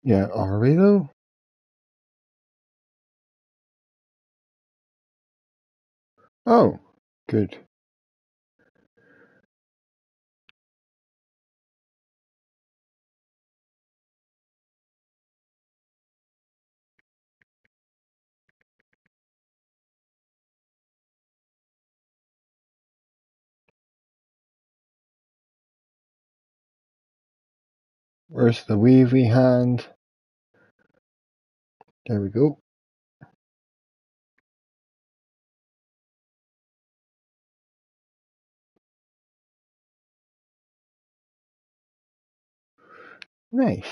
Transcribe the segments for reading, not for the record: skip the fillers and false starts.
Yeah, are we though? Oh, good. Where's the wavy hand? There we go. Nice.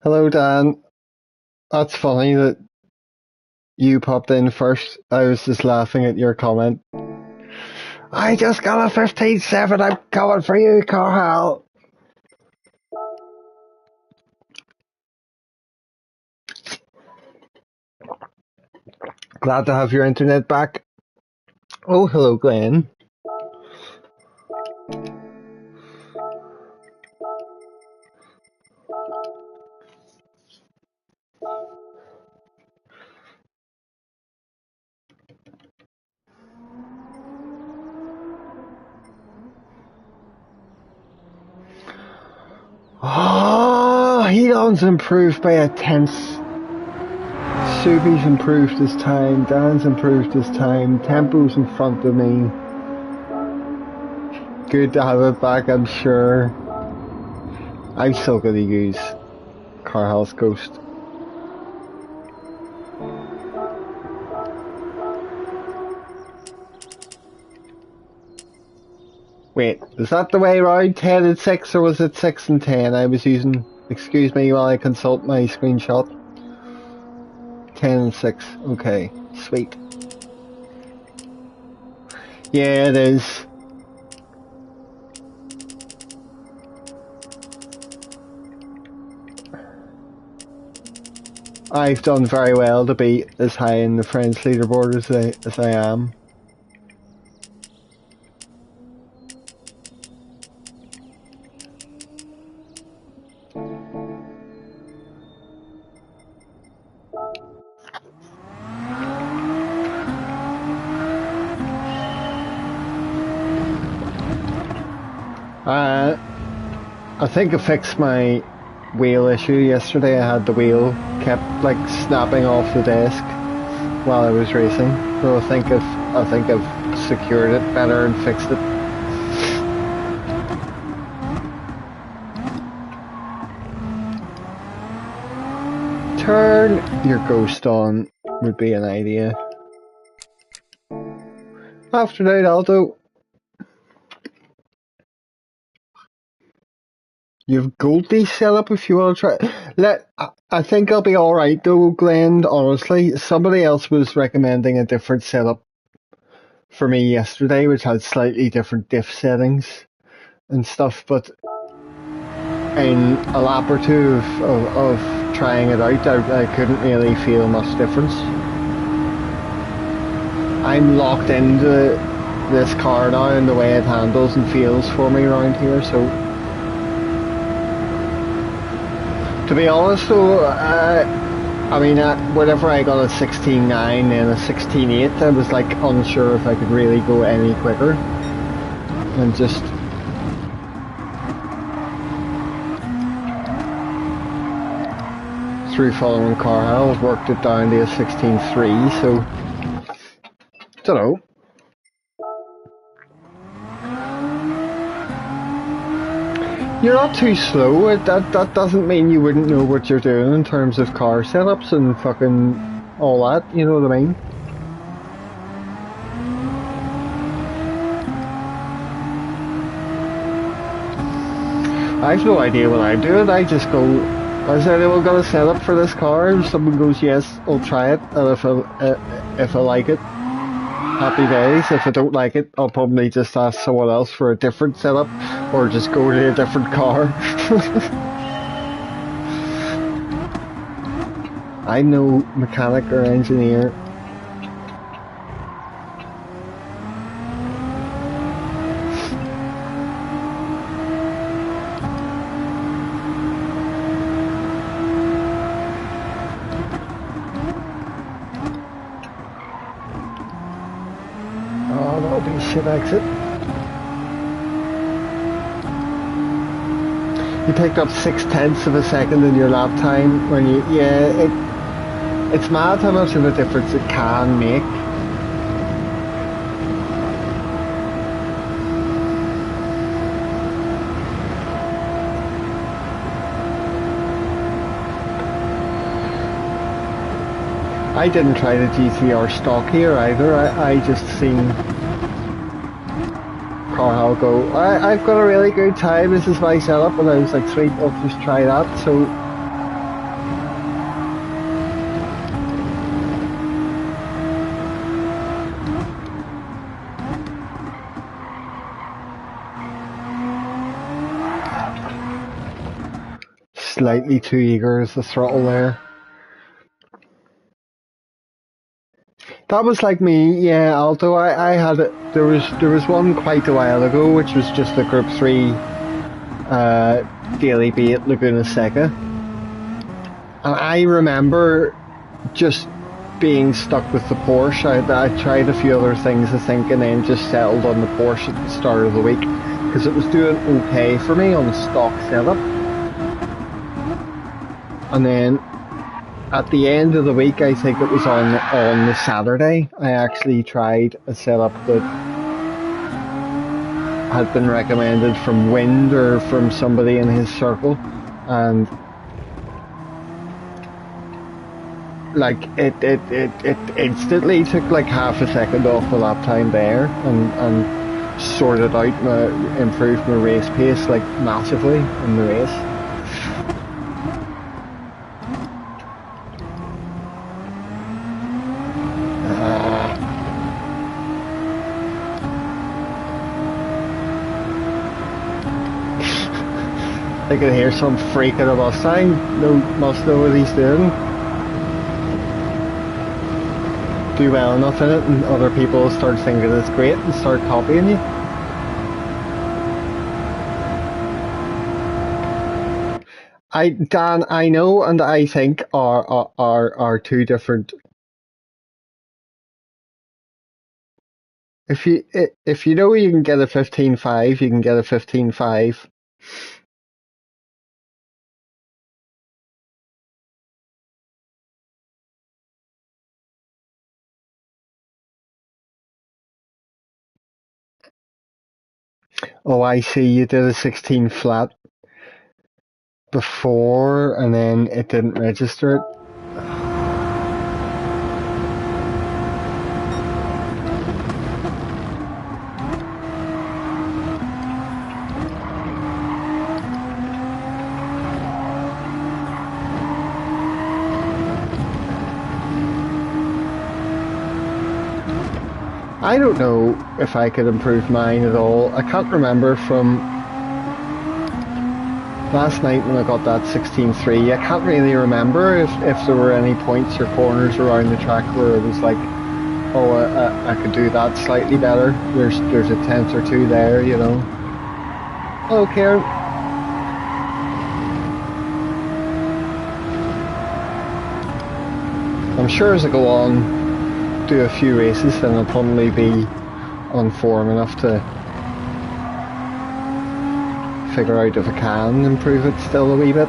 Hello, Dan. That's funny that you popped in first. I was just laughing at your comment. I just got a 15-7. I'm coming for you, Carl. Glad to have your internet back. Oh, hello, Glenn. Oh, Hedon's improved by a tenth. Subi's improved his time. Dan's improved his time. Tempo's in front of me. Good to have it back, I'm sure. I'm still going to use Carhal's Ghost. Wait, is that the way around? 10 and 6, or was it 6 and 10 I was using? Excuse me while I consult my screenshot. 10 and 6, okay, sweet. Yeah, it is. I've done very well to be as high in the friends leaderboard as I am. I think I fixed my wheel issue yesterday. I had the wheel kept like snapping off the desk while I was racing. So I think I've secured it better and fixed it. Turn your Ghost on would be an idea. Afternoon, Aldo. You've Goldie set up if you want to try. I think I'll be alright though, Glenn, honestly. Somebody else was recommending a different setup for me yesterday, which had slightly different diff settings and stuff, but in a lap or two of trying it out, I couldn't really feel much difference. I'm locked into this car now and the way it handles and feels for me around here, so... To be honest though, I mean, whenever I got a 16.9 and a 16.8, I was like unsure if I could really go any quicker. And just... through following Carl, worked it down to a 16.3, so... Dunno. You're not too slow. That doesn't mean you wouldn't know what you're doing in terms of car setups and fucking all that, you know what I mean? I've no idea what I'm doing. I just go, is anyone got a setup for this car? And someone goes, yes, I'll try it, and if I like it, happy days. If I don't like it, I'll probably just ask someone else for a different setup, or just go to a different car. I'm no mechanic or engineer. Oh, that'll be a shit exit. You picked up 0.6 of a second in your lap time when you, it's mad how much of a difference it can make. I didn't try the GT3R stock here either. I just seen Carl go, I've got a really good time, this is my setup, and I was like, sweet, I'll just try that. So slightly too eager is the throttle there. That was like me, yeah, although I had it, there was one quite a while ago, which was just the Group 3 Daily B at Laguna Seca. And I remember just being stuck with the Porsche. I tried a few other things, I think, and then just settled on the Porsche at the start of the week, because it was doing okay for me on the stock setup. And then at the end of the week, I think it was on the Saturday, I actually tried a setup that had been recommended from Wind or from somebody in his circle, and like it instantly took like half a second off the lap time there, and sorted out improved my race pace like massively in the race. I can hear some freak in a Mustang. No, must know what he's doing. Do well enough in it, and other people start thinking it's great and start copying you. Dan, I know, and I think are two different. If you know you can get a 15.5, you can get a 15.5. Oh, I see. You did a 16 flat before, and then it didn't register it. I don't know if I could improve mine at all. I can't remember from last night when I got that 16.3. I can't really remember if there were any points or corners around the track where it was like, oh, I could do that slightly better. There's a tenth or two there, you know. Hello, Karen. I'm sure as I go on, do a few races, then I'll probably be on form enough to figure out if I can improve it still a wee bit.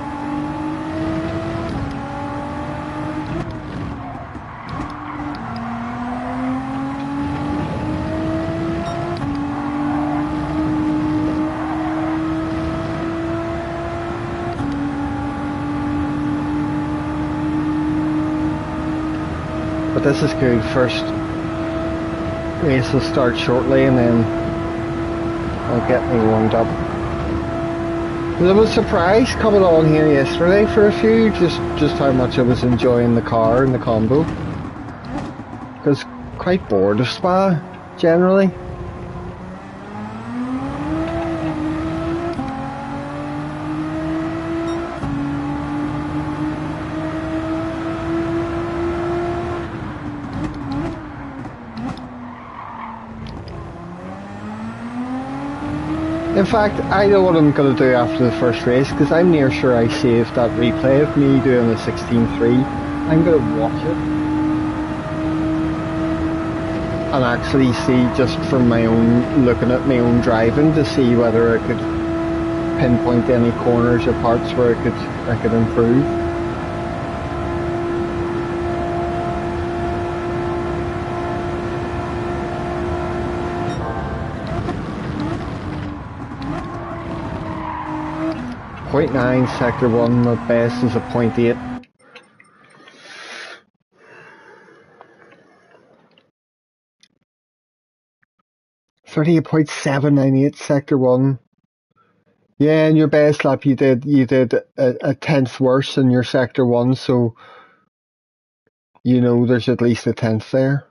But this is good. First race will start shortly, and then I'll get me warmed up. I was surprised coming on here yesterday for a few, just how much I was enjoying the car and the combo. Because quite bored of Spa, generally. In fact, I know what I'm going to do after the first race, because I'm near sure I saved that replay of me doing the 16.3. I'm going to watch it and actually see, just from my own, looking at my own driving, to see whether I could pinpoint any corners or parts where I could improve. .9 sector 1 at best is a .8. .798 sector 1. Yeah, in your best lap you did a tenth worse in your sector 1, so you know there's at least a tenth there.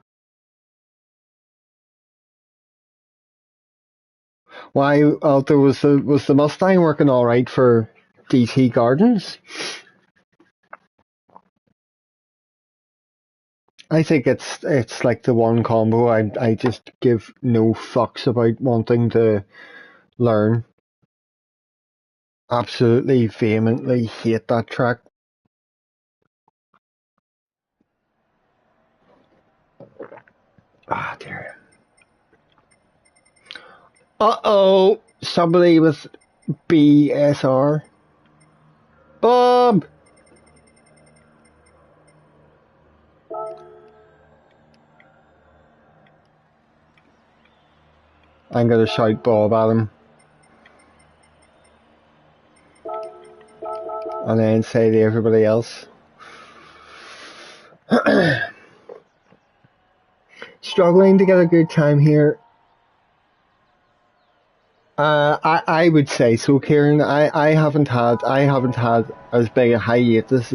Why? Well, was the Mustang working all right for DT Gardens? I think it's like the one combo I just give no fucks about wanting to learn. Absolutely vehemently hate that track. Ah, dear. Uh-oh! Somebody with BSR. Bob! I'm gonna shout Bob at him. And then say to everybody else. Struggling to get a good time here. I would say so, Kieran. I haven't had as big a hiatus.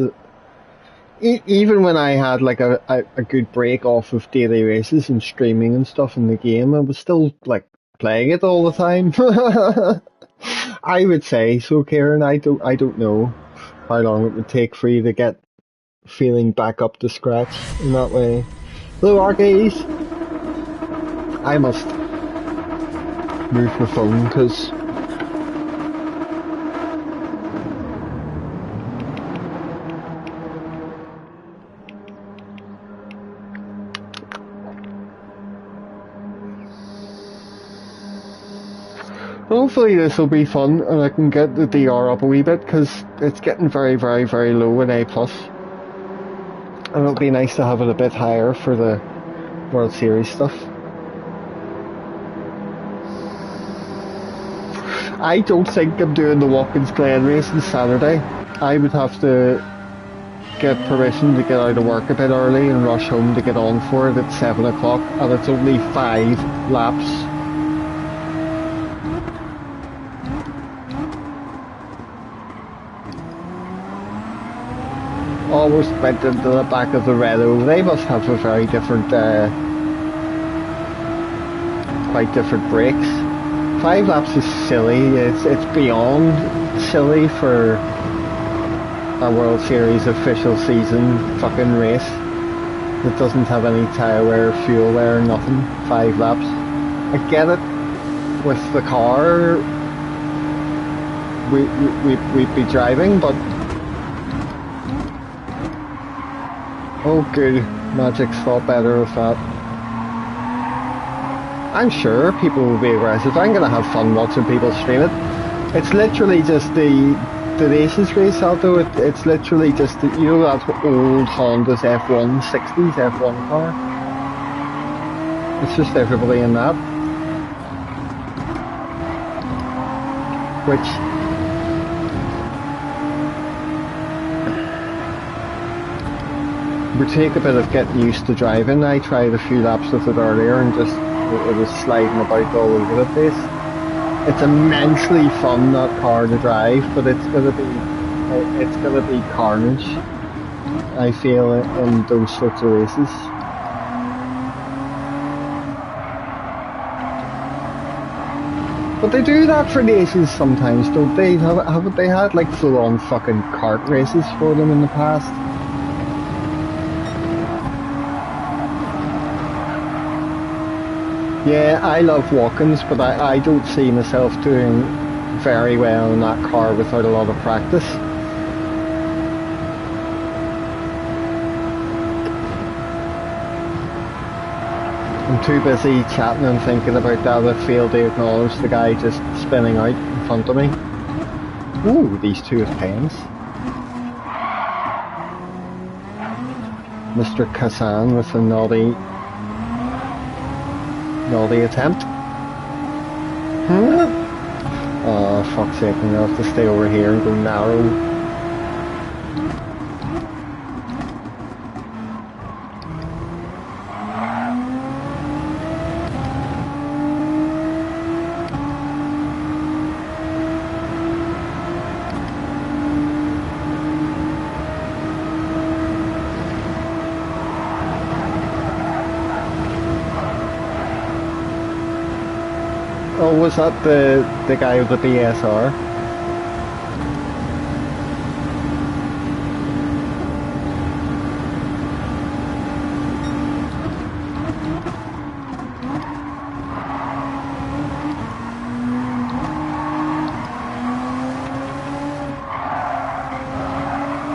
Even when I had like a good break off of daily races and streaming and stuff in the game, I was still like playing it all the time. I would say so, Kieran. I don't know how long it would take for you to get feeling back up to scratch in that way. Hello, Arcades. I must move my phone because hopefully this will be fun and I can get the DR up a wee bit, because it's getting very, very, very low in A+. And it'll be nice to have it a bit higher for the World Series stuff. I don't think I'm doing the Watkins Glen race on Saturday. I would have to get permission to get out of work a bit early and rush home to get on for it at 7 o'clock, and it's only 5 laps. Almost went into the back of the Renault. They must have a very different, quite different brakes. 5 laps is silly. It's beyond silly for a World Series official season fucking race that doesn't have any tyre wear, fuel wear, nothing. 5 laps. I get it. With the car, we'd be driving, but oh good, Magic's thought better of that. I'm sure people will be aggressive. I'm gonna have fun watching people stream it. It's literally just the Nations race, although it's literally just you know that old Honda's F160s F1 car. It's just everybody in that, which would take a bit of getting used to driving. I tried a few laps with it earlier and just it was sliding about all over the place. It's immensely fun, that car to drive, but it's gonna be carnage, I feel, in those sorts of races. But they do that for Nations sometimes, don't they? Haven't they had like full-on fucking kart races for them in the past? Yeah, I love walk-ins, but I don't see myself doing very well in that car without a lot of practice. I'm too busy chatting and thinking about that I failed to acknowledge the guy just spinning out in front of me. Ooh, these two have pens. Mr. Kazan with a naughty attempt. Oh, fuck's sake, I'm gonna have to stay over here and go narrow. Oh, was that the guy with the BSR?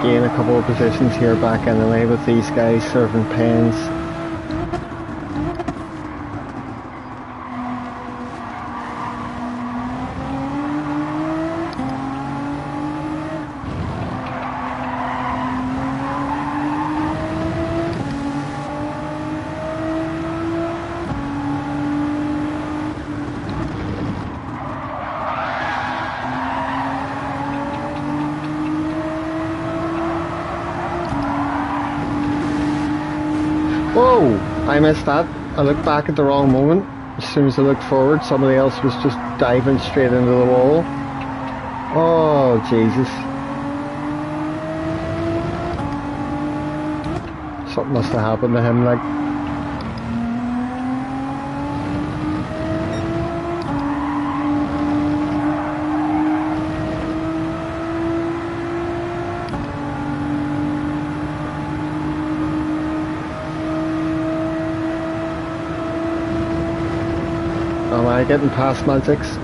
Gain a couple of positions here back anyway with these guys serving pens. Oh, I missed that. I looked back at the wrong moment. As soon as I looked forward, somebody else was just diving straight into the wall. Oh, Jesus. Something must have happened to him, like. Am I getting past Magics?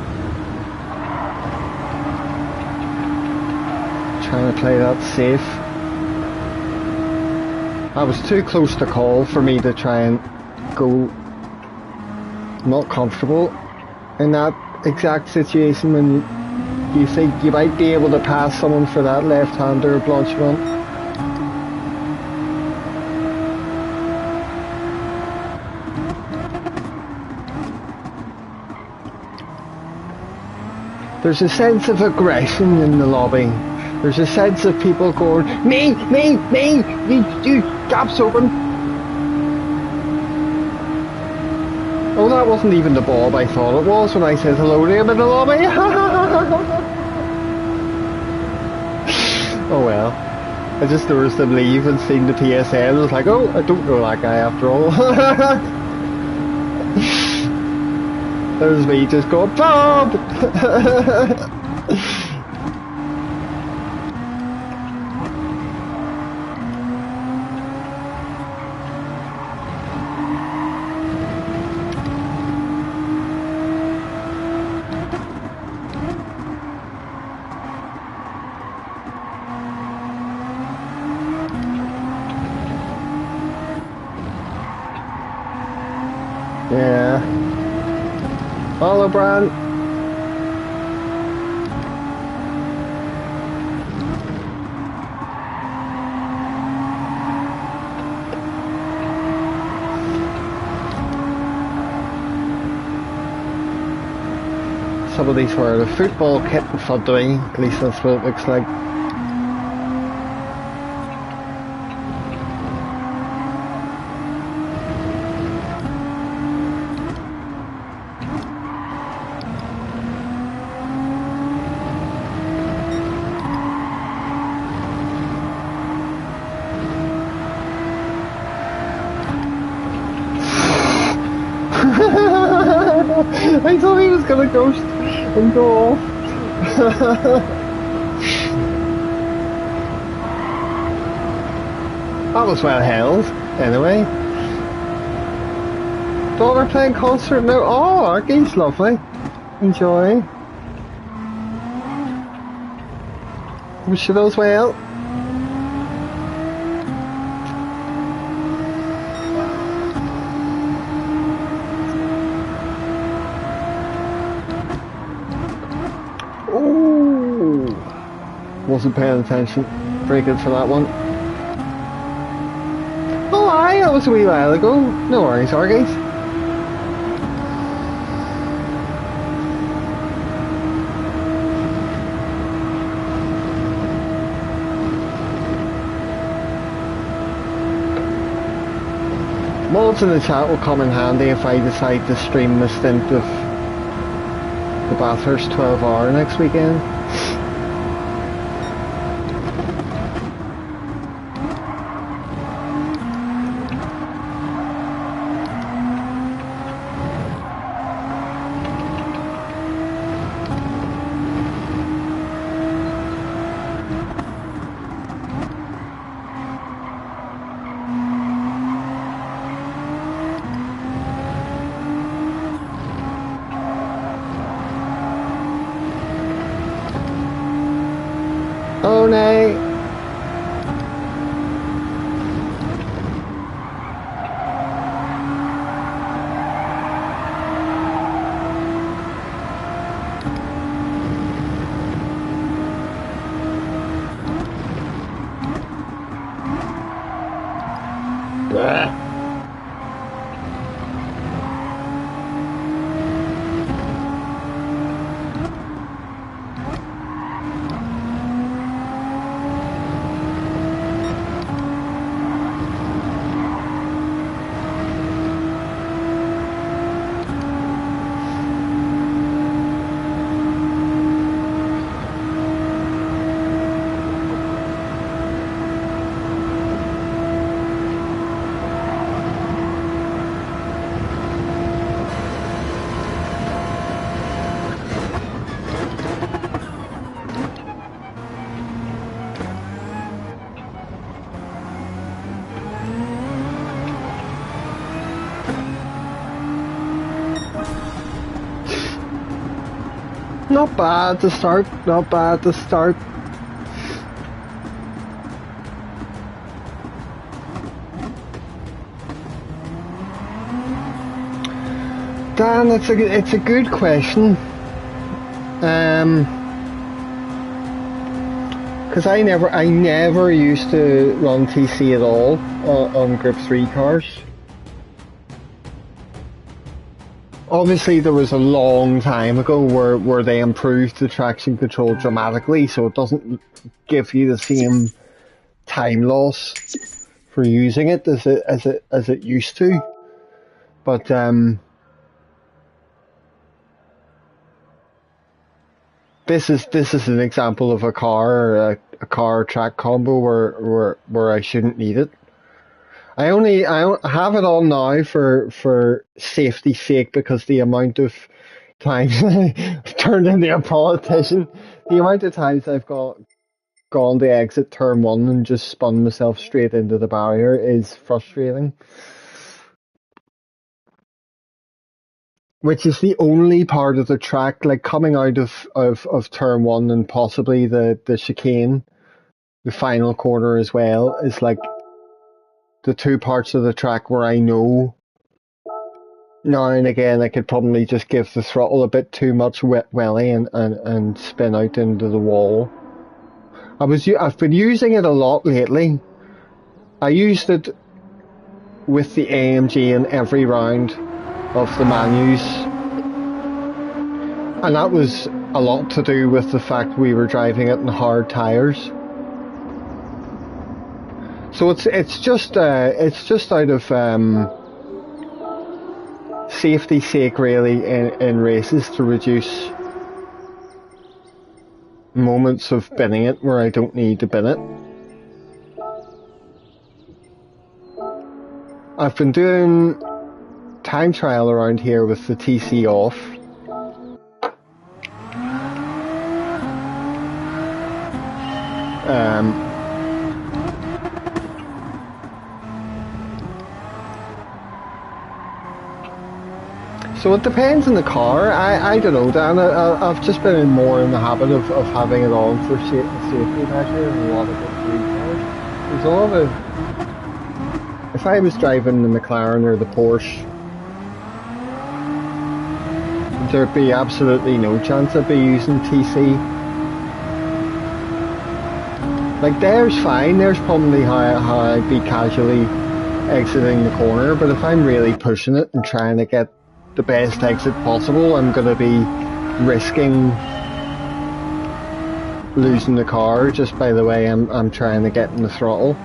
Trying to play that safe. I was too close to call for me to try and go not comfortable in that exact situation when you think you might be able to pass someone for that left-hander Blanchiment. There's a sense of aggression in the lobby. There's a sense of people going, me, you gaps open. Oh, that wasn't even the Bob I thought it was when I said hello to him in the lobby. Oh well. I just noticed them leave and seen the PSN. I was like, oh, I don't know that guy after all. There's me just going, Bob! Yeah. Hello, Brian. Somebody's wearing a football kit in front of me, at least that's what it looks like. I thought he was gonna ghost and go off. That was well held, anyway. Daughter playing concert now. Oh, Argy's lovely. Enjoy. Hope she does well. Oh, wasn't paying attention. Very good for that one. Oh, aye, that was a wee while ago. No worries, Argy's. Mods in the chat will come in handy if I decide to stream the stint of the Bathurst 12 hour next weekend. Oh, nay. Not bad to start, not bad to start. Dan, it's a good question. Because I never used to run TC at all on Grip 3 cars. Obviously, there was a long time ago where they improved the traction control dramatically, so it doesn't give you the same time loss for using it as it used to. But this is an example of a car track combo where I shouldn't need it. I have it on now for safety's sake, because the amount of times I've turned into a politician, the amount of times I've gone to exit turn 1 and just spun myself straight into the barrier is frustrating. Which is the only part of the track, like coming out of turn 1 and possibly the chicane, the final corner as well, is like the two parts of the track where I know now and again I could probably just give the throttle a bit too much welly and spin out into the wall. I've been using it a lot lately. I used it with the AMG in every round of the Manus, and that was a lot to do with the fact we were driving it in hard tyres. So it's just out of safety's sake, really, in races, to reduce moments of binning it where I don't need to bin it. I've been doing time trial around here with the TC off. So it depends on the car. I don't know, Dan. I've just been in more in the habit of having it on for safety measure in a lot of luxury cars. There's a lot of... If I was driving the McLaren or the Porsche, there'd be absolutely no chance I'd be using TC. Like, there's fine. There's probably how I'd be casually exiting the corner. But if I'm really pushing it and trying to get the best exit possible, I'm going to be risking losing the car just by the way I'm trying to get in the throttle.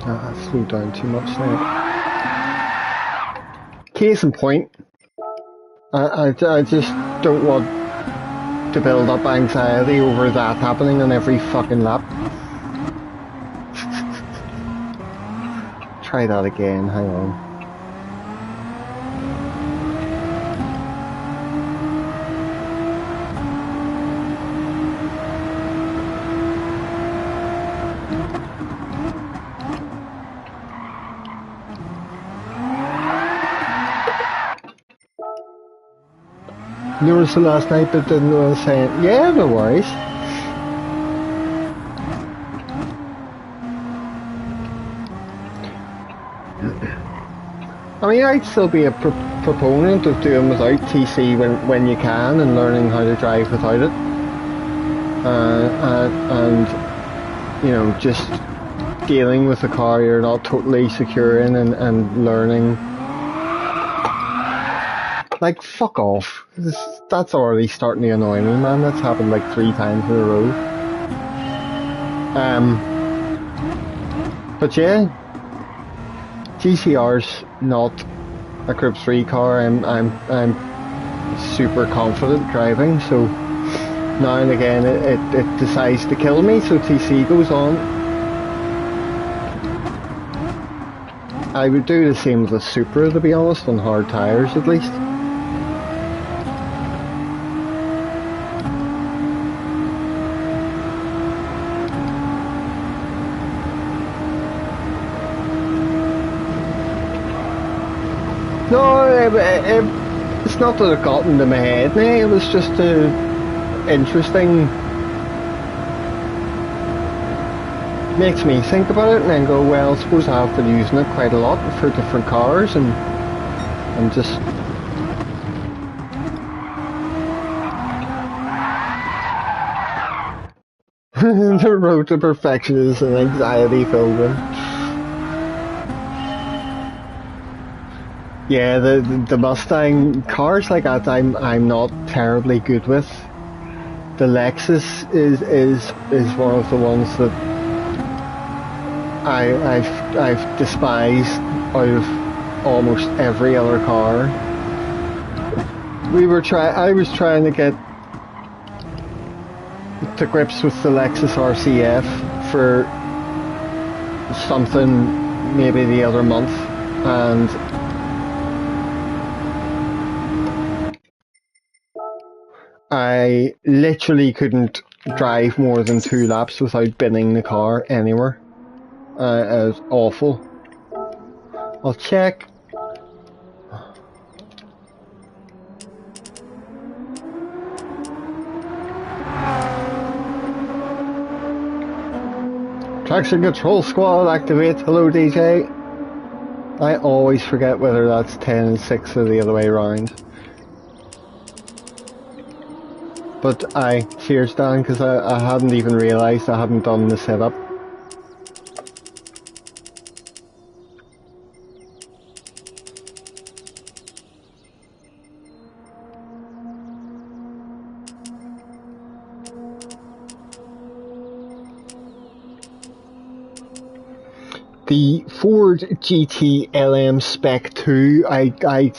I slowed down too much now. Case in point, I just don't want to build up anxiety over that happening on every fucking lap. Try that again, hang on. Noticed it last night but didn't know what I was saying. Yeah, no worries. I mean, I'd still be a proponent of doing without TC when you can and learning how to drive without it. And, you know, just dealing with a car you're not totally secure in and learning. Like, fuck off. That's already starting to annoy me, man. That's happened like 3 times in a row. But yeah, GCR's not a Group 3 car. I'm super confident driving, so now and again it decides to kill me, so TC goes on. I would do the same with a Supra, to be honest, on hard tyres at least. No, it's not that it got into my head, mate. It was just interesting. Makes me think about it and then go, well, I suppose I have been using it quite a lot for different cars and just... The road to perfection is an anxiety-filled one. Yeah, the Mustang cars like that I'm not terribly good with. The Lexus is one of the ones that I've despised out of almost every other car. I was trying to get to grips with the Lexus RCF for something maybe the other month, and I literally couldn't drive more than 2 laps without binning the car anywhere. It was awful. I'll check. Traction Control Squad activate. Hello DJ. I always forget whether that's 10 and 6 or the other way around. But cheers Dan, because I hadn't even realised I hadn't done the setup. The Ford GT LM Spec 2, I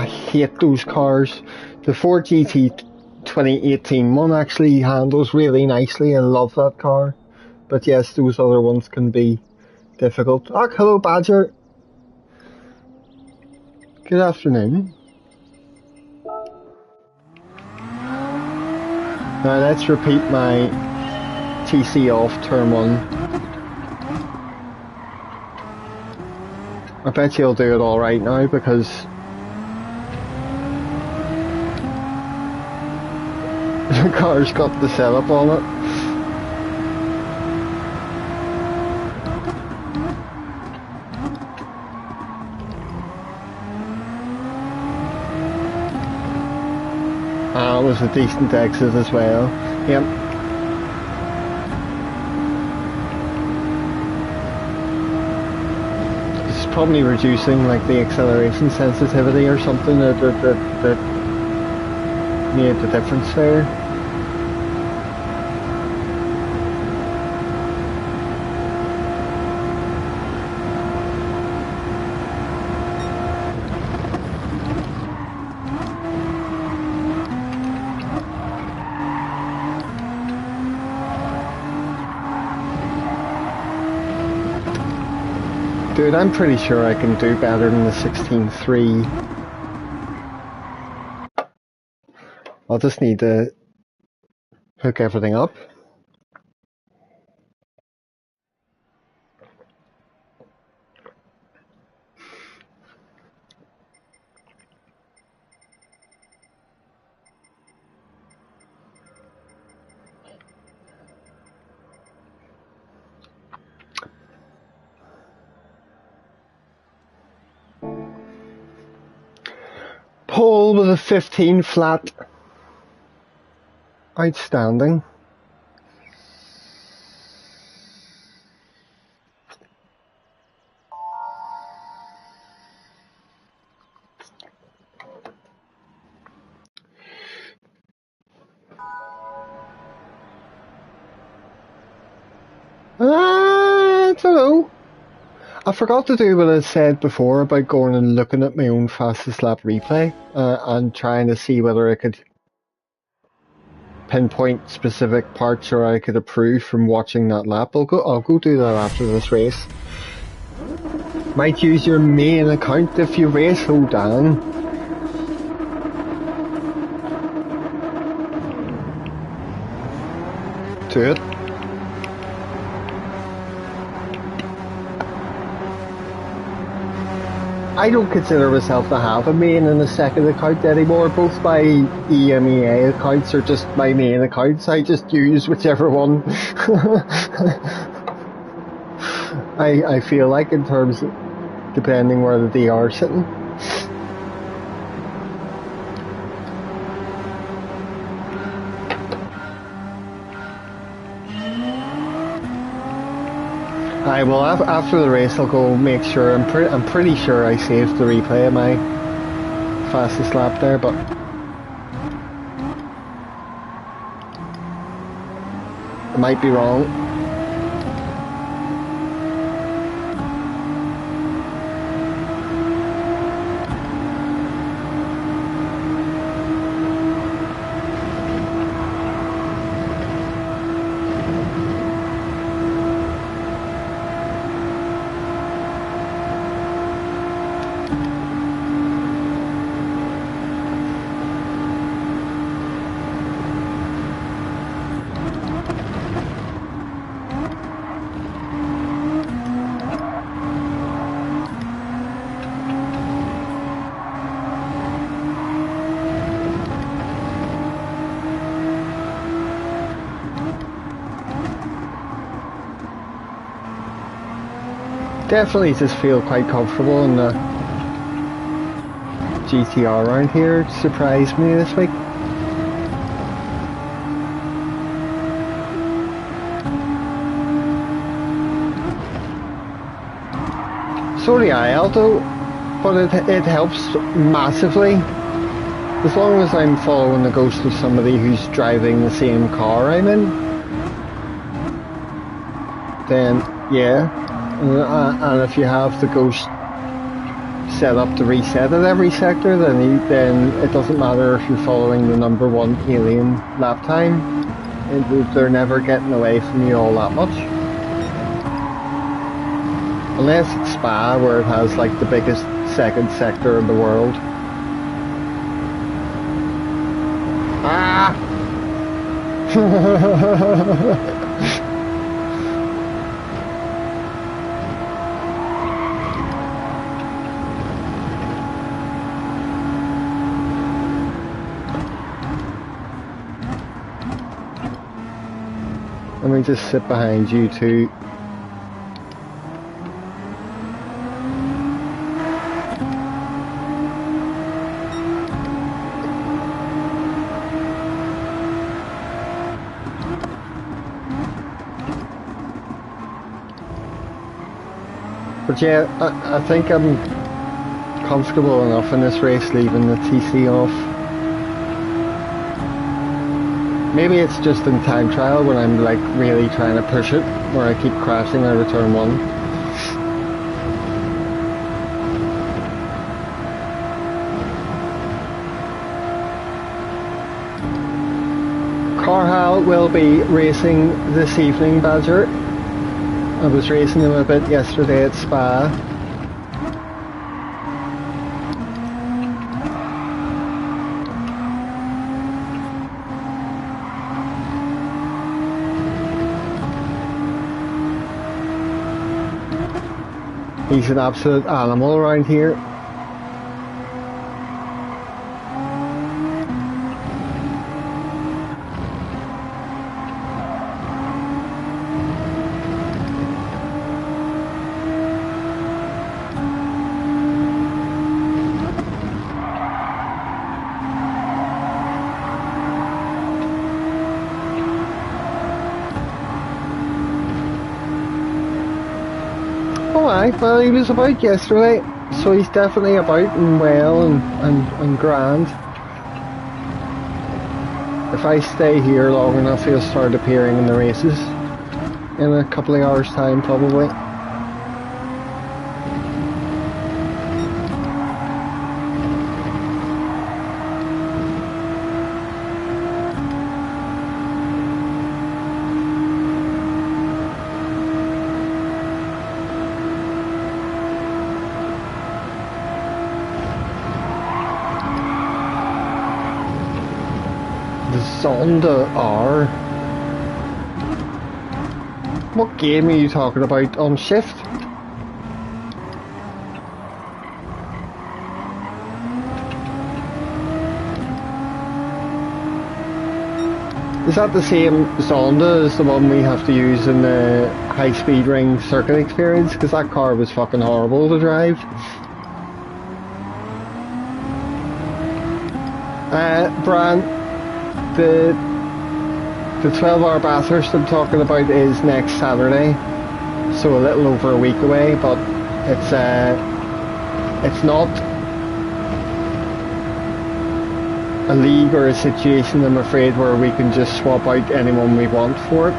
hate those cars. The Ford GT 2018 one actually handles really nicely. I love that car. But yes, those other ones can be difficult. Oh, hello Badger. Good afternoon. Now let's repeat my TC off turn 1. I bet you'll do it alright now because the car's got the setup on it. It was a decent exit as well. Yep. It's probably reducing like the acceleration sensitivity or something that made the difference there. Dude, I'm pretty sure I can do better than the 16.3. I'll just need to hook everything up. Pole with a 15 flat. Outstanding. I don't know. I forgot to do what I said before about going and looking at my own fastest lap replay and trying to see whether I could pinpoint specific parts or I could improve from watching that lap. I'll go do that after this race. Might use your main account if you race. Hold on. To it. I don't consider myself to have a main and a second account anymore. Both my EMEA accounts are just my main accounts. I just use whichever one I feel like, in terms of depending where the DR is sitting. Well, after the race I'll go make sure. I'm pretty sure I saved the replay of my fastest lap there, but I might be wrong. Definitely just feel quite comfortable in the GTR around here. It surprised me this week. So do I, Aldo, but it helps massively. As long as I'm following the ghost of somebody who's driving the same car I'm in, then yeah. And if you have the ghost set up to reset at every sector, then it doesn't matter if you're following the number one alien lap time. They're never getting away from you all that much. Unless it's Spa, where it has like the biggest second sector in the world. Let me just sit behind you two. But yeah, I think I'm comfortable enough in this race leaving the TC off. Maybe it's just in time trial when I'm like really trying to push it, where I keep crashing out of turn 1. Carhal will be racing this evening, Badger. I was racing him a bit yesterday at Spa. He's an absolute animal around here. Well, he was about yesterday, so he's definitely about and well and grand. If I stay here long enough, he'll start appearing in the races in a couple of hours' time, probably. Zonda R. What game are you talking about on shift? Is that the same Zonda as the one we have to use in the high speed ring circuit experience? Because that car was fucking horrible to drive. Bran, the 12-hour Bathurst I'm talking about is next Saturday, so a little over a week away, but it's not a league or a situation, I'm afraid, where we can just swap out anyone we want for it,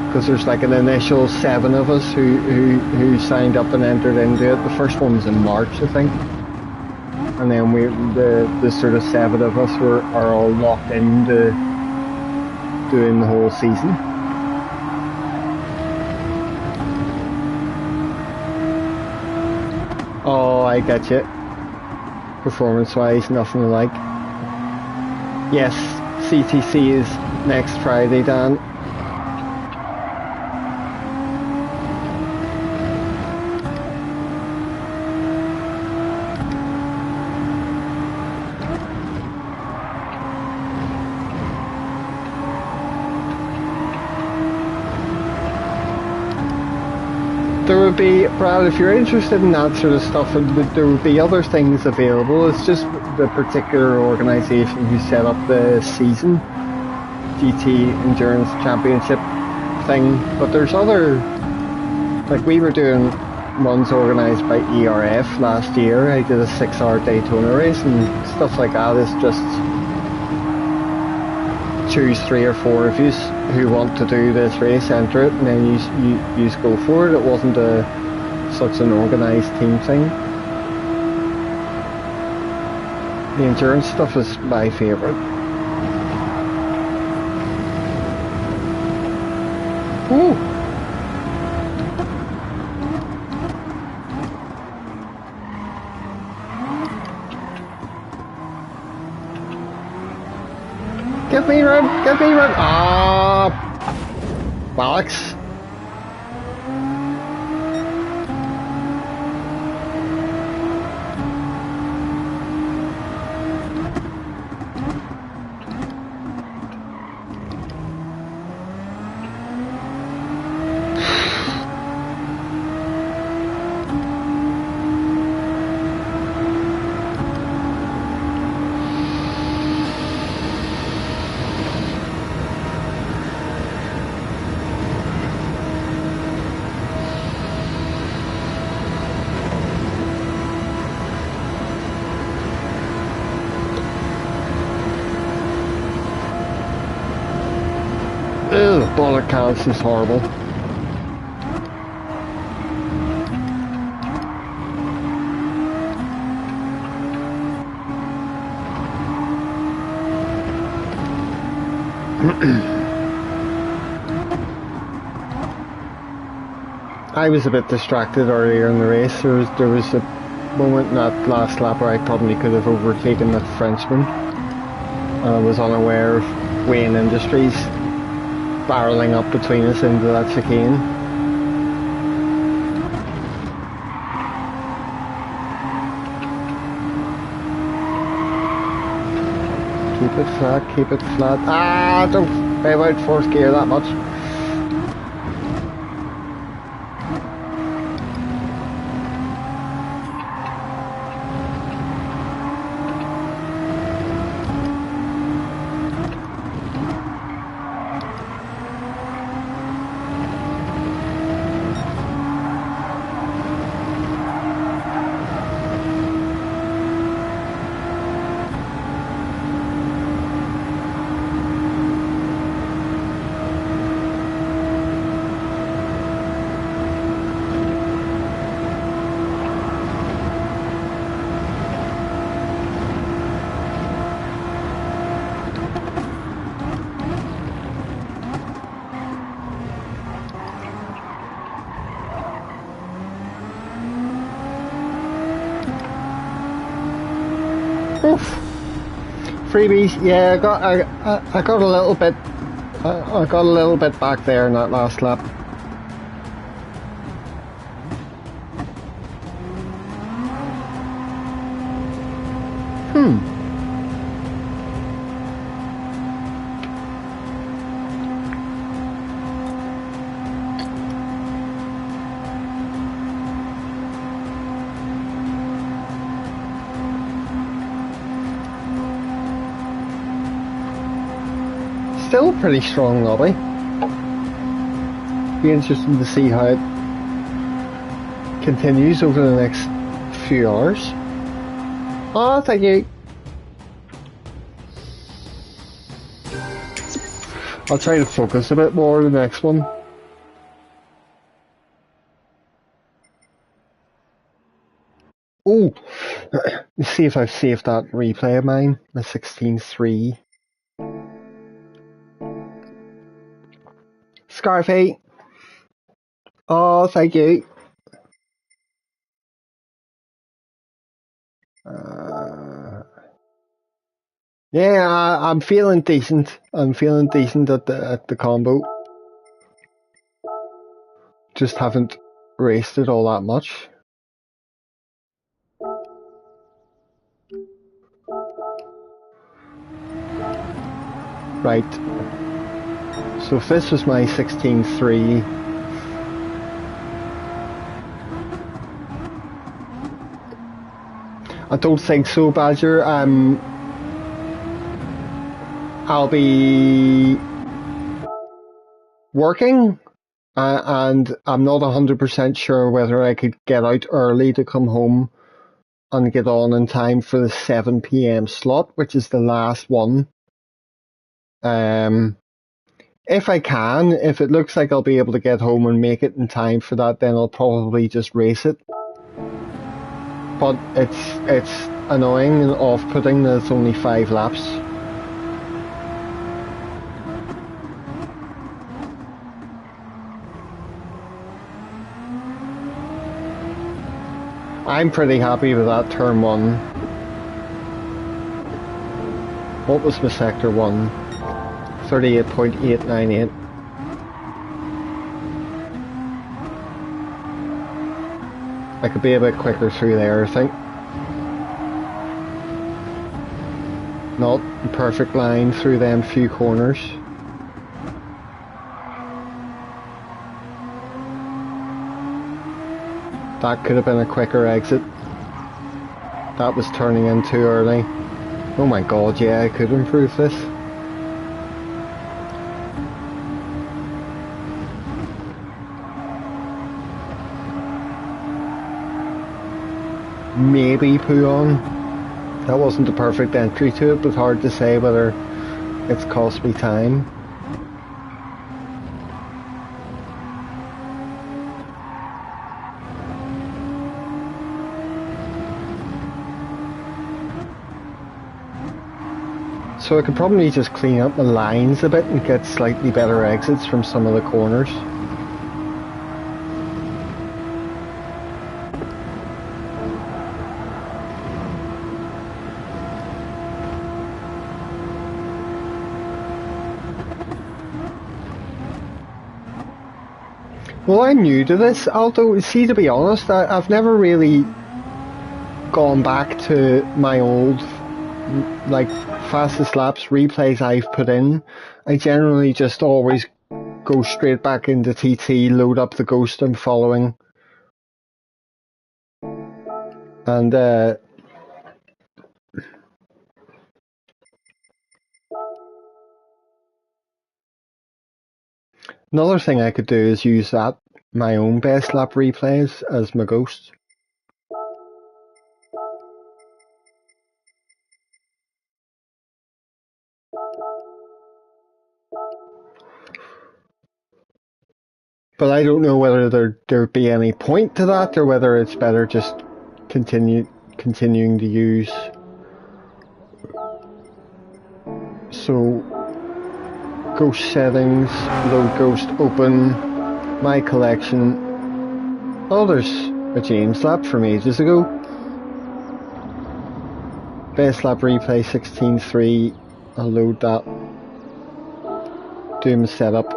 because there's like an initial 7 of us who signed up and entered into it. The first one was in March, I think. And then the sort of 7 of us are all locked into doing the whole season. Oh, I get you. Performance-wise, nothing alike. Yes, CTC is next Friday, Dan. There would be, Brad, if you're interested in that sort of stuff, there would be other things available. It's just the particular organisation who set up the season GT Endurance Championship thing. But there's other, like we were doing ones organised by ERF last year. I did a 6-hour Daytona race and stuff like that. Is just choose 3 or 4 of you who want to do this race, enter it, and then you go for it. It wasn't such an organised team thing. The endurance stuff is my favourite. Ooh. Give me room! Give me room! Ah, bollocks. Ugh, bollock counts is horrible. I was a bit distracted earlier in the race. There was a moment in that last lap where I probably could have overtaken the Frenchman. I was unaware of Wayne Industries barreling up between us into that chicane. Keep it flat, keep it flat. Ah, don't rev out fourth gear that much. Oof. Freebies, yeah, I got a little bit, I got a little bit back there in that last lap. Still a pretty strong lobby. Be interesting to see how it continues over the next few hours. Oh, thank you. I'll try to focus a bit more on the next one. Oh, let's see if I've saved that replay of mine, the 16.3. Scarfy. Oh, thank you. Yeah, I'm feeling decent. I'm feeling decent at the combo. Just haven't raced it all that much. Right. So if this was my 16.3, I don't think so, Badger. I'll be working, and I'm not 100% sure whether I could get out early to come home and get on in time for the 7 PM slot, which is the last one. If I can, if it looks like I'll be able to get home and make it in time for that, then I'll probably just race it. But it's annoying and off-putting that it's only 5 laps. I'm pretty happy with that turn 1. What was my sector 1? 38.898. I could be a bit quicker through there, I think. Not a perfect line through them few corners. That could have been a quicker exit. That was turning in too early. Oh my god, yeah, I could improve this. Maybe podium. That wasn't the perfect entry to it, but hard to say whether it's cost me time. So I could probably just clean up the lines a bit and get slightly better exits from some of the corners. Well, I'm new to this, although, see, to be honest, I've never really gone back to my old, like, fastest laps replays I've put in. I generally just always go straight back into TT, load up the ghost I'm following, and another thing I could do is use that, my own best lap replays, as my ghost. But I don't know whether there'd be any point to that, or whether it's better just continuing to use. So, ghost settings, load ghost, open, my collection. Oh, there's a James lap from ages ago. Best lap replay 16.3. I'll load that. Do my setup.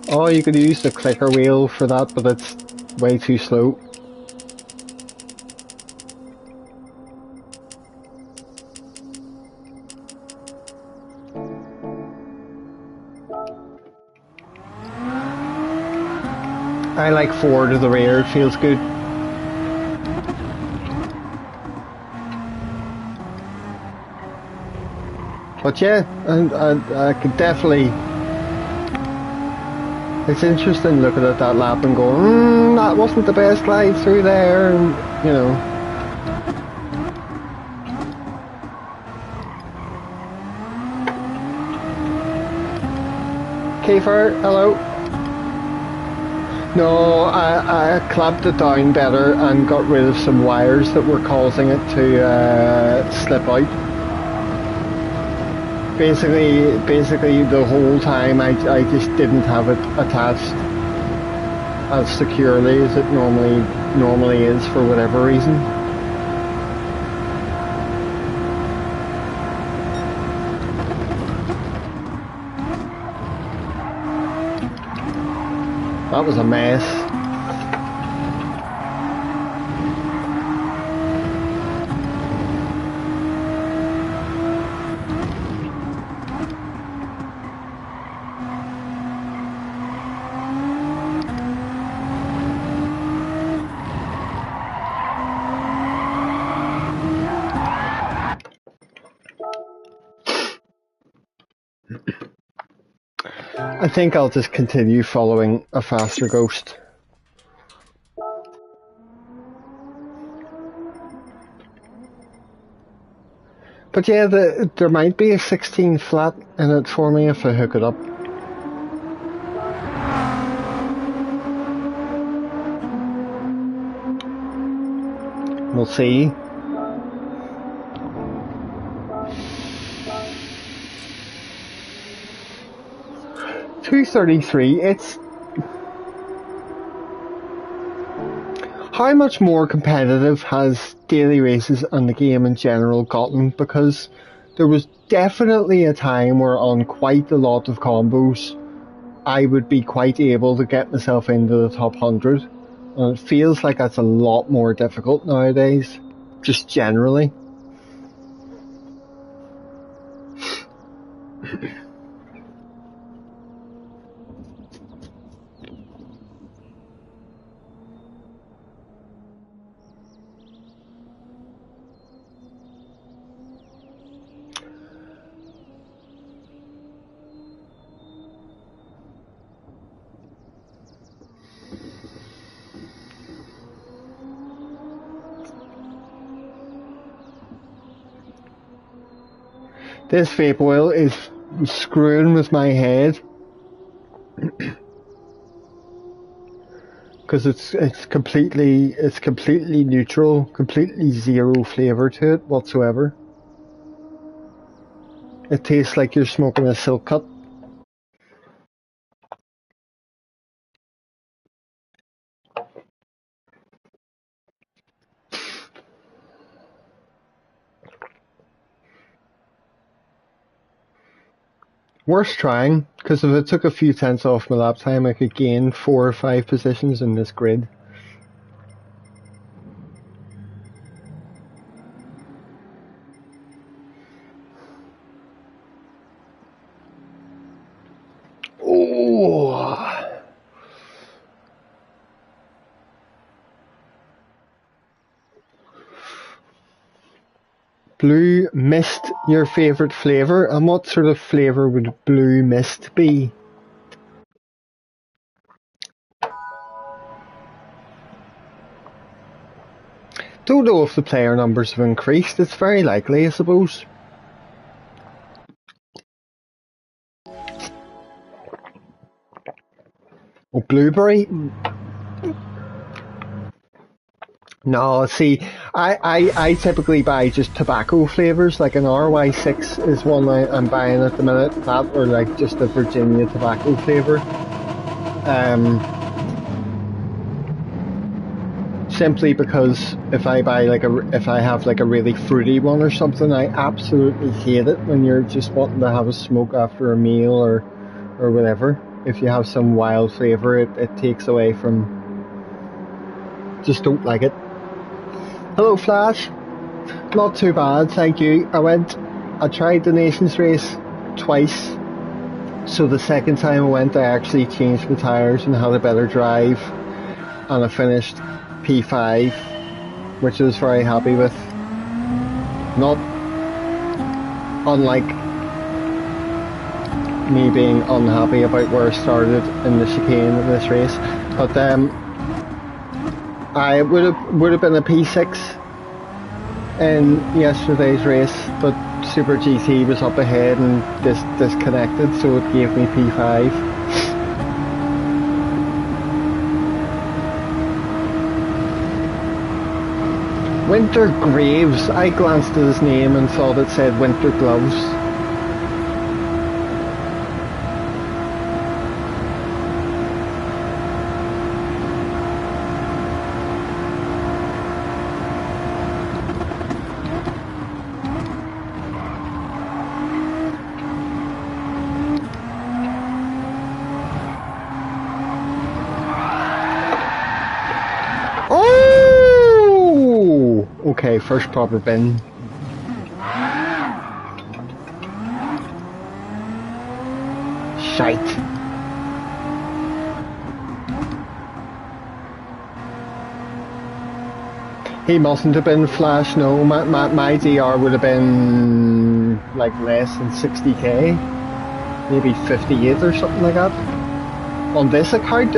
Oh, you could use the clicker wheel for that, but it's way too slow. I like forward to the rear, it feels good. But yeah, I could definitely... It's interesting looking at that lap and going, that wasn't the best glide through there, and, you know. Kiefer, hello. No, I clamped it down better and got rid of some wires that were causing it to slip out. Basically the whole time I just didn't have it attached as securely as it normally is for whatever reason. That was a mess. I think I'll just continue following a faster ghost. But yeah, there might be a 16 flat in it for me if I hook it up. We'll see. 33. It's how much more competitive has daily races and the game in general gotten? Because there was definitely a time where on quite a lot of combos I would be quite able to get myself into the top 100. And it feels like that's a lot more difficult nowadays, just generally. This vape oil is screwing with my head. Because it's completely neutral, completely zero flavour to it whatsoever. It tastes like you're smoking a silk cut. Worth trying, because if it took a few tenths off my lap time, I could gain 4 or 5 positions in this grid. Oh! Blue mist, your favourite flavour? And what sort of flavour would blue mist be? Don't know if the player numbers have increased. It's very likely, I suppose. Oh, blueberry? No, see, I typically buy just tobacco flavours, like an RY6 is one I'm buying at the minute, that or like just a Virginia tobacco flavour. Simply because if I buy if I have like a really fruity one or something, I absolutely hate it when you're just wanting to have a smoke after a meal or whatever. If you have some wild flavour, it takes away from, just don't like it. Hello Flash, not too bad, thank you. I tried the Nations race twice, so the second time I went I actually changed my tyres and had a better drive, and I finished P5, which I was very happy with. Not unlike me being unhappy about where I started in the chicane in this race, but I would have been a P6 in yesterday's race, but Super GT was up ahead and disconnected, so it gave me P5. Winter Graves, I glanced at his name and thought it said Winter Gloves. Okay, first proper bin. Shite. He mustn't have been Flash, no. My DR would have been like less than 60k. Maybe 58 or something like that. On this account,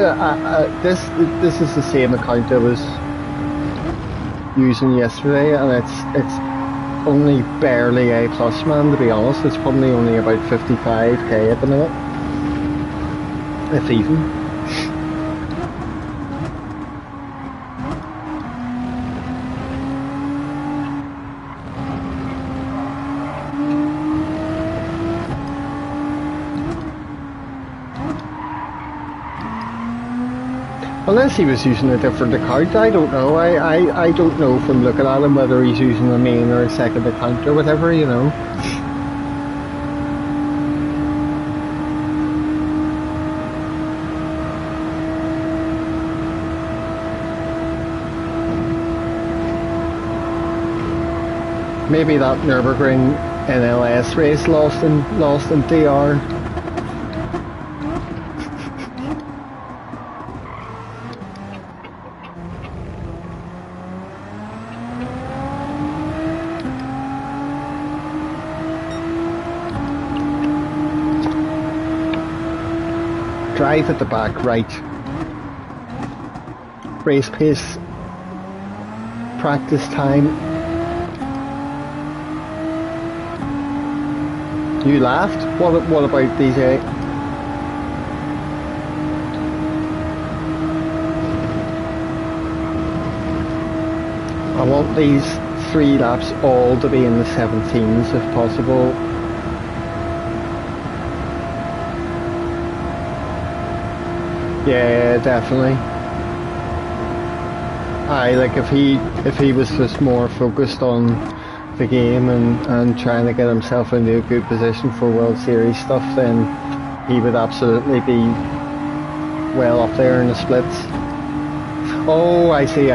this is the same account I was using yesterday, and it's only barely A plus, man, to be honest. It's probably only about 55k at the minute, if even. Unless he was using a different account, I don't know. I don't know from looking at him whether he's using a main or a second account or whatever, you know. Maybe that Nürburgring NLS race lost in DR. Drive at the back, right. Race pace. Practice time. You laughed? What about DJ? I want these 3 laps all to be in the 17s if possible. Yeah, definitely. Like if he was just more focused on the game and trying to get himself into a good position for World Series stuff, then he would absolutely be well up there in the splits. Oh, I see.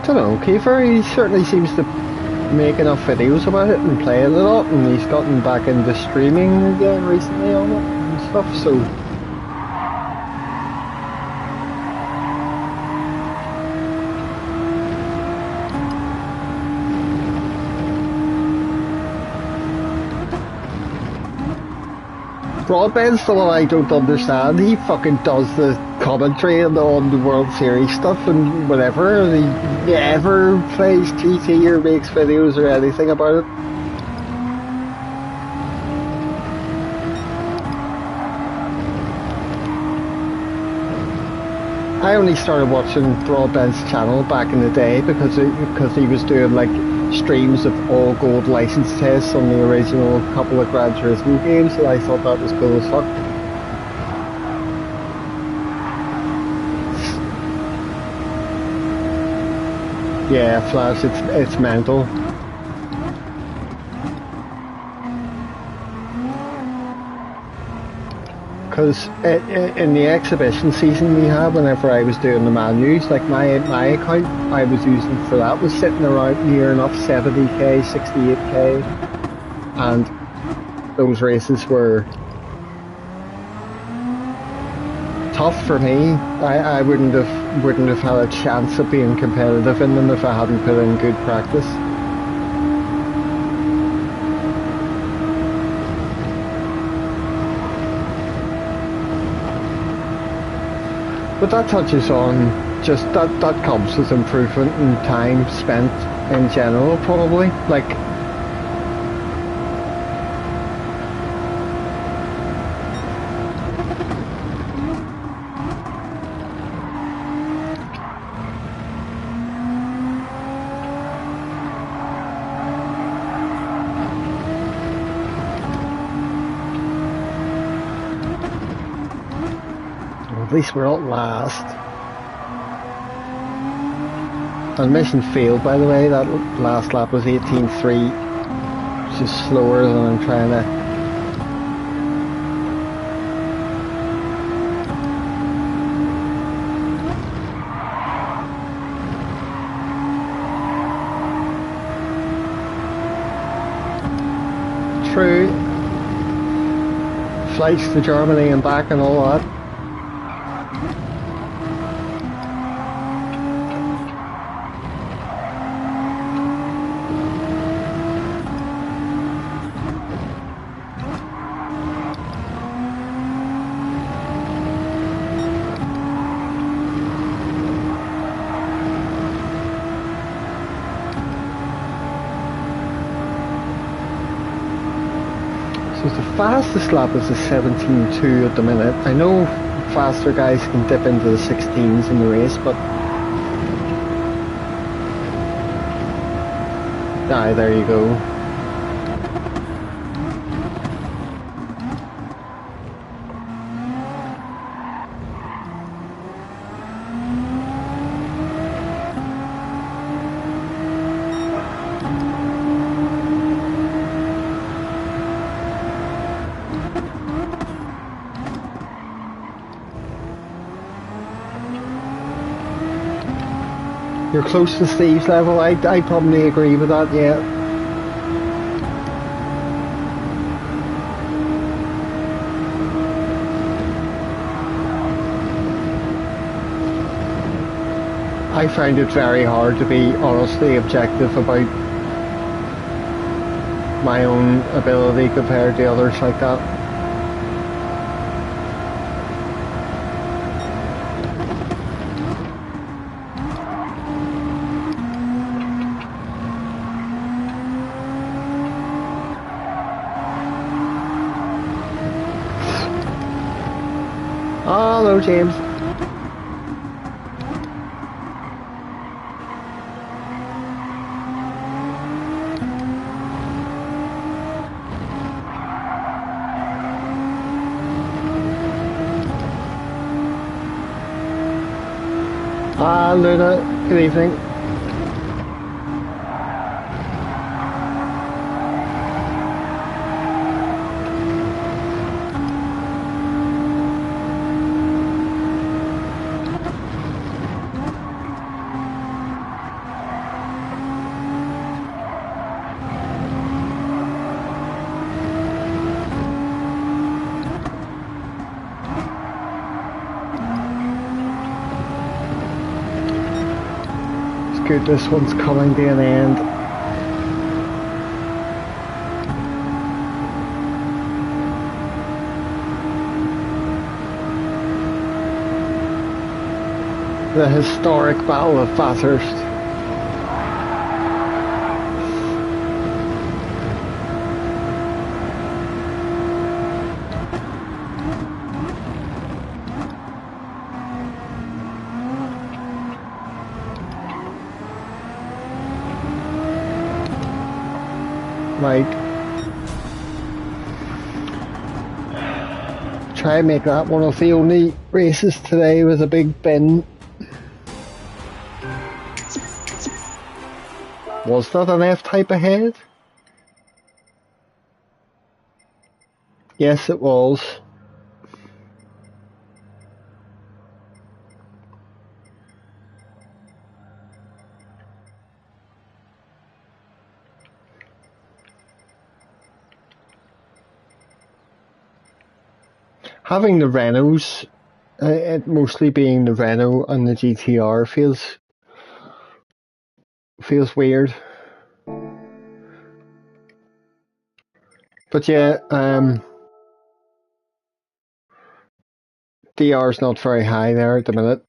Don't know, Kiefer, he certainly seems to make enough videos about it and play it a lot, and he's gotten back into streaming again recently on it and stuff, so Broadbent's the one I don't understand. He fucking does the commentary on the World Series stuff and whatever, and he never plays GT or makes videos or anything about it. I only started watching Broadbent's channel back in the day because he was doing like streams of all gold license tests on the original couple of Gran Turismo games, and I thought that was cool as fuck. Yeah, Flash, it's mental. Because in the exhibition season we had, whenever I was doing the menus, like my account I was using for that was sitting around near enough 70k, 68k, and those races were tough for me. I wouldn't have had a chance of being competitive in them if I hadn't put in good practice. But that touches on just that comes with improvement in time spent in general, probably. Like, at least we're not last. And mission failed, by the way. That last lap was 18.3, which is slower than I'm trying to. True. Flights to Germany and back and all that. So the fastest lap is a 17.2 at the minute. I know faster guys can dip into the 16s in the race, but Aye, there you go. You're close to Steve's level. I probably agree with that, yeah. I find it very hard to be honestly objective about my own ability compared to others like that. Hello, James. Luna, good evening. Good, this one's coming to an end. The historic Battle of Bathurst. Right. Try and make that one of the only races today with a big bin. Was that an F-type ahead? Yes, it was. Having the Renaults, it mostly being the Renault and the GTR feels weird. But yeah, DR's not very high there at the minute.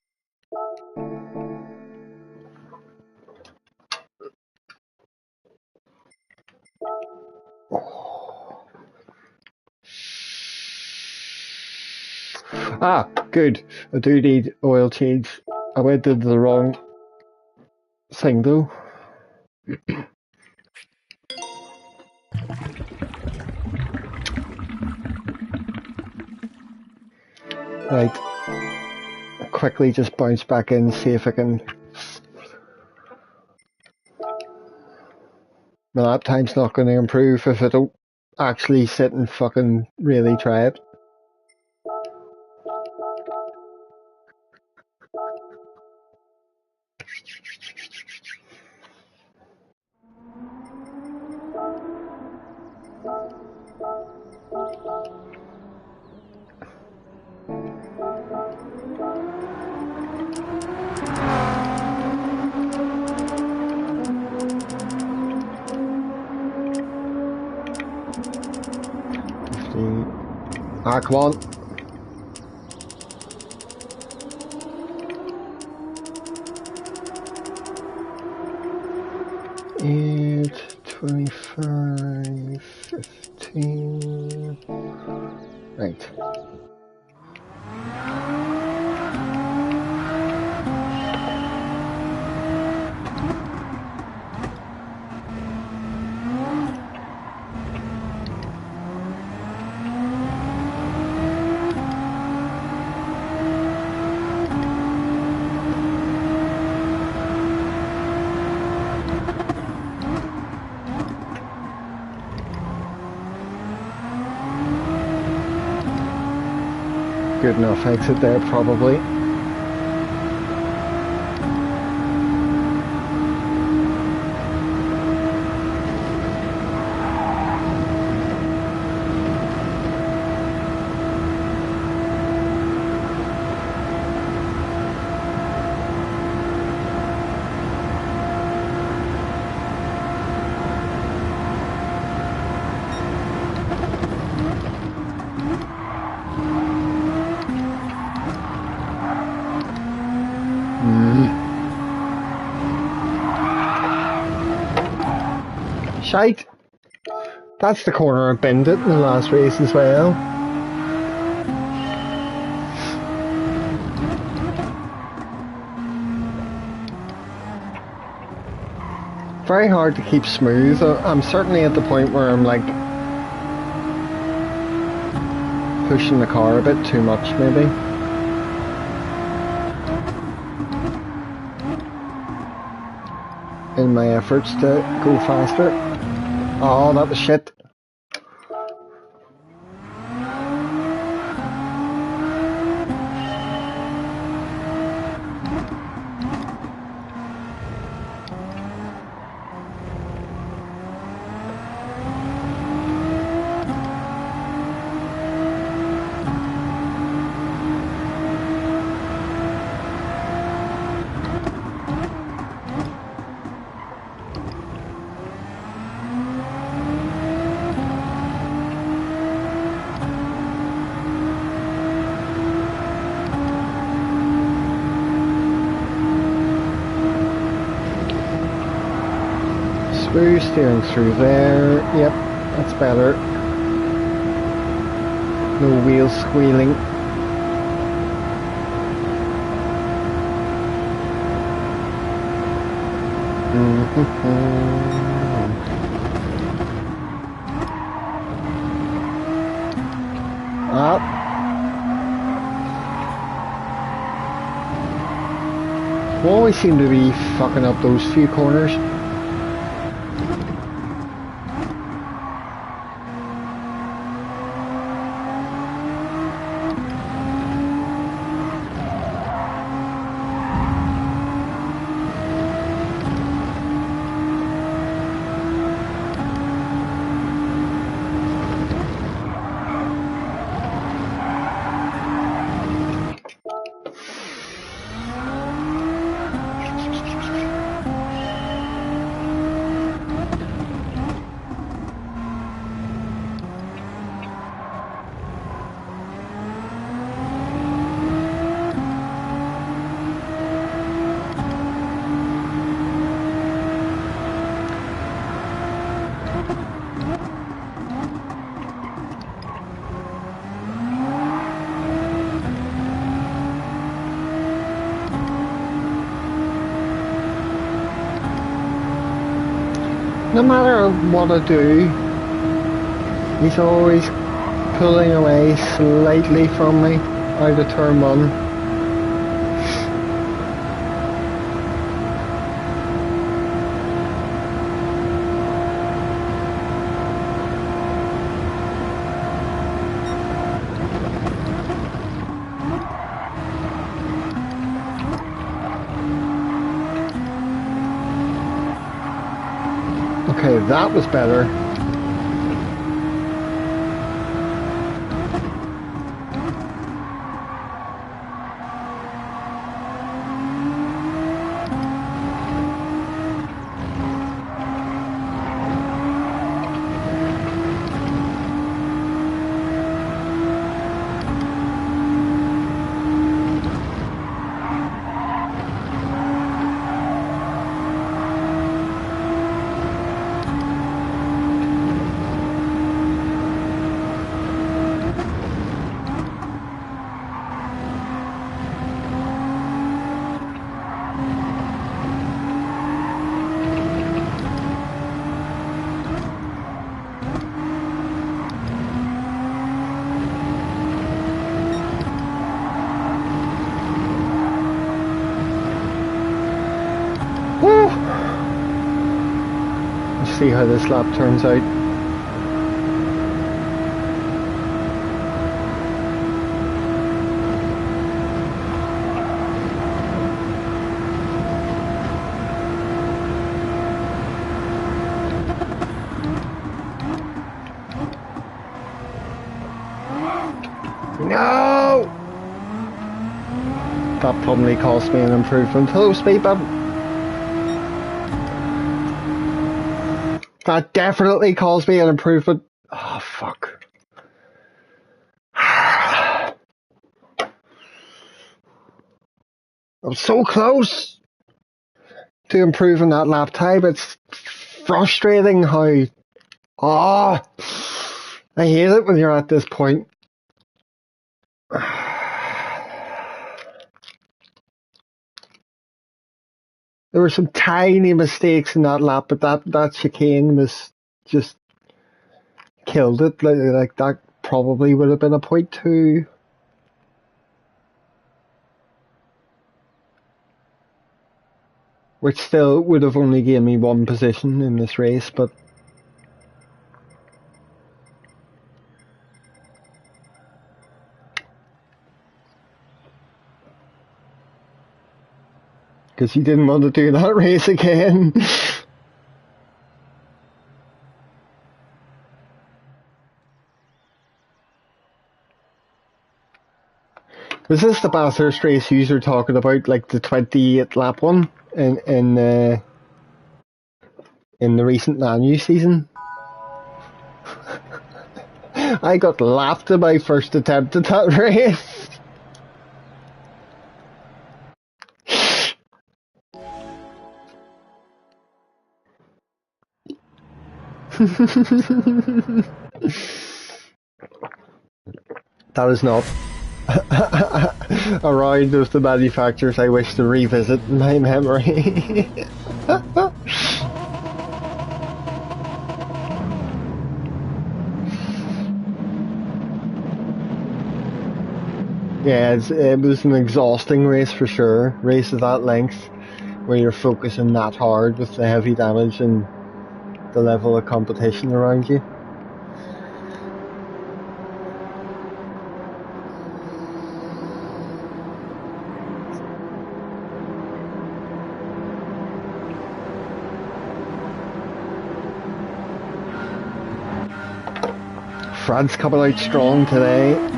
Ah, good. I do need oil change. I went into the wrong thing though. Right. Quickly just bounce back in, see if I can. My lap time's not going to improve if I don't actually sit and fucking really try it. Ah, come on. Eight, 25, 15. Right. good enough exit there, probably. Shite! That's the corner I binned it in the last race as well. Very hard to keep smooth. I'm certainly at the point where I'm like pushing the car a bit too much, maybe. In my efforts to go faster. Oh, that was shit. Smooth steering through there. Yep, that's better. No wheels squealing. Up. We always seem to be fucking up those few corners. No matter what I do, he's always pulling away slightly from me out of turn one. Okay, that was better. See how this lap turns out. No! That probably cost me an improvement. Hello, speed bump. That definitely caused me an improvement. Oh, fuck. I'm so close to improving that lap time. It's frustrating how... Oh, I hate it when you're at this point. There were some tiny mistakes in that lap, but that chicane was just killed it. Like that probably would have been a point two. Which still would have only given me one position in this race, but because he didn't want to do that race again. Was this the Bathurst race you were talking about, like the 28 lap one in the recent Nanu season? I got laughed at my first attempt at that race. That is not a round of the manufacturers I wish to revisit in my memory. Yeah, it was an exhausting race for sure. Race of that length, where you're focusing that hard with the heavy damage and the level of competition around you. France coming out strong today.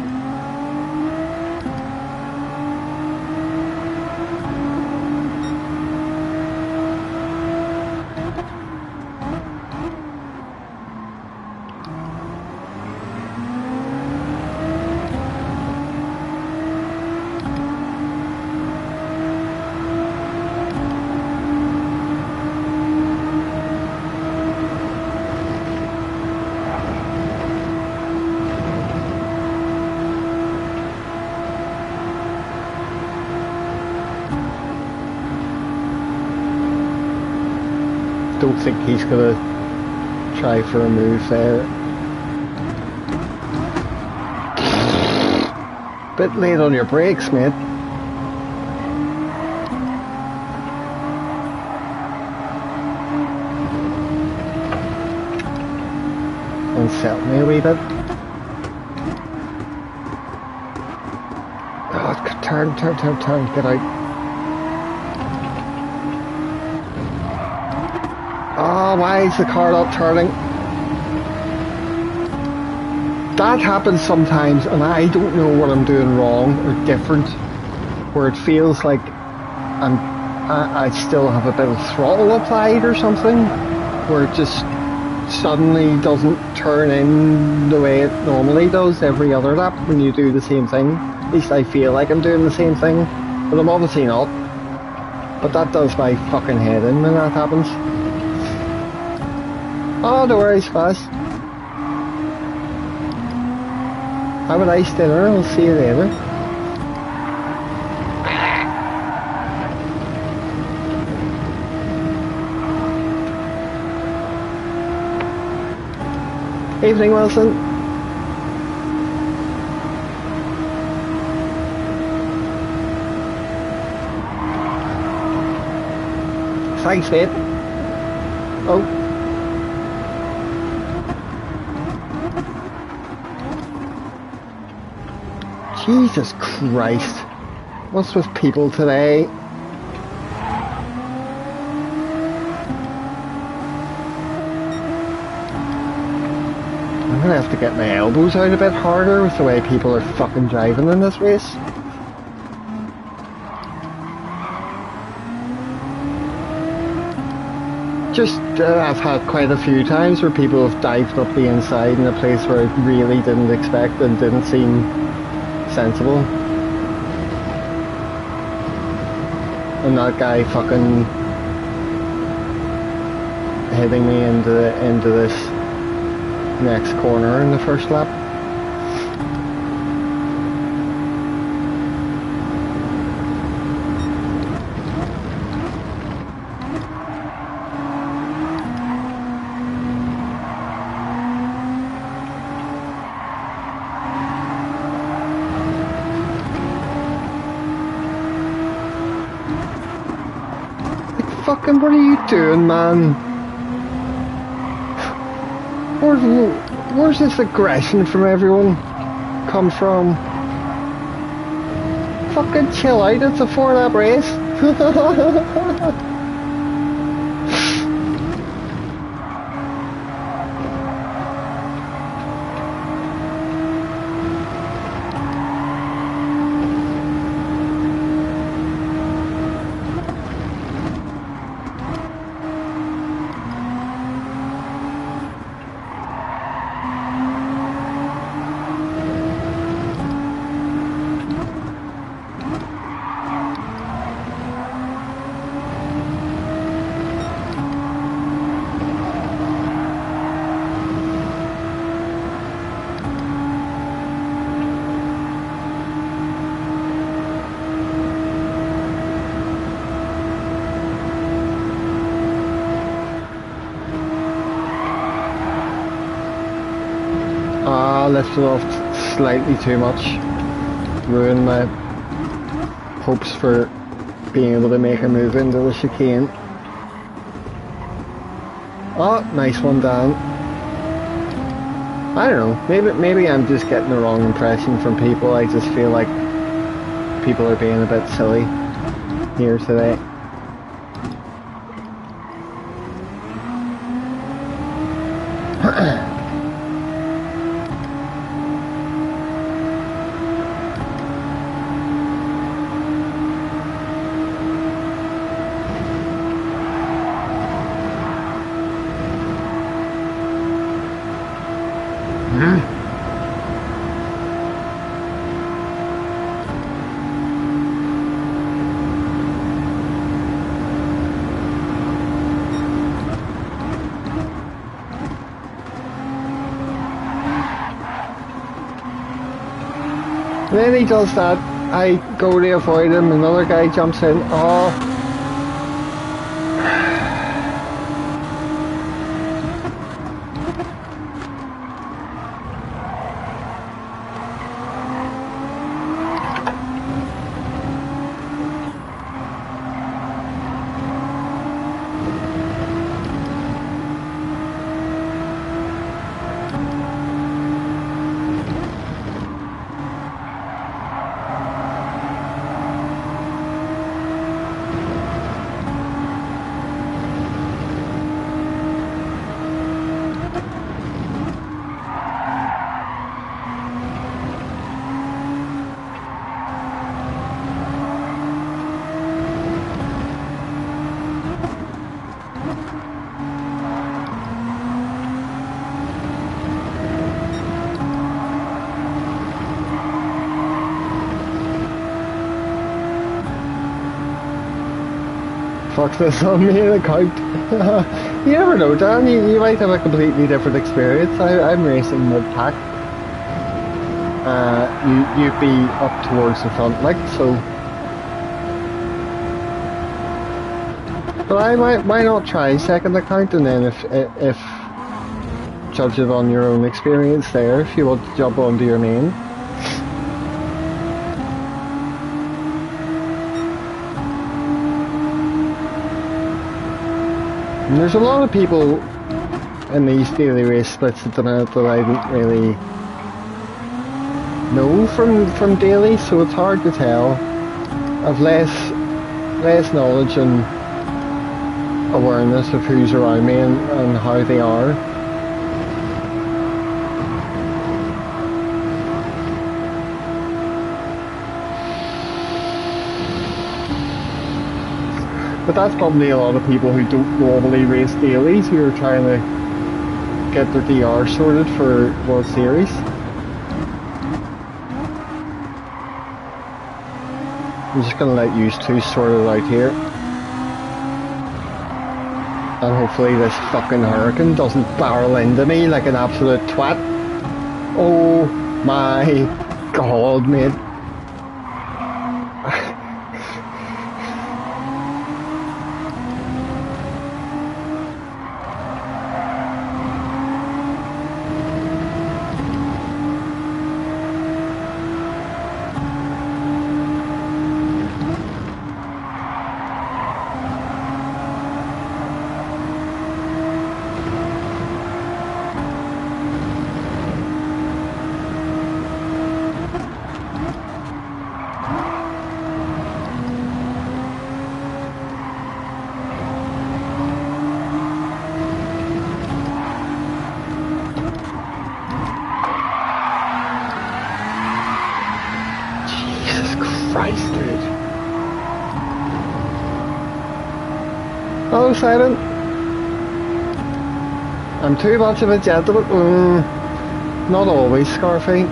Don't think he's gonna try for a move there. Bit late on your brakes, mate. Unsettle me a wee bit. Oh, turn, get out. Oh, why is the car not turning? That happens sometimes, and I don't know what I'm doing wrong or different, where it feels like I still have a bit of throttle applied or something, where it just suddenly doesn't turn in the way it normally does every other lap when you do the same thing. At least I feel like I'm doing the same thing, but I'm obviously not. But that does my fucking head in when that happens. Oh, no worries, Faz. Have a nice dinner, I'll see you later. Evening, Wilson. Thanks, mate. Oh. Jesus Christ. What's with people today? I'm gonna have to get my elbows out a bit harder with the way people are fucking driving in this race. Just, I've had quite a few times where people have dived up the inside in a place where I really didn't expect and didn't seem sensible. And that guy fucking hitting me into this next corner in the first lap. Fucking, what are you doing, man? Where's this aggression from everyone come from? Fucking chill out, it's a 4-lap race. Lifted off slightly too much. Ruined my hopes for being able to make a move into the chicane. Oh, nice one down. I don't know, maybe I'm just getting the wrong impression from people. I just feel like people are being a bit silly here today. Then he does that, I go to avoid him, another guy jumps in, oh. Fuck this on me account. You never know, Dan, you might have a completely different experience. I'm racing mid-pack. You'd be up towards the front, like, so. But why not try second account, and then if judge it on your own experience there, if you want to jump onto your main. And there's a lot of people in these daily race splits at the minute that I don't really know from daily, so it's hard to tell. I've less knowledge and awareness of who's around me and how they are. But that's probably a lot of people who don't normally race dailies who are trying to get their DR sorted for World Series. I'm just going to let you two sort it out here. And hopefully this fucking hurricane doesn't barrel into me like an absolute twat. Oh my god, mate. Christ, dude. Oh, Silent. I'm too much of a gentleman. Not always, Scarfy.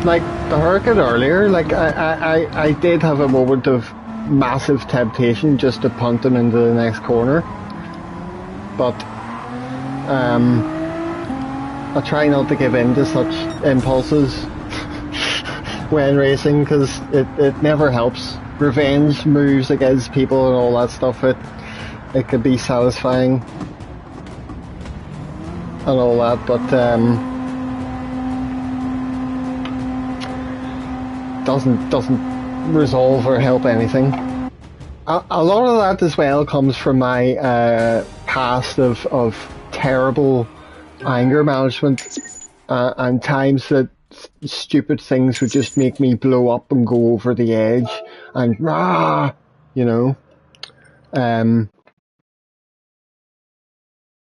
Like the hurricane earlier, like I did have a moment of massive temptation just to punt him into the next corner, but I try not to give in to such impulses when racing, because it never helps. Revenge moves against people and all that stuff, it could be satisfying and all that, but doesn't resolve or help anything. A lot of that as well comes from my past of terrible anger management and times that stupid things would just make me blow up and go over the edge and rah, you know.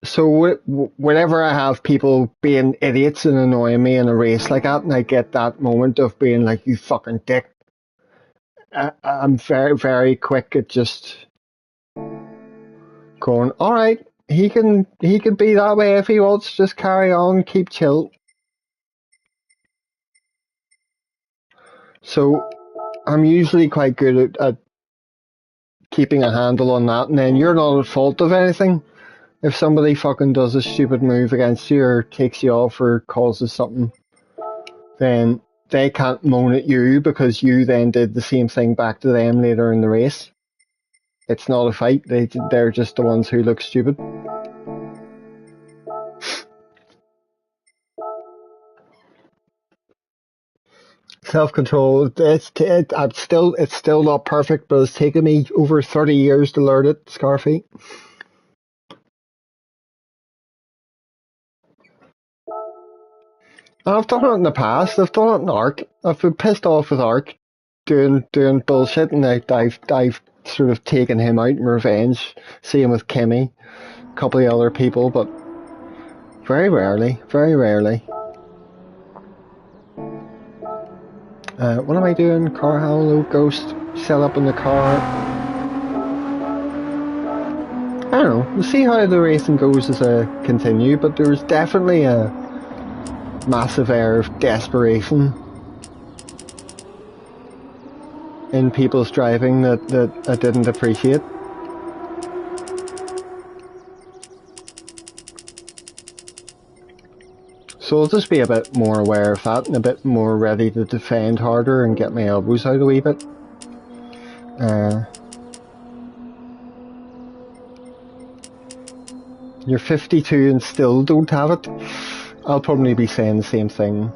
So whenever I have people being idiots and annoying me in a race like that, and I get that moment of being like, you fucking dick, I'm very, very quick at just going, alright, he can be that way if he wants, just carry on, keep chill. So I'm usually quite good at keeping a handle on that, and then you're not at fault of anything. If somebody fucking does a stupid move against you or takes you off or causes something, then they can't moan at you because you then did the same thing back to them later in the race. It's not a fight, they're just the ones who look stupid. Self-control, it's still not perfect, but it's taken me over 30 years to learn it, Scarfy. I've done it in the past. I've done it in Ark. I've been pissed off with Ark doing bullshit, and I've sort of taken him out in revenge. Same with Kimmy, a couple of other people, but very rarely. Very rarely. What am I doing? Car hello ghost. Set up in the car. I don't know. We'll see how the racing goes as I continue, but there's definitely a massive air of desperation in people's driving that I didn't appreciate. So I'll just be a bit more aware of that and a bit more ready to defend harder and get my elbows out a wee bit. You're 52 and still don't have it. I'll probably be saying the same thing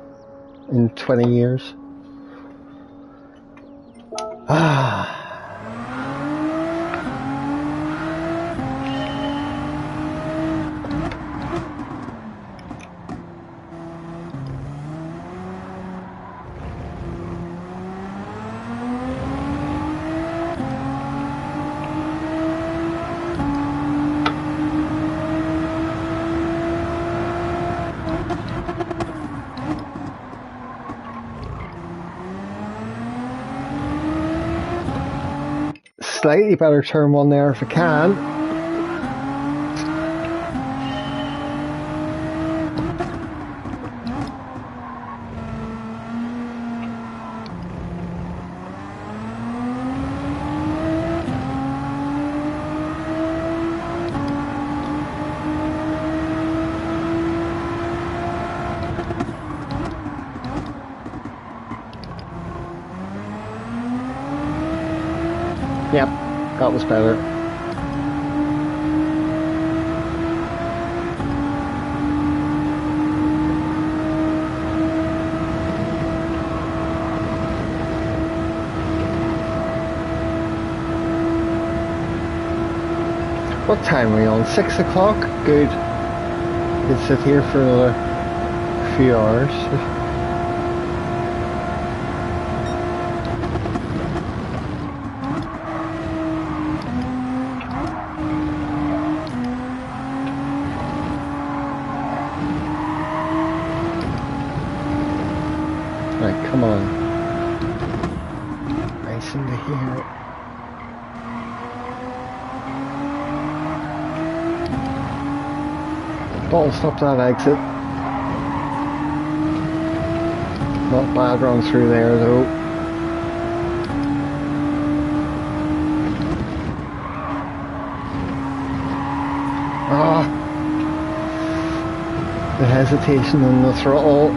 in 20 years. slightly better turn one there if I can. Yep, that was better. What time are we on? 6 o'clock? Good. We can sit here for another few hours. Right, come on. Nice into here. Ball stop that exit. Not bad run through there though. Ah, the hesitation in the throttle.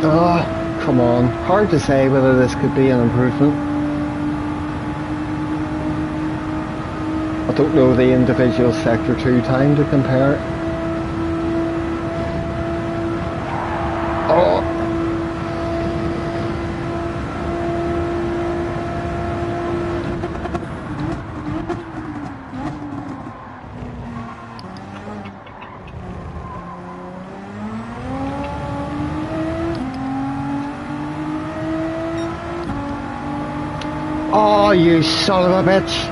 Oh, come on. Hard to say whether this could be an improvement. I don't know the individual Sector 2 time to compare. Oh! Oh, you son of a bitch!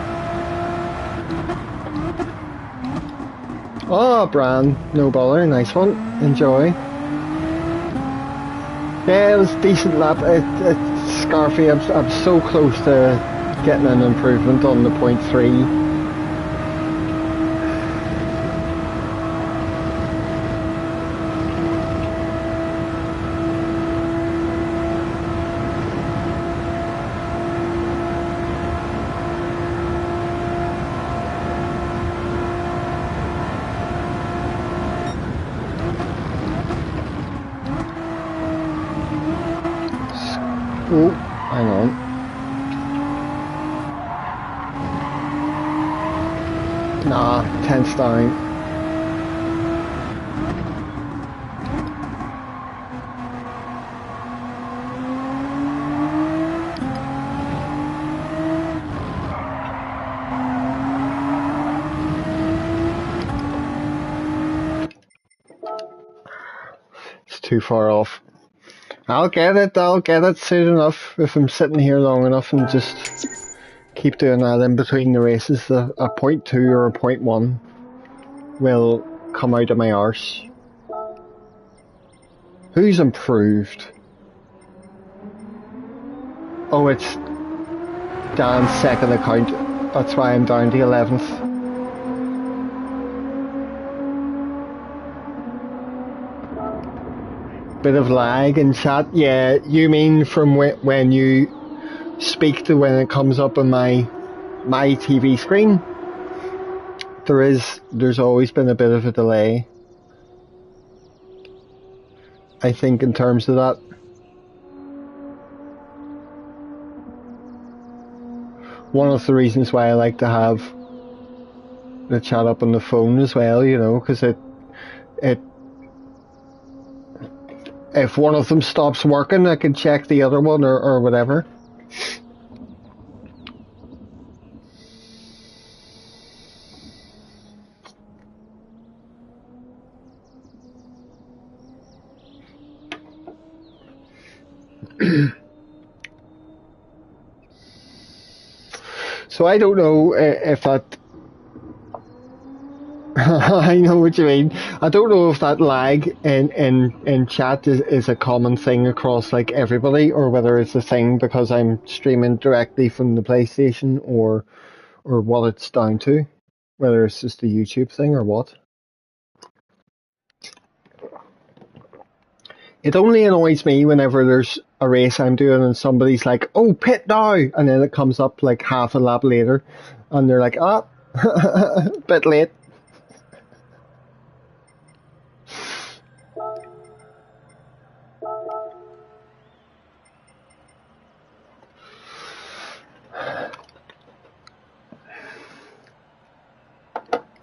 Oh, Bran, no bother, nice one. Enjoy. Yeah, it was a decent lap. Scarfy, I'm so close to getting an improvement on the .3. Oh, hang on. Nah, 10's down. It's too far off. I'll get it soon enough if I'm sitting here long enough and just keep doing that in between the races. A .2 or a .1 will come out of my arse. Who's improved? Oh, it's Dan's second account. That's why I'm down to 11th. Bit of lag in chat. Yeah, you mean from when you speak to when it comes up on my TV screen? There's always been a bit of a delay, I think, in terms of that. One of the reasons why I like to have the chat up on the phone as well, you know, because it if one of them stops working, I can check the other one or whatever. So I don't know if that. I know what you mean. I don't know if that lag in chat is a common thing across like everybody, or whether it's a thing because I'm streaming directly from the PlayStation, or what it's down to. Whether it's just a YouTube thing or what. It only annoys me whenever there's a race I'm doing and somebody's like, "Oh, pit now," and then it comes up like half a lap later, and they're like, "Ah, bit late."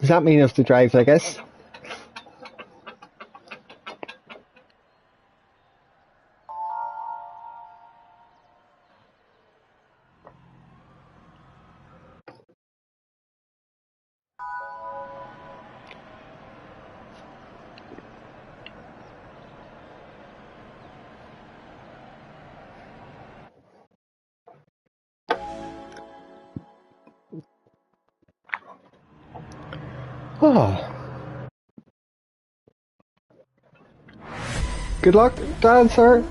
Does that mean I have to drive like this? Oh. Good luck, Dan, sir.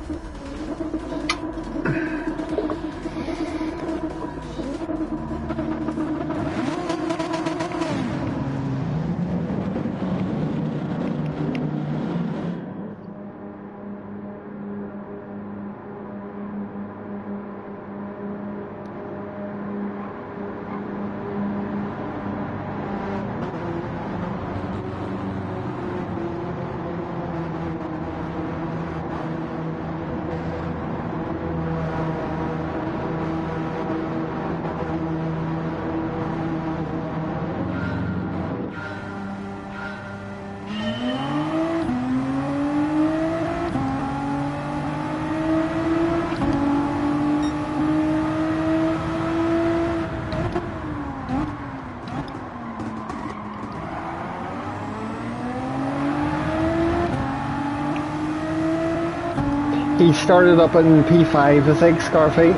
He started up in P5, I think, Scarfy.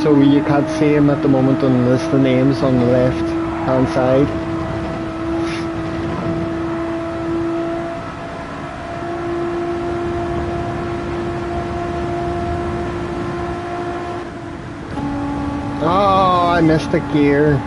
So you can't see him at the moment on the list of names on the left hand side. Oh, I missed a gear.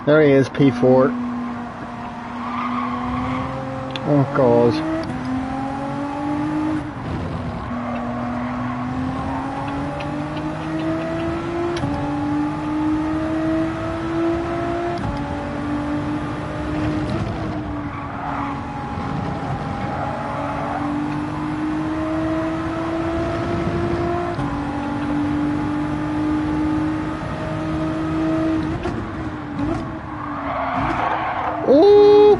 There he is, P4. Oh God. Oh!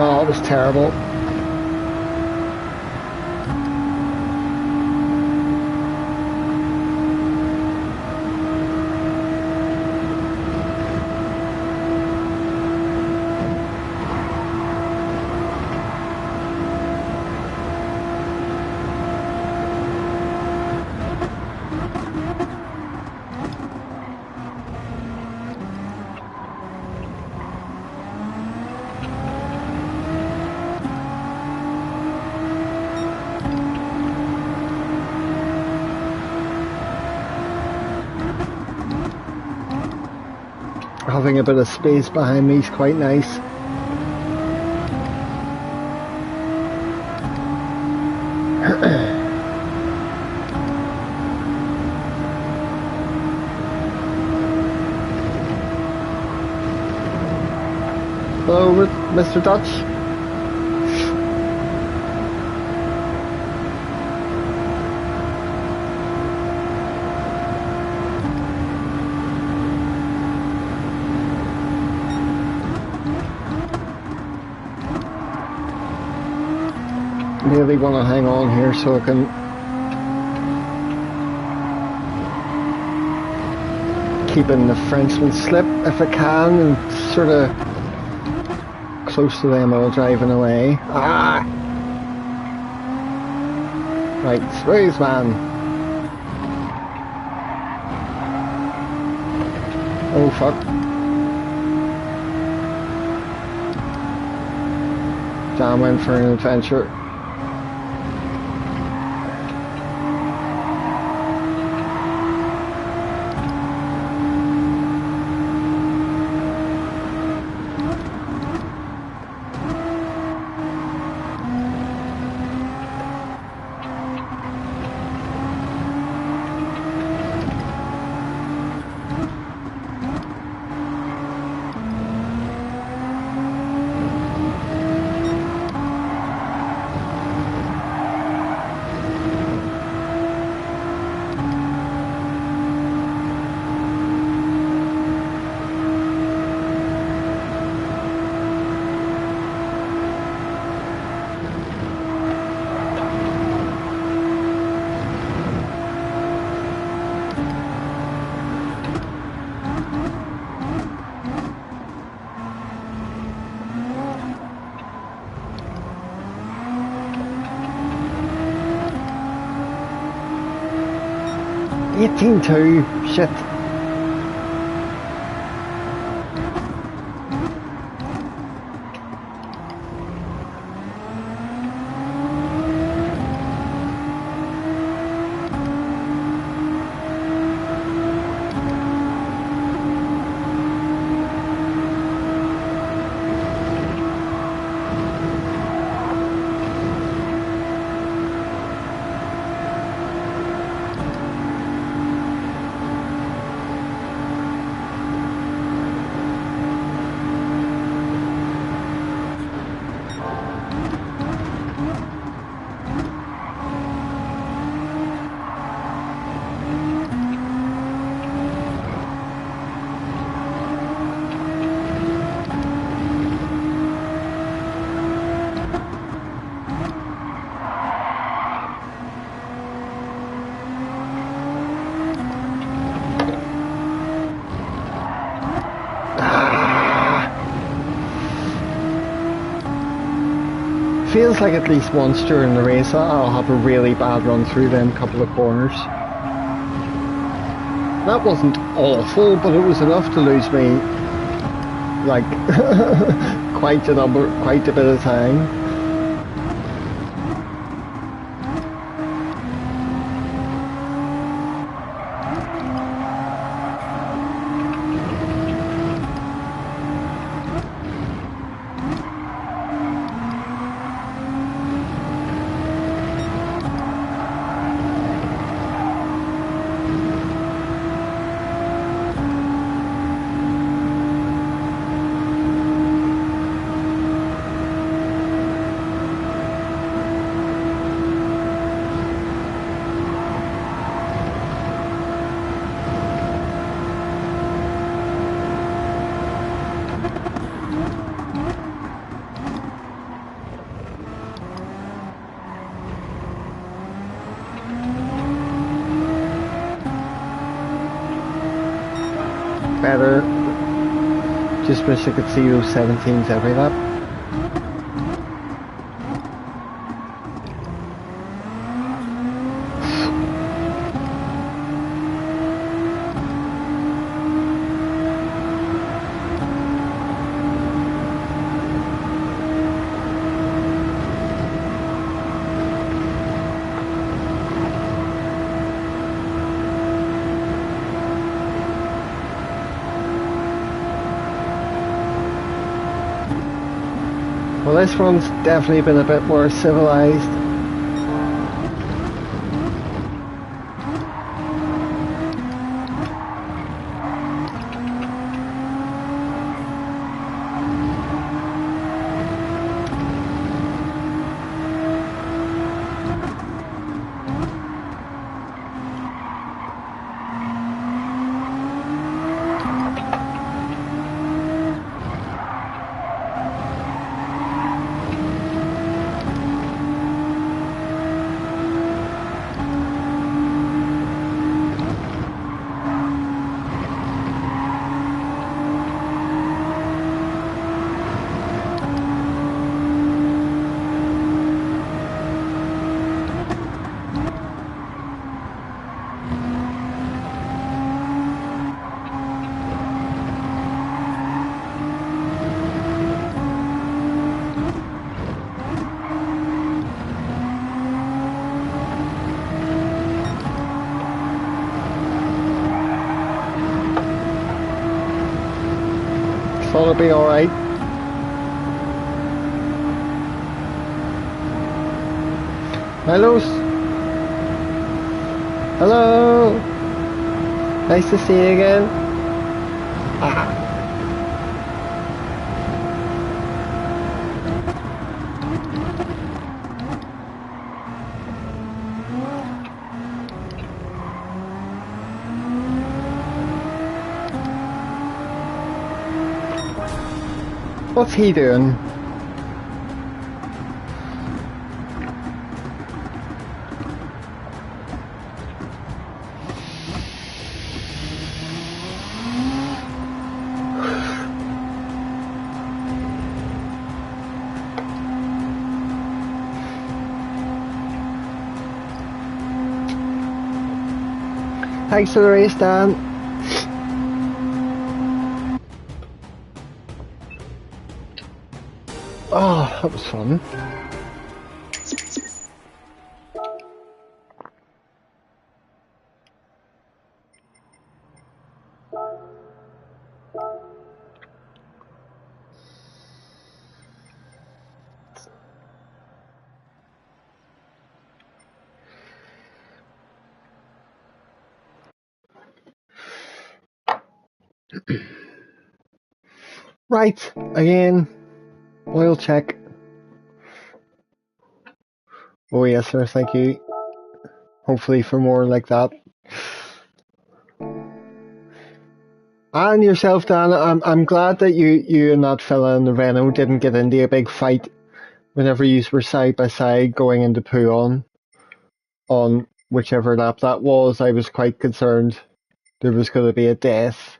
Oh, it was terrible. Having a bit of space behind me is quite nice. Hello, Mr. Dutch. really want to hang on here so I can keep in the Frenchman slip if I can, and sort of close to them all driving away. Ah! Right, smooth man. Oh fuck. Damn, went for an adventure. Eighteen two, shit. Feels like at least once during the race I'll have a really bad run through them couple of corners. That wasn't awful, but it was enough to lose me like quite a bit of time. Better. Just wish I could see those 17s every lap. Well, this one's definitely been a bit more civilized. Thought it'd be alright. Hello. Hello. Nice to see you again. Ah. What's he doing? Thanks for the race, Dan. Oh, that was fun. Right, again, oil check. Oh yes sir, thank you. Hopefully for more like that. And yourself, Dan, I'm glad that you and that fella in the Renault didn't get into a big fight whenever you were side by side going into Puon on whichever lap that was. I was quite concerned there was going to be a death.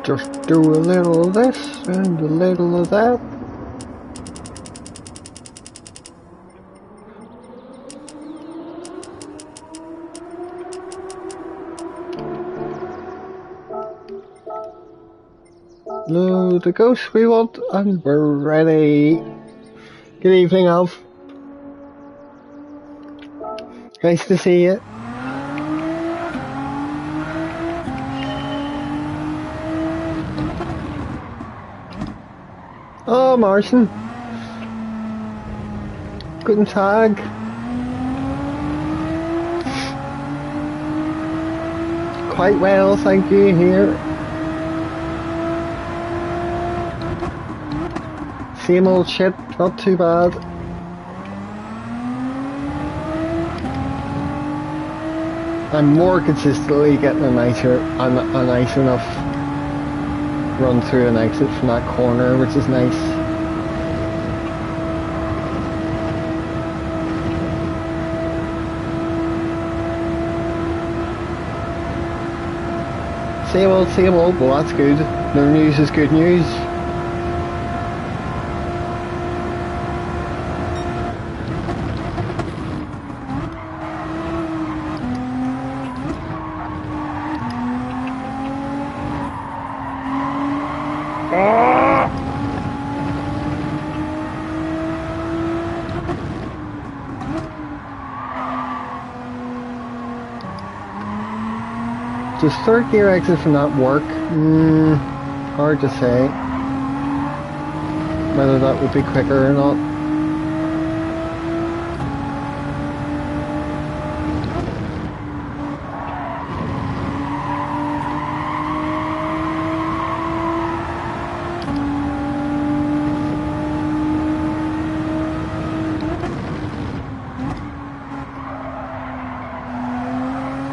Just do a little of this and a little of that. Load the ghost we want, and we're ready. Good evening, Alf. Nice to see you. Oh, Martin. Guten Tag. Quite well, thank you, here. Same old shit, not too bad. I'm more consistently getting a nice enough run through an exit from that corner, which is nice. Same old, well that's good. No news is good news. Does third gear exit from that work? Hard to say whether that would be quicker or not.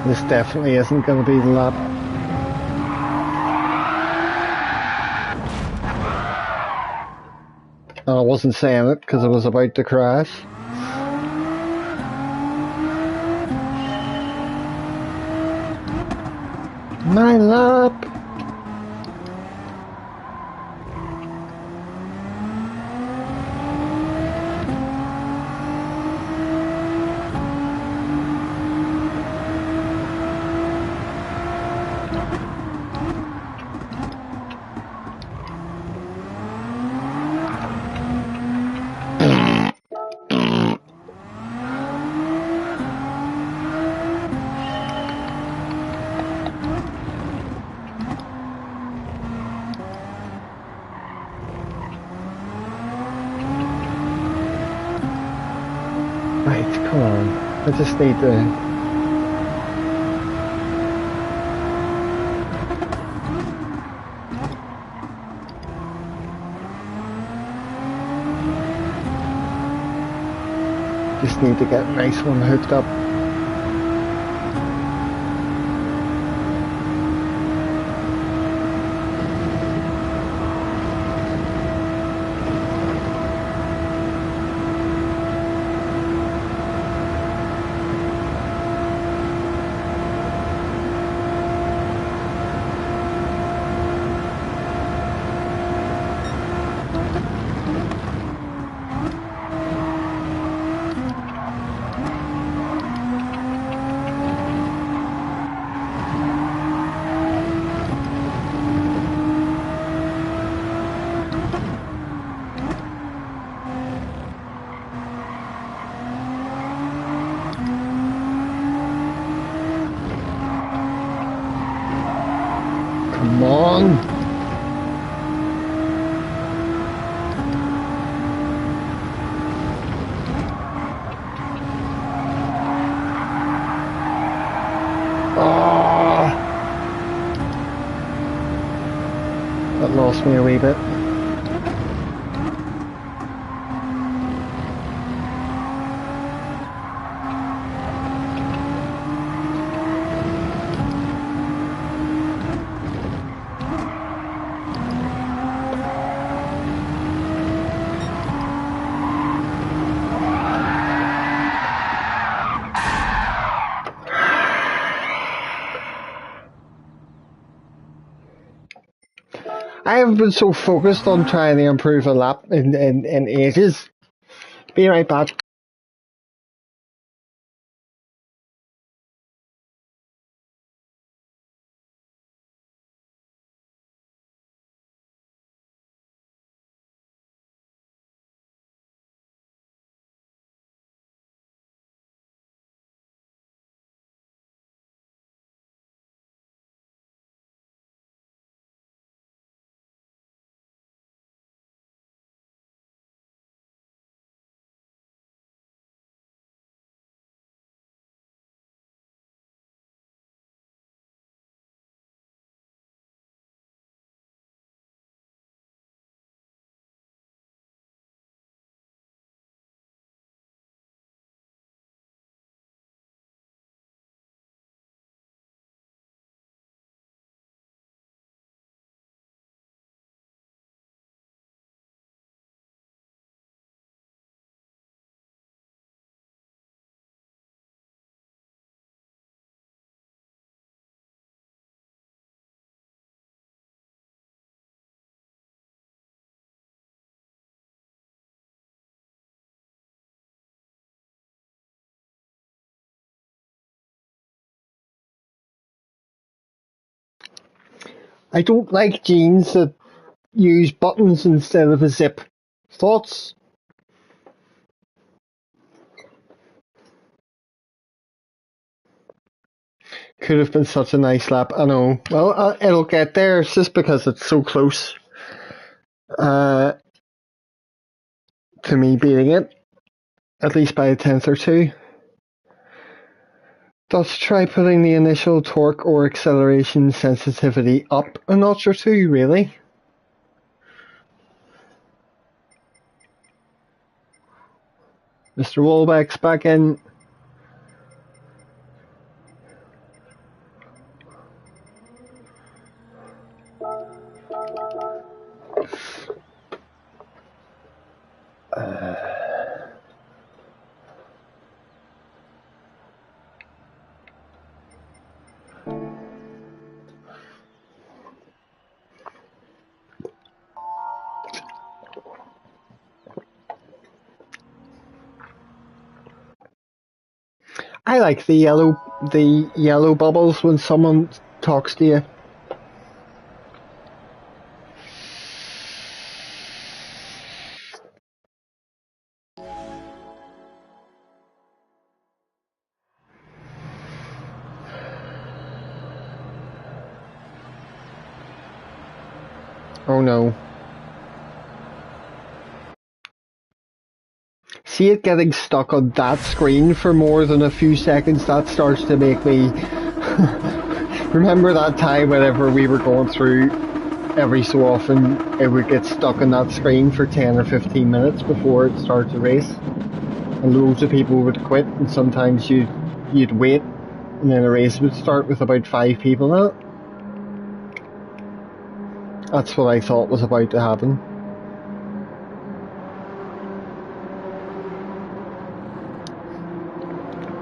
This definitely isn't going to be the lap. And I wasn't saying it because I was about to crash. My lap. Right, come on. I just need to... Just need to get a nice one hooked up. Come on. Oh, that lost me a wee bit. I haven't been so focused on trying to improve a lap in ages. Be right back. I don't like jeans that use buttons instead of a zip. Thoughts? Could have been such a nice lap. I know. Well, it'll get there. It's just because it's so close uh, to me beating it, at least by a tenth or two. Let's try putting the initial torque or acceleration sensitivity up a notch or two, really. Mr. Wolbeck's back in. I like the yellow bubbles when someone talks to you. Oh no. See it getting stuck on that screen for more than a few seconds, that starts to make me... Remember that time whenever we were going through, every so often it would get stuck on that screen for 10 or 15 minutes before it started to race? And loads of people would quit, and sometimes you'd wait, and then a race would start with about 5 people in it. That's what I thought was about to happen.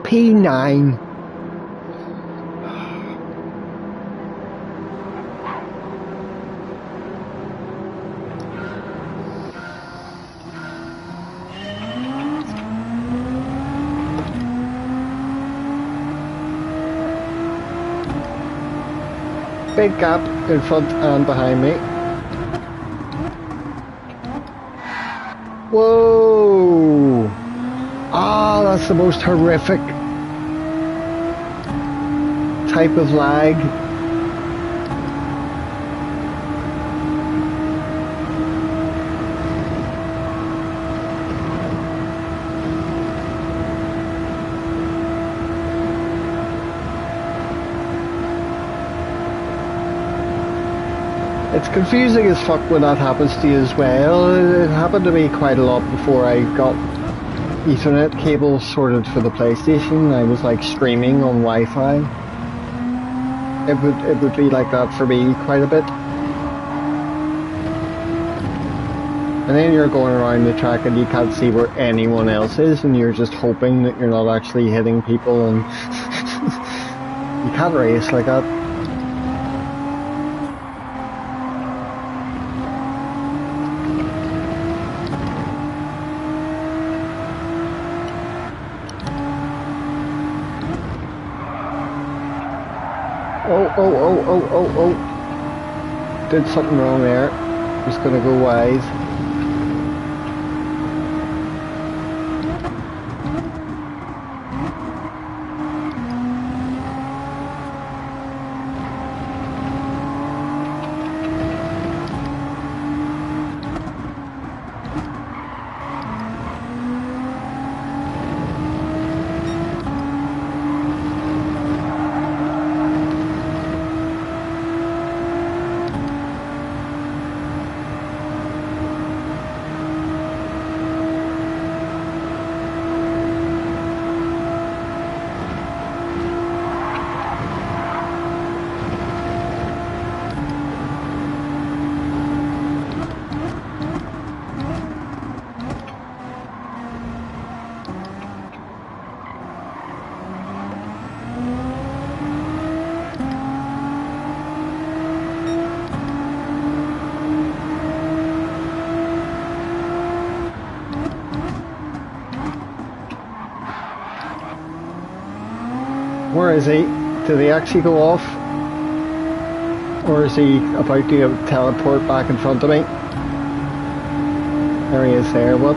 P9. Big gap in front and behind me. Whoa! Ah, that's the most horrific type of lag. It's confusing as fuck when that happens to you as well. It happened to me quite a lot before I got Ethernet cables sorted for the PlayStation. I was like streaming on Wi-Fi. It would be like that for me quite a bit. And then you're going around the track and you can't see where anyone else is, and you're just hoping that you're not actually hitting people, and you can't race like that. Oh. Did something wrong there. Just gonna go wide. Where is he? Did he actually go off? Or is he about to teleport back in front of me? There he is there, what?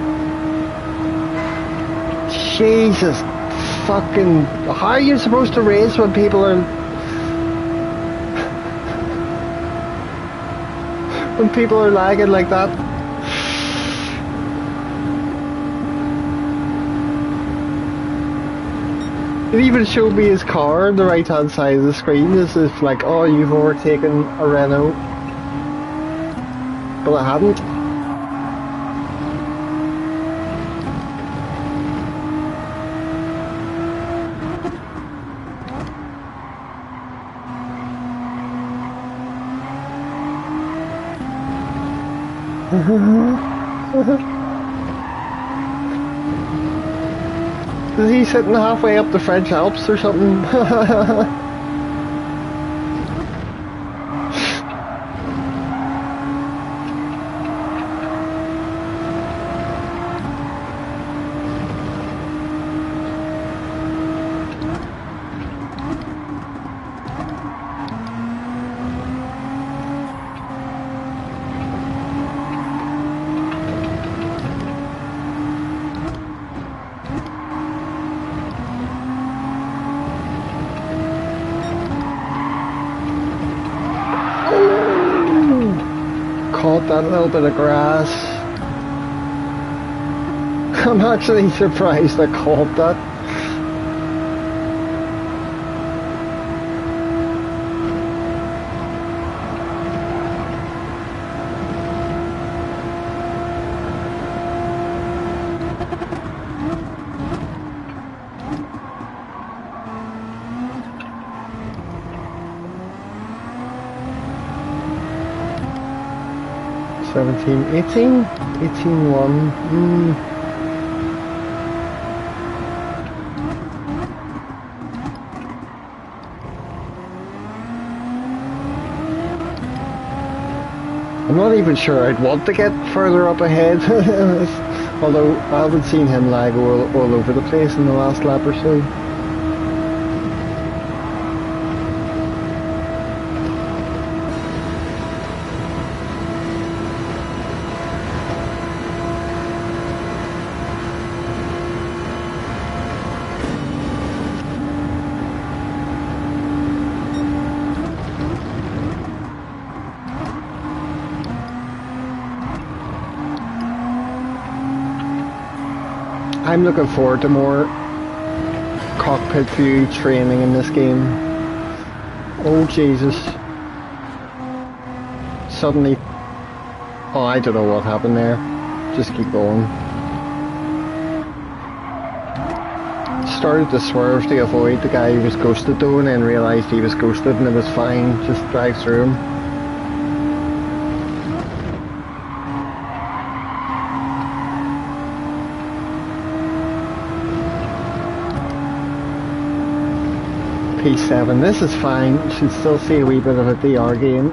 Jesus fucking... How are you supposed to race when people are... when people are lagging like that? It even showed me his car on the right hand side of the screen as if like, oh, you've overtaken a Renault. But I hadn't. Is he sitting halfway up the French Alps or something? caught that little bit of grass. I'm actually surprised I caught that. $17, $18, $18.1. I'm not even sure I'd want to get further up ahead, although I haven't seen him lag all over the place in the last lap or so. I'm looking forward to more cockpit view training in this game. Oh Jesus. Suddenly... Oh, I don't know what happened there. Just keep going. Started to swerve to avoid the guy who was ghosted though, and then realised he was ghosted and it was fine. Just drive through him. P7, this is fine. Should still see a wee bit of a DR gain.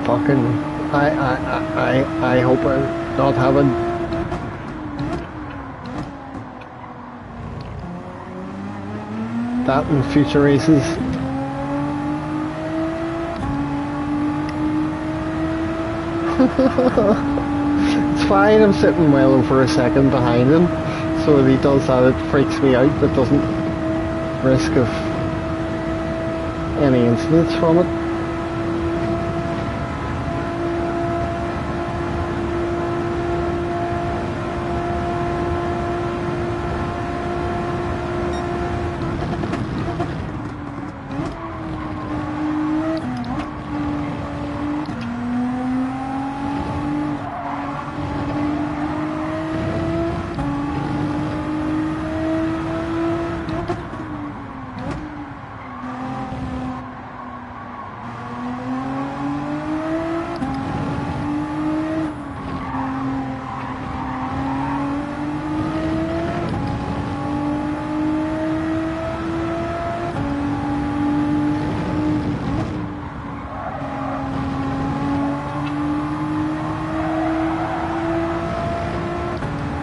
Fucking, I hope I'm not having that in future races. It's fine, I'm sitting well over a second behind him, so if he does that it freaks me out, but doesn't risk of any incidents from it.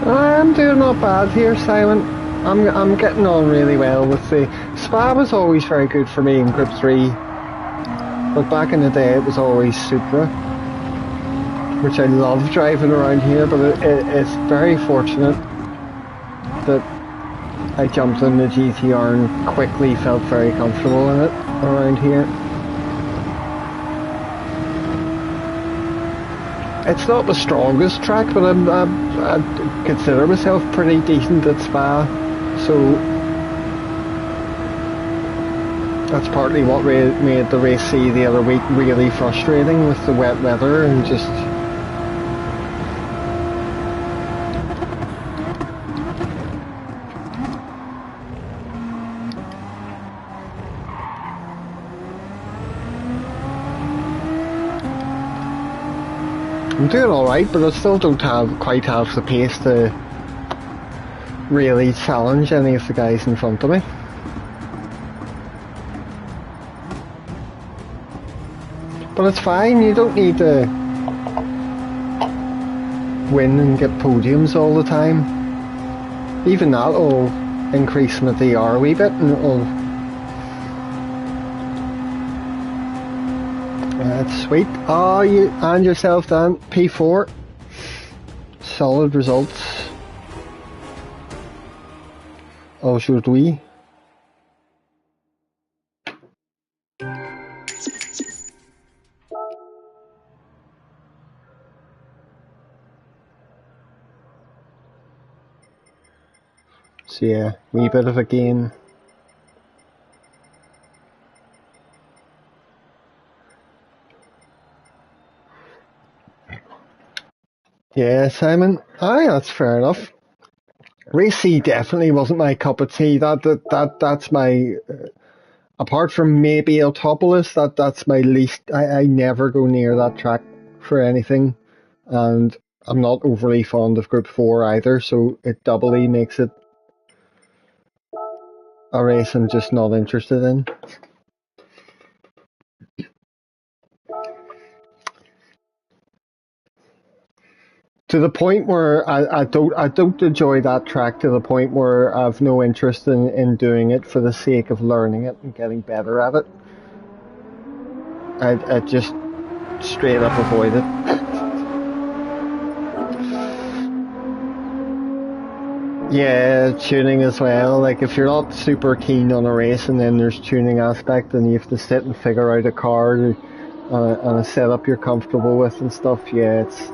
I'm doing not bad here, Simon. I'm getting on really well with the... Spa was always very good for me in Group 3, but back in the day it was always Supra, which I love driving around here, but it's very fortunate that I jumped in the GTR and quickly felt very comfortable in it around here. It's not the strongest track, but I consider myself pretty decent at Spa, so that's partly what made the race C the other week really frustrating with the wet weather and just... I'm doing alright, but I still don't quite have the pace to really challenge any of the guys in front of me. But it's fine, you don't need to win and get podiums all the time. Even that will increase my DR a wee bit, and it'll... That's sweet. Oh, you and yourself, Dan. P4. Solid results. Aujourd'hui. So yeah, wee bit of a gain. Yeah, Simon. Aye, that's fair enough. Race C definitely wasn't my cup of tea. That's my apart from maybe Autopolis, that's my least. I never go near that track for anything, and I'm not overly fond of Group 4 either. So it doubly makes it a race I'm just not interested in. To the point where I don't enjoy that track, to the point where I've no interest in doing it for the sake of learning it and getting better at it. I just straight up avoid it. Yeah, tuning as well. Like if you're not super keen on a race and then there's tuning aspect and you have to sit and figure out a car and a setup you're comfortable with and stuff, yeah, it's...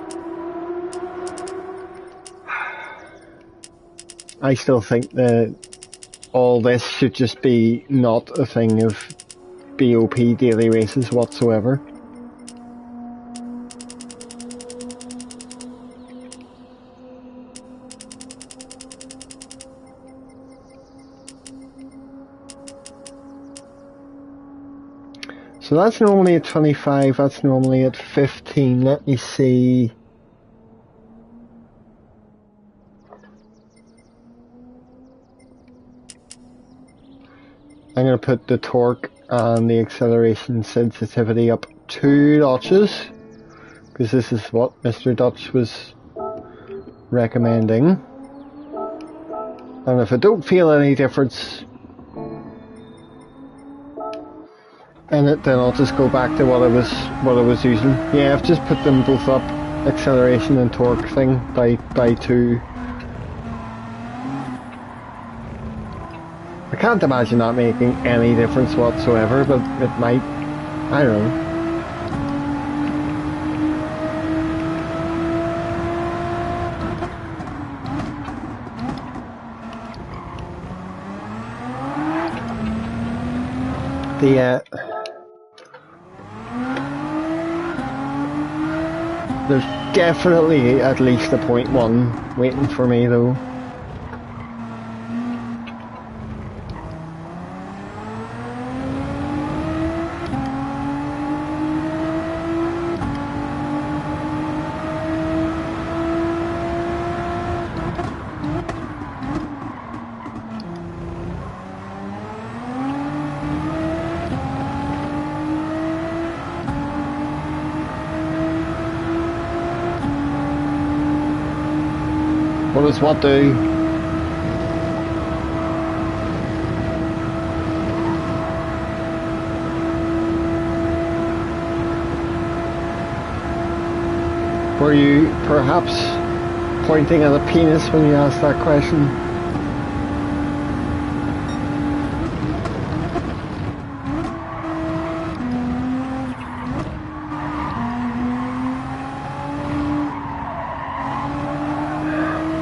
I still think that all this should just be not a thing of BOP daily races whatsoever. So that's normally at 25, that's normally at 15. Let me see. I'm going to put the torque and the acceleration sensitivity up 2 notches, because this is what Mr. Dutch was recommending. And if I don't feel any difference in it, then I'll just go back to what I was using. Yeah, I've just put them both up, acceleration and torque thing by 2. I can't imagine that making any difference whatsoever, but it might. I don't know. There's definitely at least a 0.1 waiting for me though. What does what do? Were you perhaps pointing at a penis when you asked that question?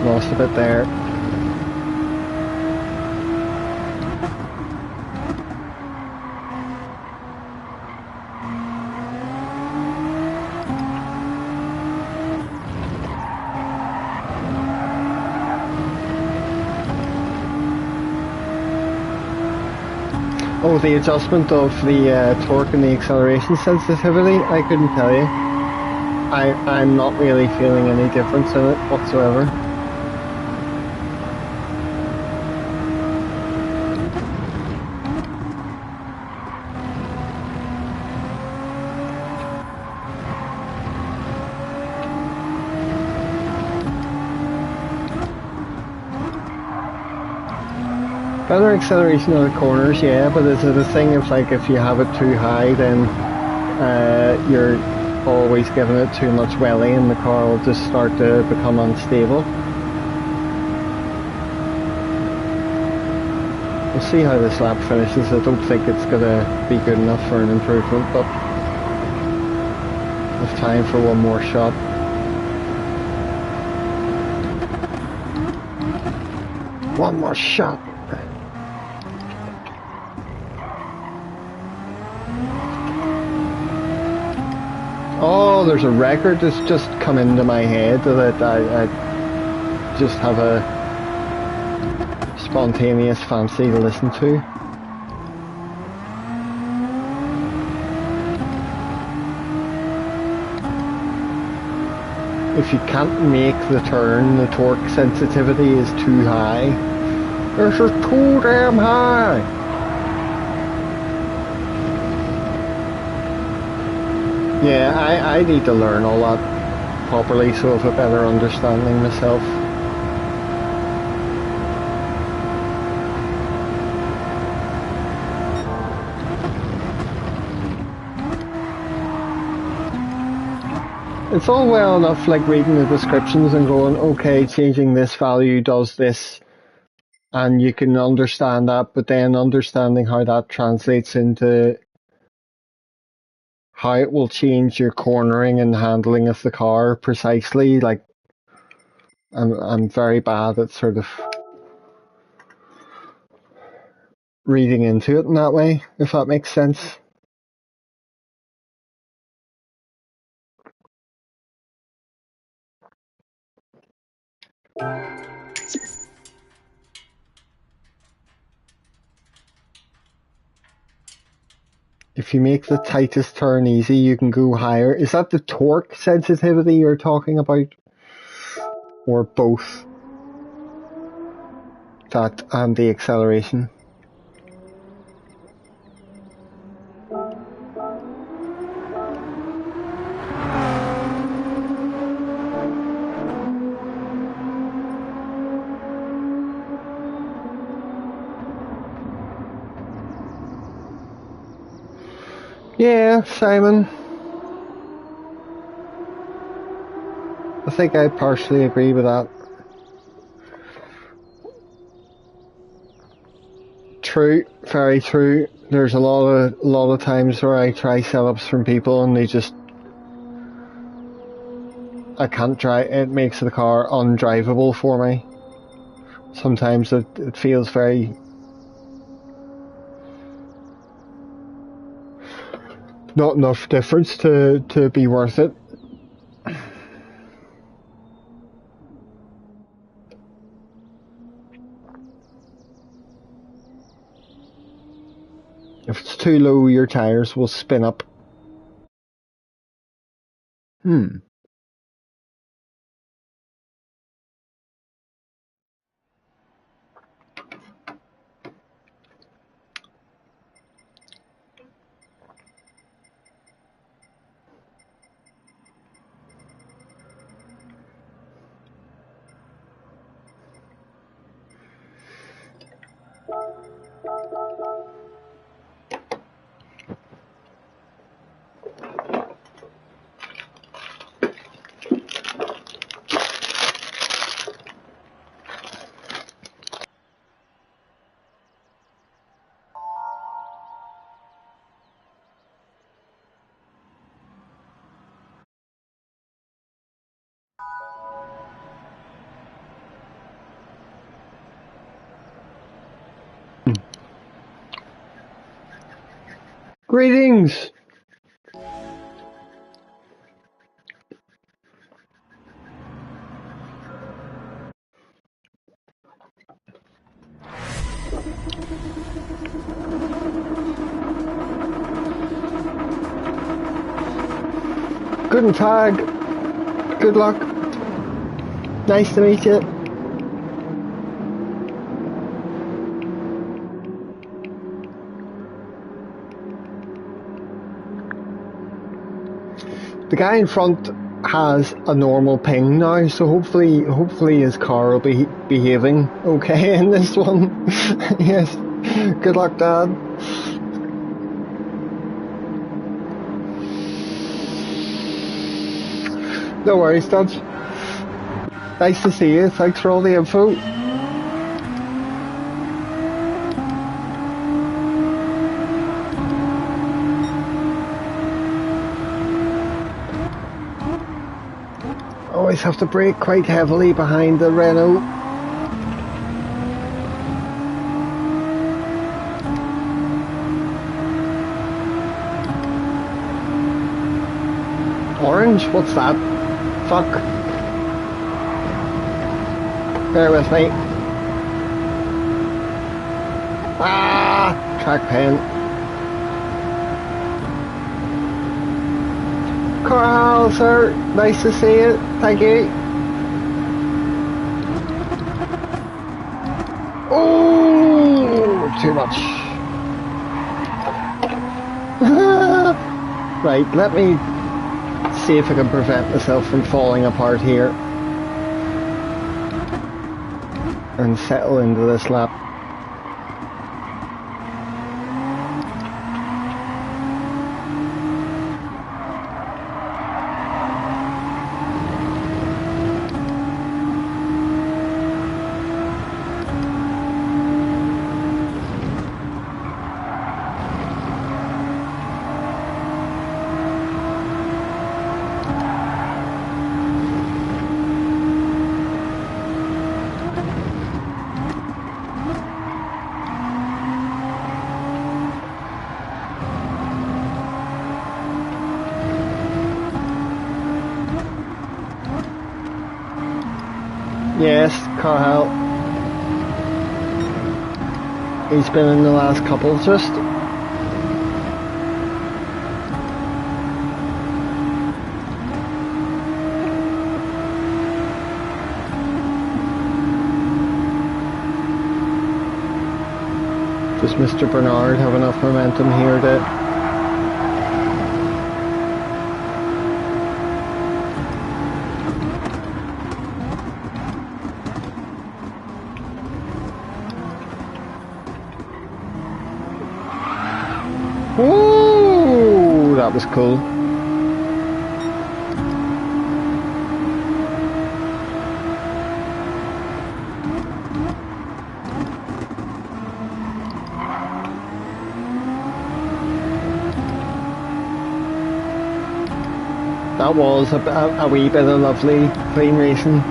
Lost a bit there. Oh, the adjustment of the torque and the acceleration sensitivity? I couldn't tell you. I'm not really feeling any difference in it whatsoever. Better acceleration of the corners, yeah, but is it a thing of like if you have it too high, then you're always giving it too much welly and the car will just start to become unstable? We'll see how this lap finishes. I don't think it's going to be good enough for an improvement, but there's time for one more shot. One more shot. Oh, there's a record that's just come into my head that I just have a spontaneous fancy to listen to. If you can't make the turn, the torque sensitivity is too high. This is too damn high! Yeah, I need to learn all that properly so I have a better understanding myself. It's all well enough like reading the descriptions and going, okay, changing this value does this, and you can understand that, but then understanding how that translates into how it will change your cornering and handling of the car precisely, like I'm very bad at sort of reading into it in that way, if that makes sense. If you make the tightest turn easy, you can go higher. Is that the torque sensitivity you're talking about? Or both? That and the acceleration? Yeah, Simon. I think I partially agree with that. True, very true. There's a lot of times where I try setups from people and they just, I can't try. It makes the car undrivable for me. Sometimes it feels very not enough difference to be worth it. If it's too low, your tires will spin up. Greetings! Guten Tag! Good luck. Nice to meet you. The guy in front has a normal ping now, so hopefully his car will be behaving okay in this one. Yes. Good luck, Dad. No worries, Dad. Nice to see you. Thanks for all the info. Always have to brake quite heavily behind the Renault. Orange? What's that? Fuck. Bear with me. Ah! Track pen. Carl, sir. Nice to see you. Thank you. Oh, too much. Right, let me see if I can prevent myself from falling apart here and settle into this lap. Yes, Carl. He's been in the last couple just. Does Mr. Bernard have enough momentum here to... Ooh, that was cool. That was a wee bit of lovely clean racing.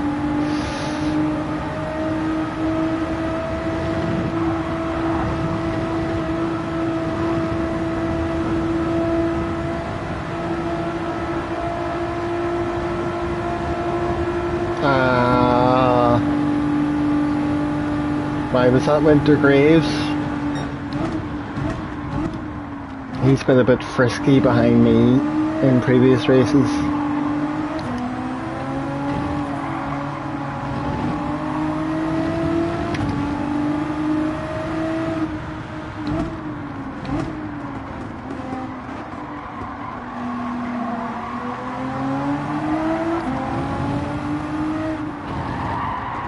Why was that Winter Graves? He's been a bit frisky behind me in previous races.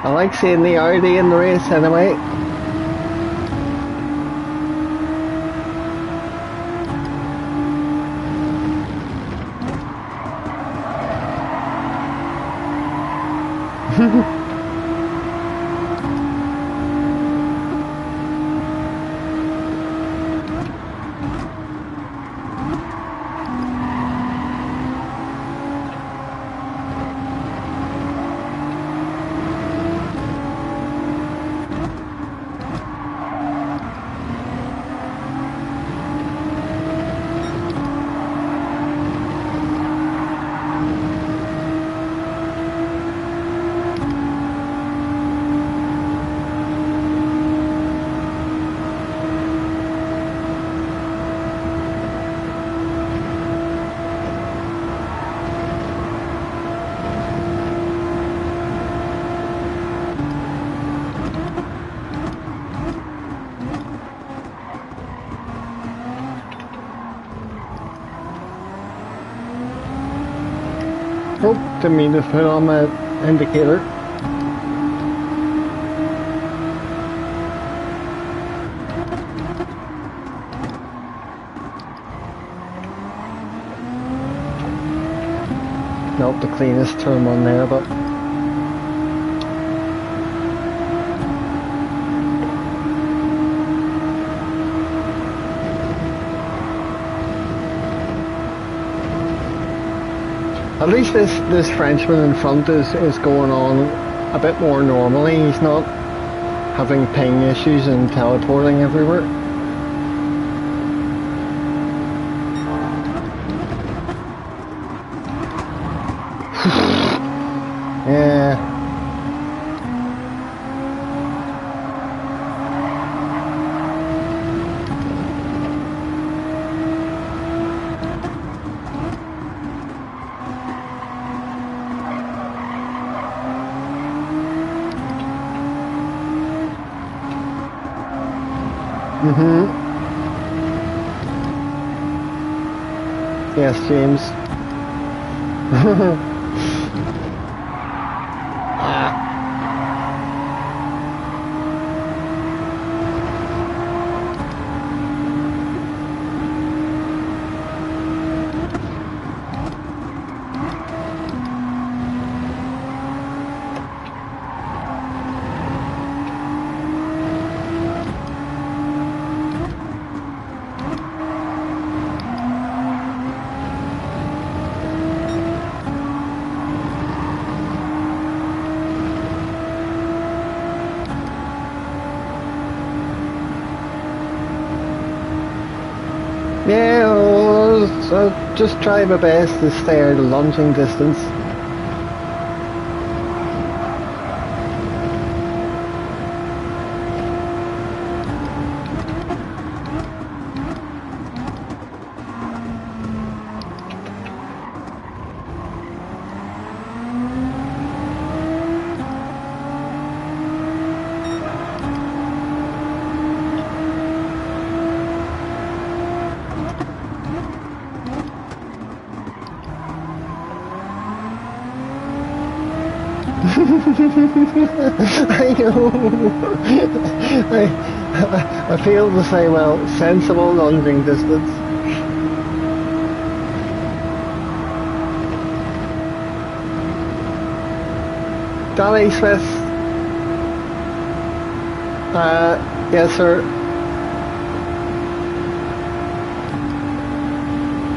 I like seeing the Audi in the race anyway. Didn't mean to put on my indicator. Not the cleanest turn on there, but at least this Frenchman in front is going on a bit more normally. He's not having ping issues and teleporting everywhere. Yeah. Yes, James. Yeah, I'll just try my best to stay out of lunging distance. I know. I feel to say, well, sensible lunging distance. Danny Smith. Yes, sir.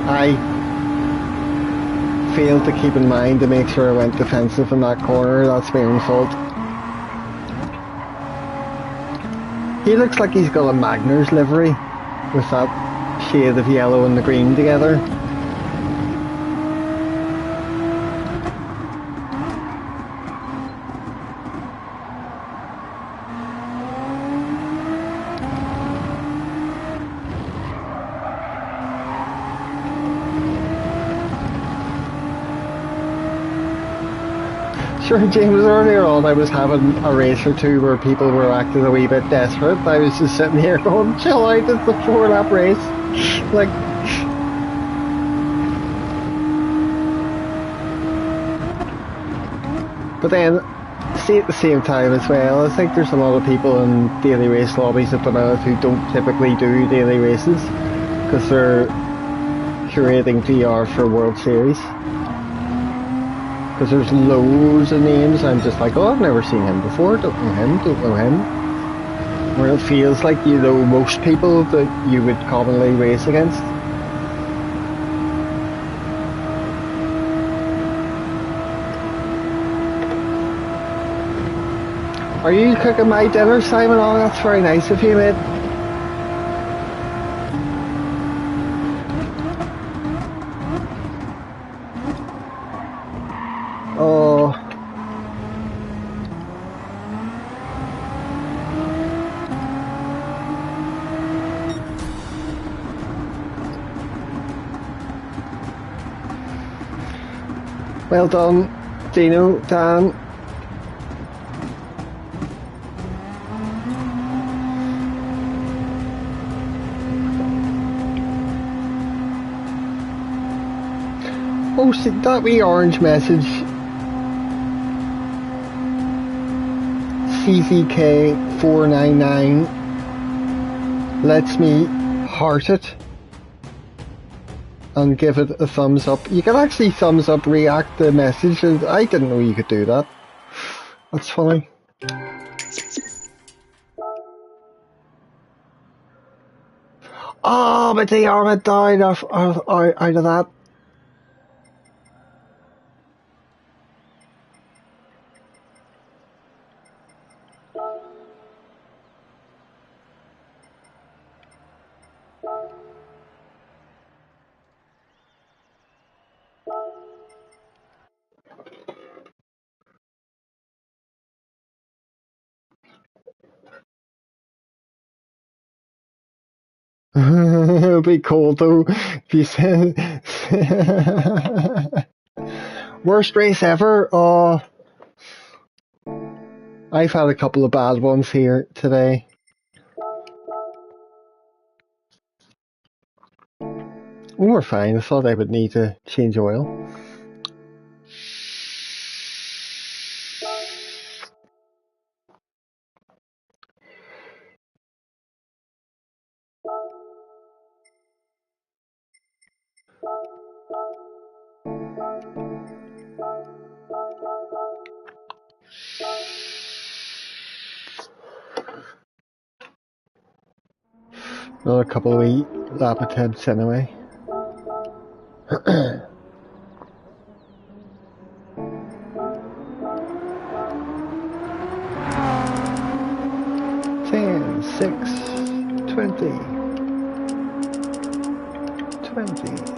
I failed to keep in mind to make sure I went defensive in that corner. That's my own fault. He looks like he's got a Magners livery with that shade of yellow and the green together. Sure, James, earlier on I was having a race or two where people were acting a wee bit desperate. I was just sitting here going, chill out, it's a 4-lap race. Like, but then, see, at the same time as well, I think there's a lot of people in daily race lobbies at the minute who don't typically do daily races because they're curating VR for World Series. Because there's loads of names, I'm just like, oh, I've never seen him before, don't know him. Where it feels like you know most people that you would commonly race against. Are you cooking my dinner, Simon? Oh, that's very nice of you, mate. Oh. Well done, Dino, Dan. Oh, see, that wee orange message CZK499 lets me heart it and give it a thumbs up. You can actually thumbs up react the message. I didn't know you could do that. That's funny. Oh, but the armor died out of that. It'll be cool though if you said worst race ever. Oh, I've had a couple of bad ones here today. Oh, we're fine. I thought I would need to change oil. Another couple of lap attempts anyway. 10, 6, 20, 20.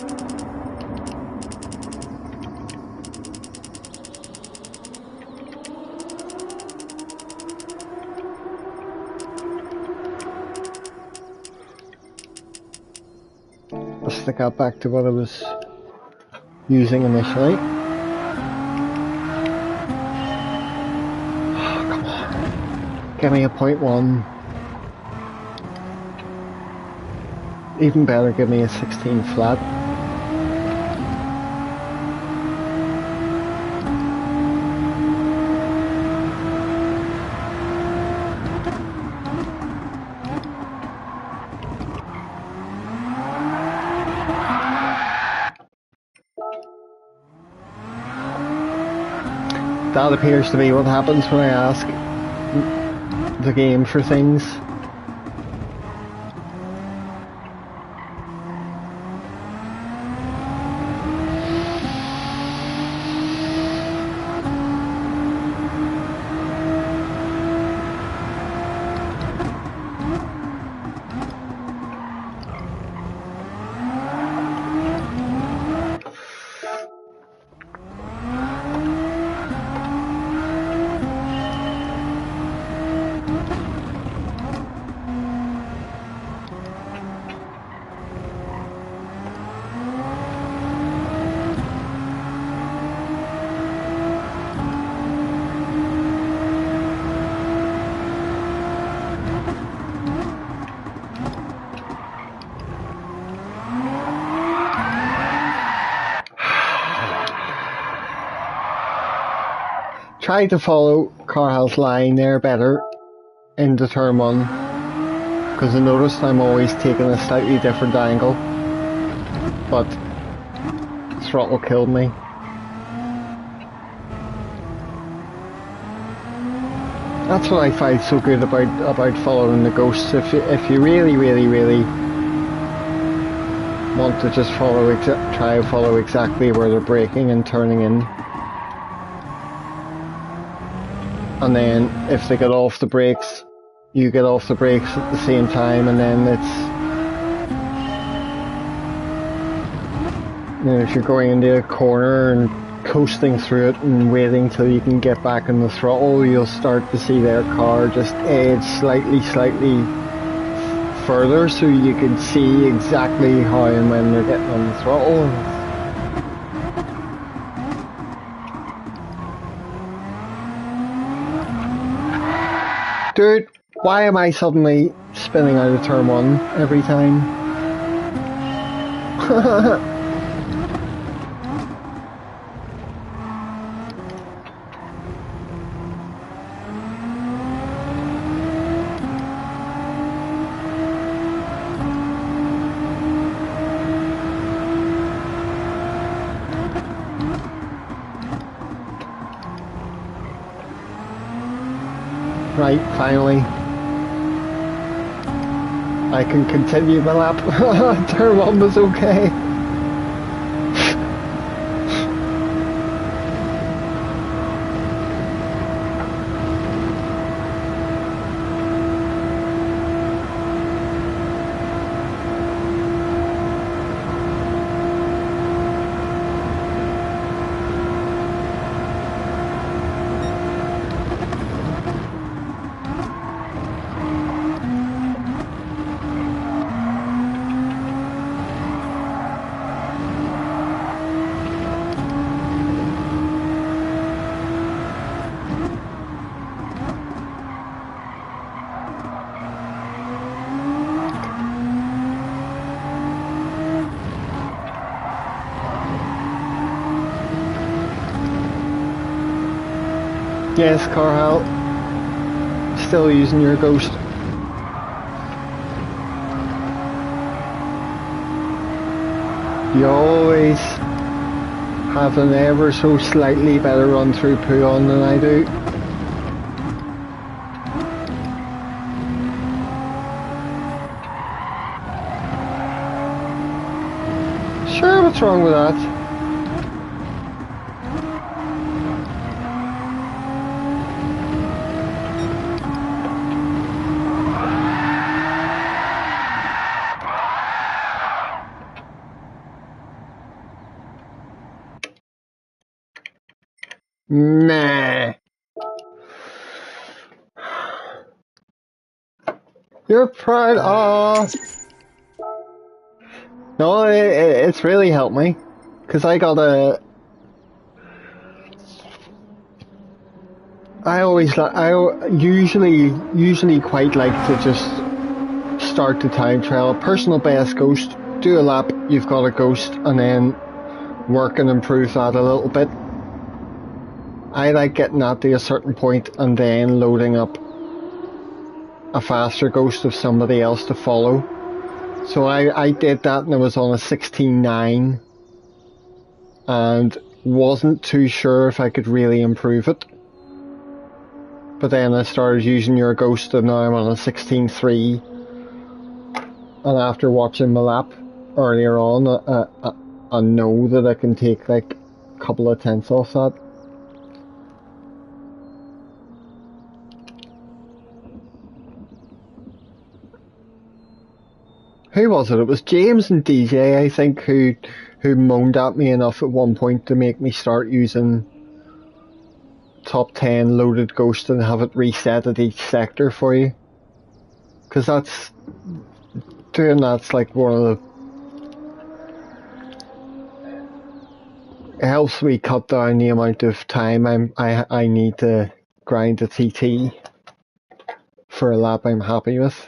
I'll stick out back to what I was using initially. Oh, come on. Give me a 0.1. Even better, give me a 16 flat. That appears to be what happens when I ask the game for things. Tried to follow Carhal's line there better into turn 1 because I noticed I'm always taking a slightly different angle, but throttle killed me. That's what I find so good about following the ghosts. If you really want to just try and follow exactly where they're braking and turning in. And then if they get off the brakes, you get off the brakes at the same time, and then it's, you know, if you're going into a corner and coasting through it and waiting till you can get back on the throttle, you'll start to see their car just edge slightly further, so you can see exactly how and when they're getting on the throttle. Dude, why am I suddenly spinning out of turn 1 every time? Right, finally. I can continue my lap. Turn 1 was okay. Yes, Carl. Still using your ghost. You always have an ever so slightly better run through podium than I do. Sure, what's wrong with that? Nah. You're proud. Oh. No, it's really helped me. Because I got a... I usually quite like to just start the time trial. Personal best ghost, do a lap, you've got a ghost, and then work and improve that a little bit. I like getting that to a certain point and then loading up a faster ghost of somebody else to follow. So I did that and I was on a 16.9 and wasn't too sure if I could really improve it. But then I started using your ghost and now I'm on a 16.3. And after watching my lap earlier on, I know that I can take like a couple of tenths off that. Who was it? It was James and DJ, I think, who moaned at me enough at one point to make me start using top 10 loaded ghost and have it reset at each sector for you. Because that's like one of the... It helps me cut down the amount of time I need to grind a TT for a lap I'm happy with.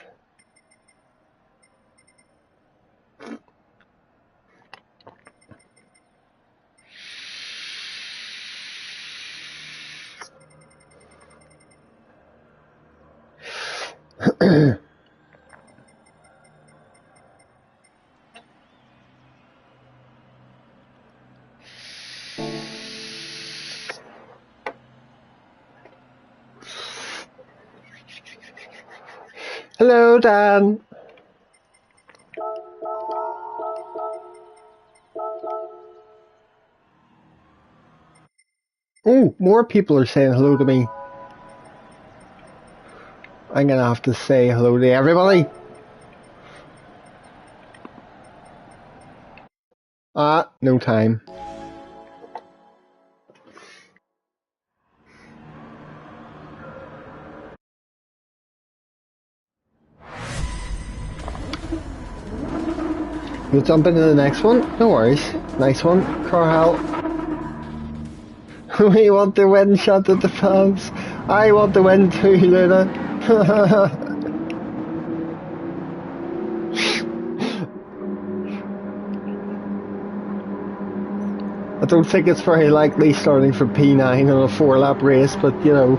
Hello, Dan. Oh, more people are saying hello to me. I'm gonna have to say hello to everybody. No time. We'll jump into the next one. No worries. Nice one, Carl. We want to win, shout at the fans. I want to win too, Luna. I don't think it's very likely starting from P9 on a 4-lap race, but you know,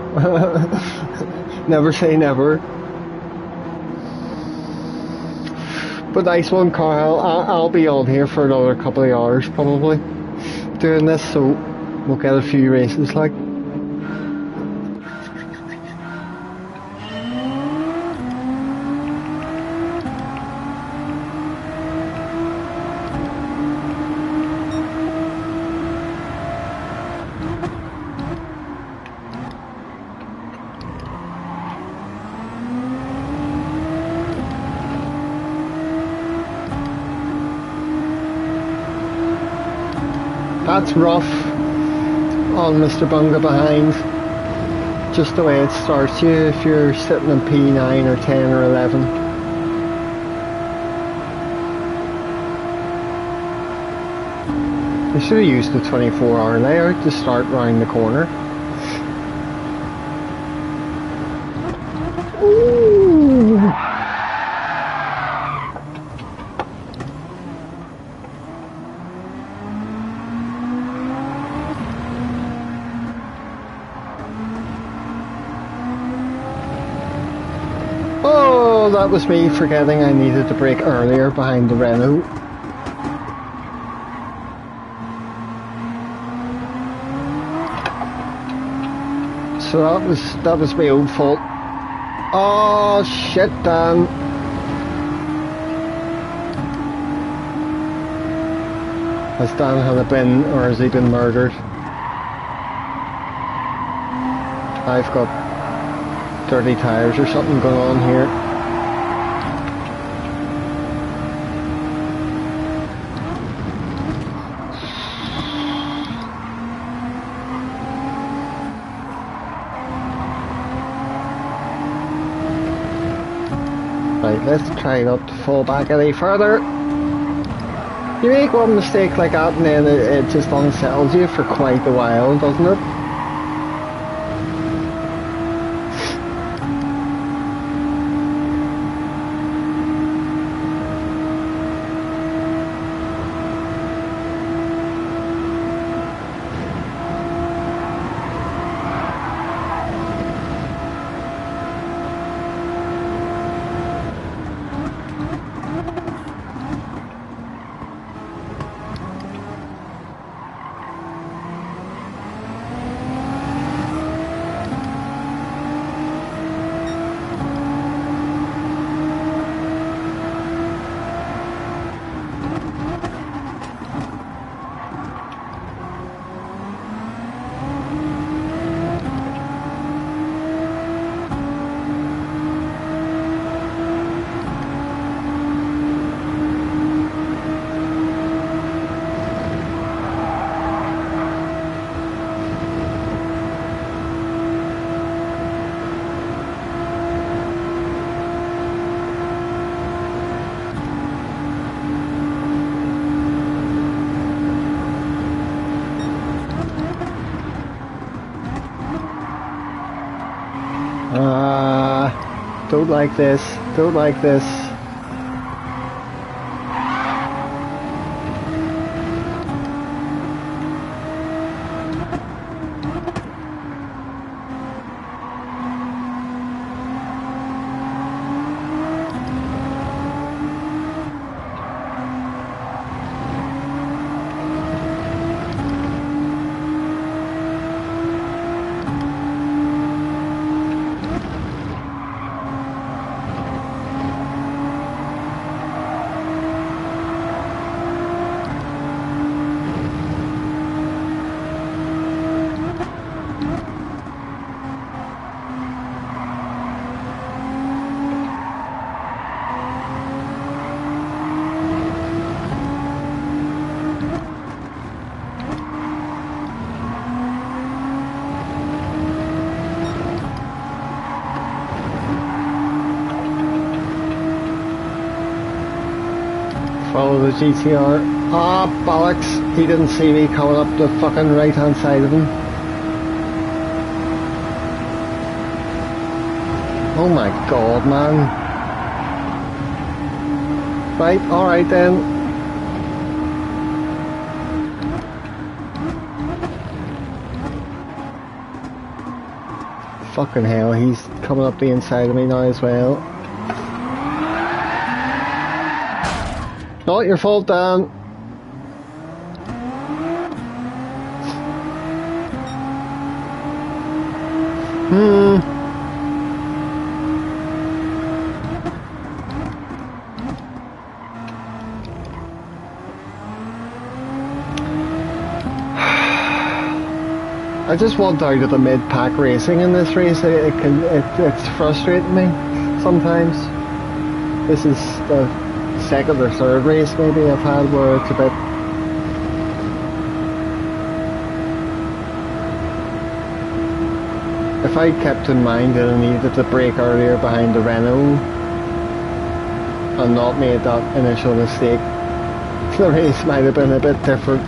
never say never. But nice one, Carl. I'll be on here for another couple of hours probably doing this, so we'll get a few races like. That's rough on Mr. Bunga behind. Just the way it starts you if you're sitting in P9 or 10 or 11. They should have used the 24-hour layout to start round the corner. Ooh. Oh, that was me forgetting I needed to brake earlier behind the Renault. So that was my own fault. Oh shit, Dan. Has Dan had a bin, or has he been murdered? I've got dirty tyres or something going on here. Right, let's try not to fall back any further. You make one mistake like that and then it just unsettles you for quite a while, doesn't it? Don't like this, don't like this. Follow the GTR. Ah, bollocks. He didn't see me coming up the fucking right hand side of him. Oh my god, man. Right, alright then. Fucking hell, he's coming up the inside of me now as well. Not your fault, Dan. I just want out of the mid-pack racing in this race. It's frustrating me sometimes. This is the second or third race maybe I've had where it's a bit If I kept in mind that I needed to brake earlier behind the Renault and not made that initial mistake, the race might have been a bit different.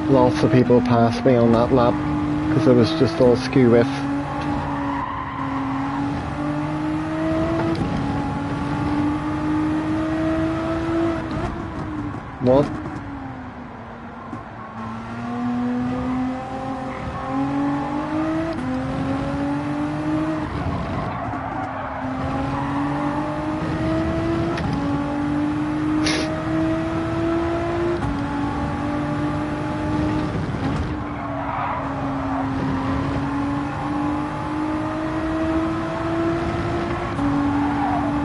Lots of people passed me on that lap because it was just all skew with. What?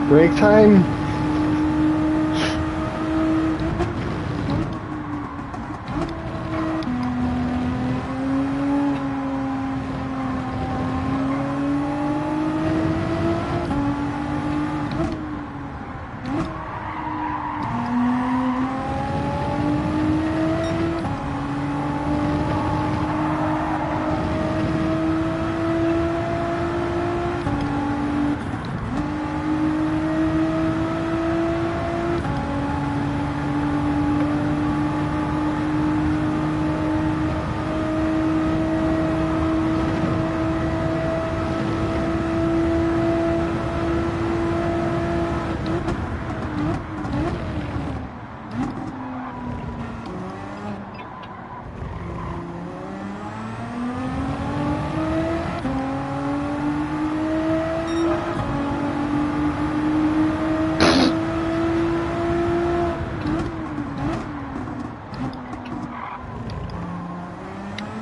Break time?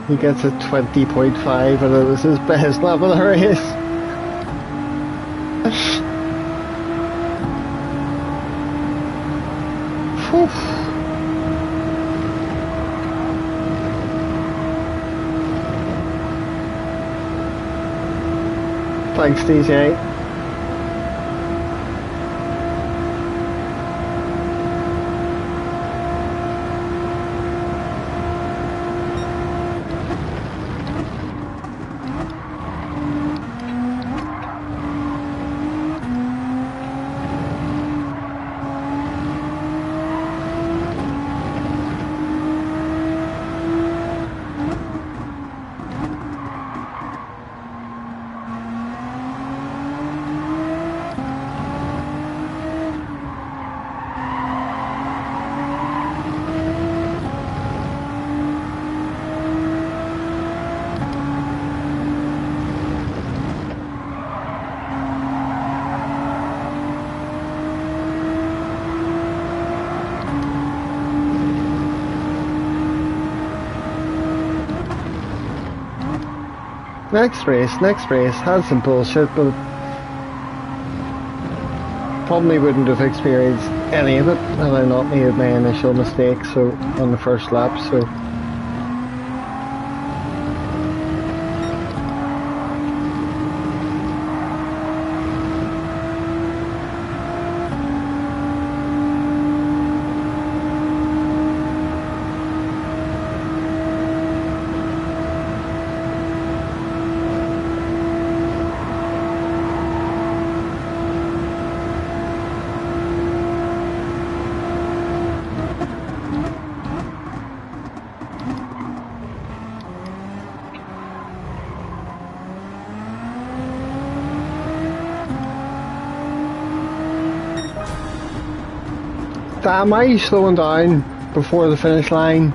He gets a 20.5 and it was his best lap of the race. Thanks, DJ. Next race, had some bullshit, but probably wouldn't have experienced any of it had I not made my initial mistake on the first lap, so damn, why are you slowing down before the finish line?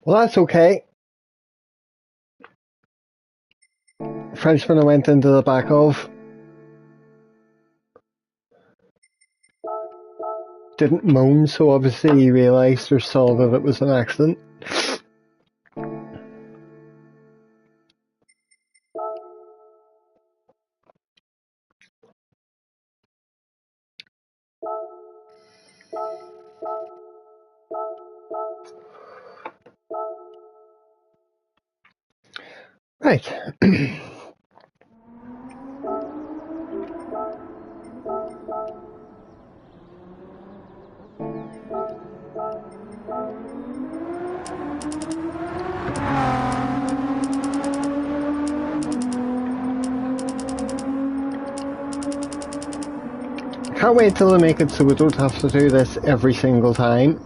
Well, that's okay. Frenchman I went into the back of. Didn't moan, so obviously he realised or saw that it was an accident. Right. Can't wait till they make it so we don't have to do this every single time.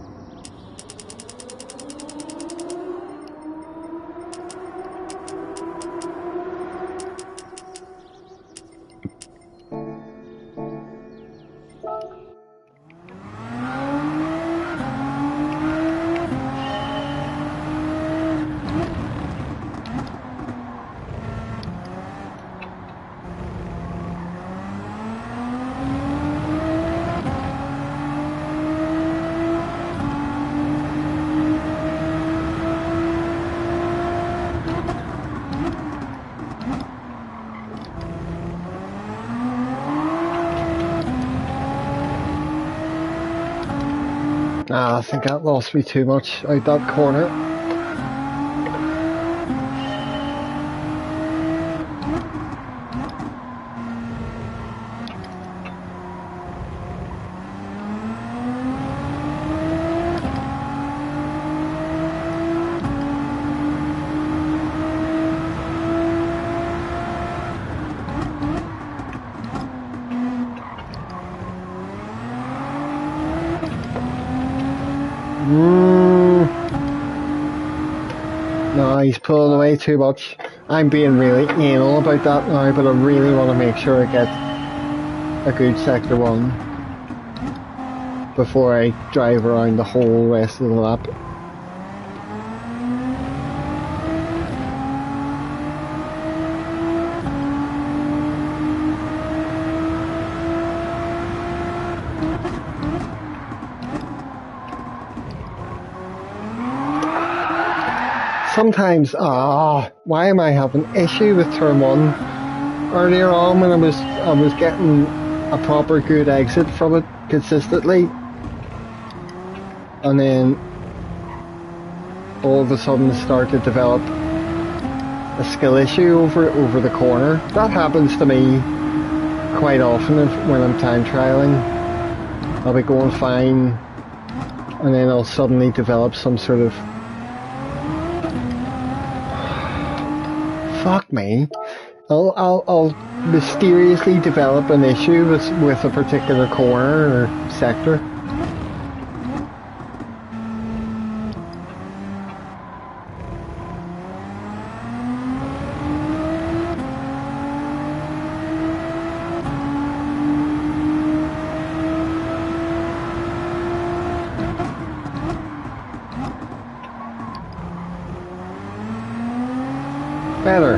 I think that lost me too much out that corner. No, he's pulling away too much. I'm being really anal about that now, but I really want to make sure I get a good sector 1 before I drive around the whole rest of the lap. Sometimes, why am I having issue with turn 1? Earlier on when I was getting a proper good exit from it consistently, and then all of a sudden start to develop a skill issue over the corner. That happens to me quite often when I'm time trialing. I'll be going fine, and then I'll suddenly develop some sort of fuck me. I'll mysteriously develop an issue with a particular corner or sector. Better.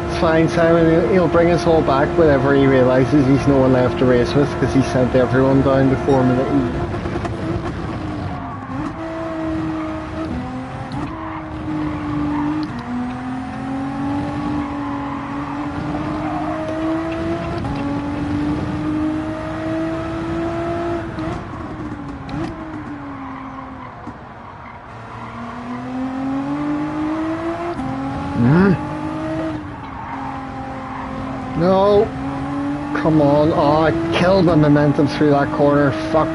It's fine, Simon. He'll bring us all back whenever he realises he's no one left to race with, because he sent everyone down to Formula E. No! Come on. Oh, I killed my momentum through that corner. Fuck.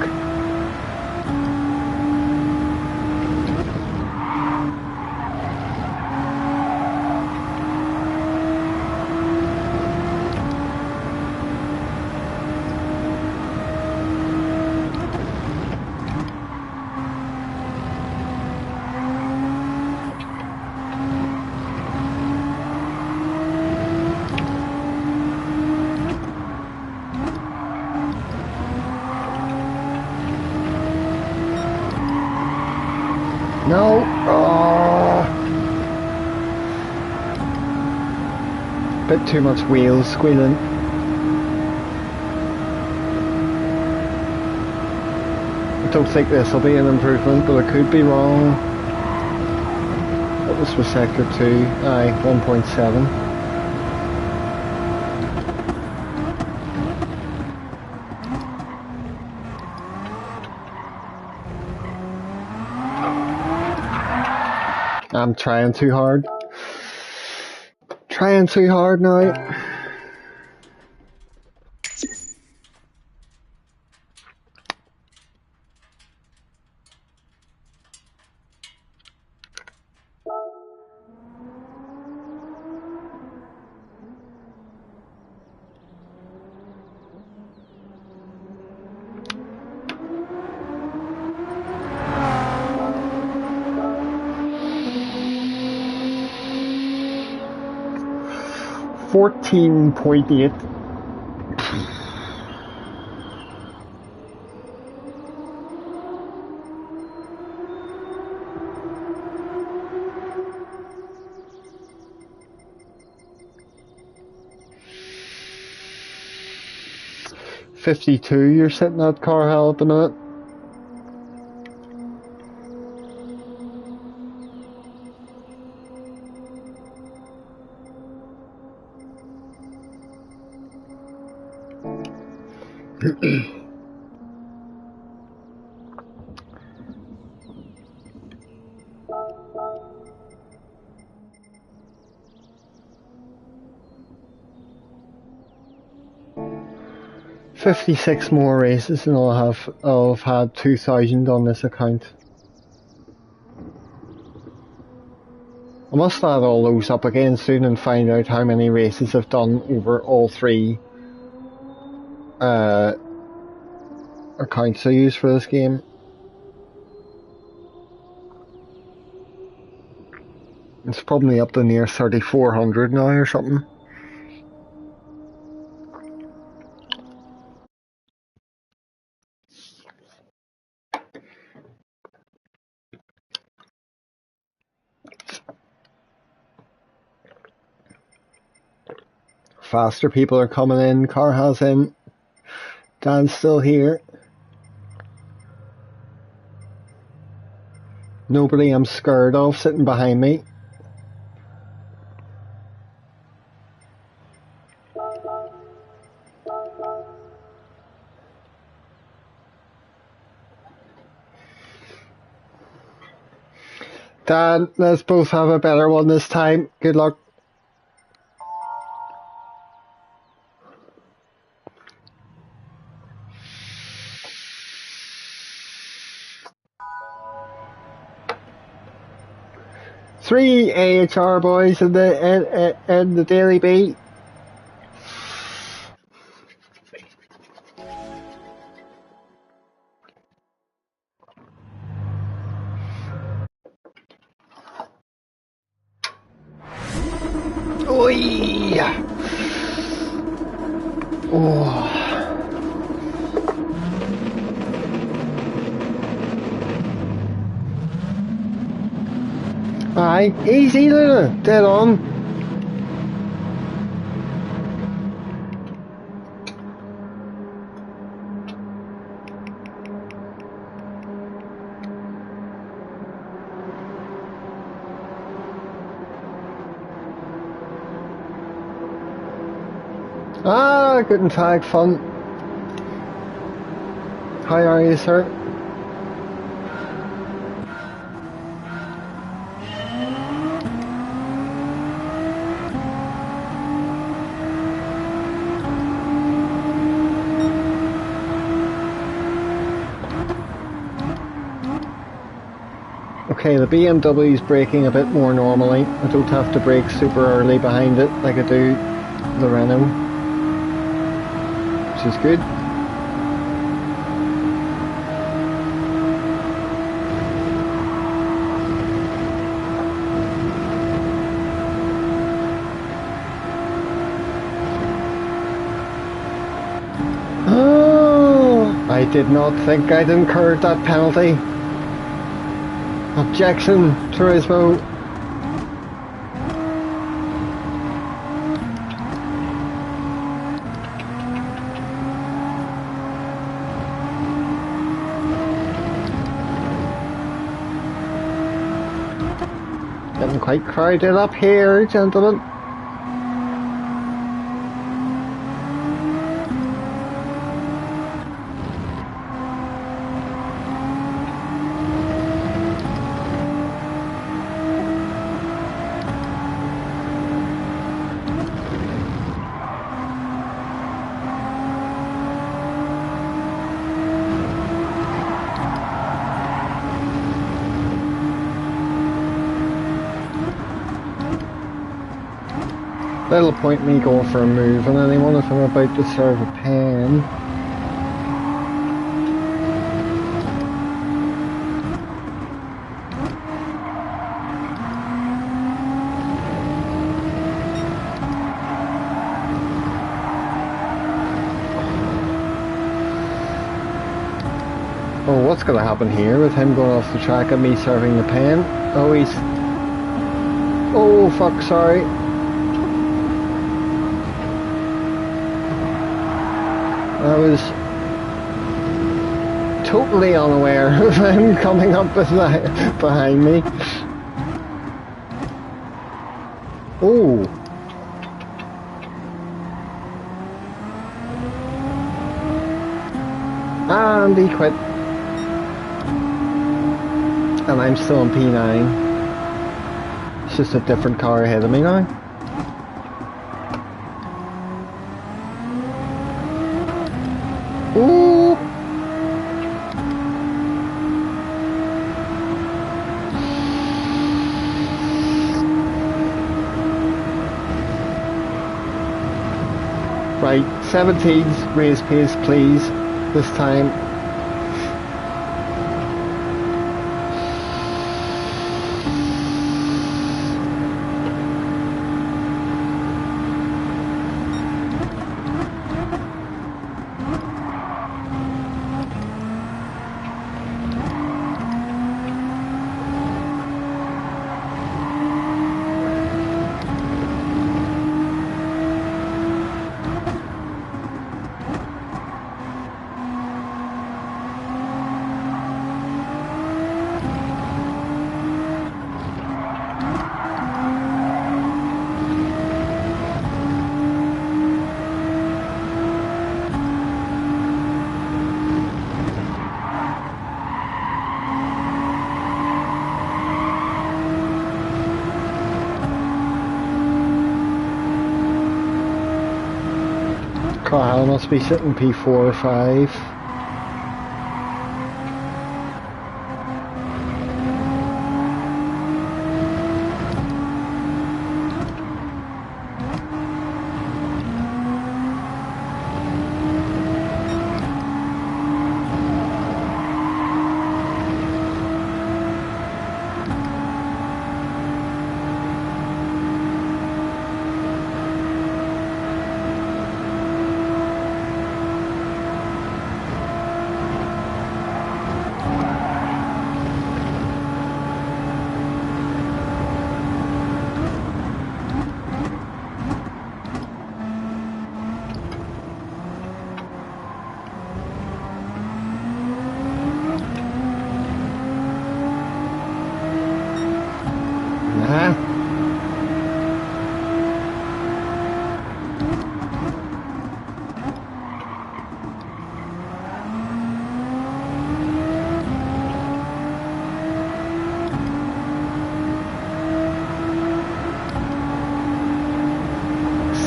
No! Oh! Bit too much wheels squealing. I don't think this will be an improvement, but I could be wrong. What was for sector 2? Aye, 1.7. I'm trying too hard. Trying too hard now. $14.8. $52 you're sitting at car hell at the minute. $56 more races and I'll have had 2,000 on this account. I must add all those up again soon and find out how many races I've done over all three accounts I use for this game. It's probably up to near 3,400 now or something. Faster people are coming in, car has in. Dan's still here. Nobody I'm scared of sitting behind me. Dan, let's both have a better one this time. Good luck. Three AHR boys in the Daily Beat. Oi! Oh. Aye, easy Luna, dead on. Ah, good and tag fun. How are you, sir? Okay, the BMW's braking a bit more normally. I don't have to brake super early behind it like I do the Renault, which is good. Oh, I did not think I'd incurred that penalty. Objection, Turismo. Getting quite crowded up here, gentlemen. Little point me going for a move on anyone if I'm about to serve a pen. Oh, what's going to happen here with him going off the track and me serving the pen? Oh, he's... Oh, fuck, sorry. I was totally unaware of him coming up behind me. Oh. And he quit. And I'm still on P9. It's just a different car ahead of me now. Ooh. Right, 17s, race pace please, this time. Carl must be sitting P4 or 5.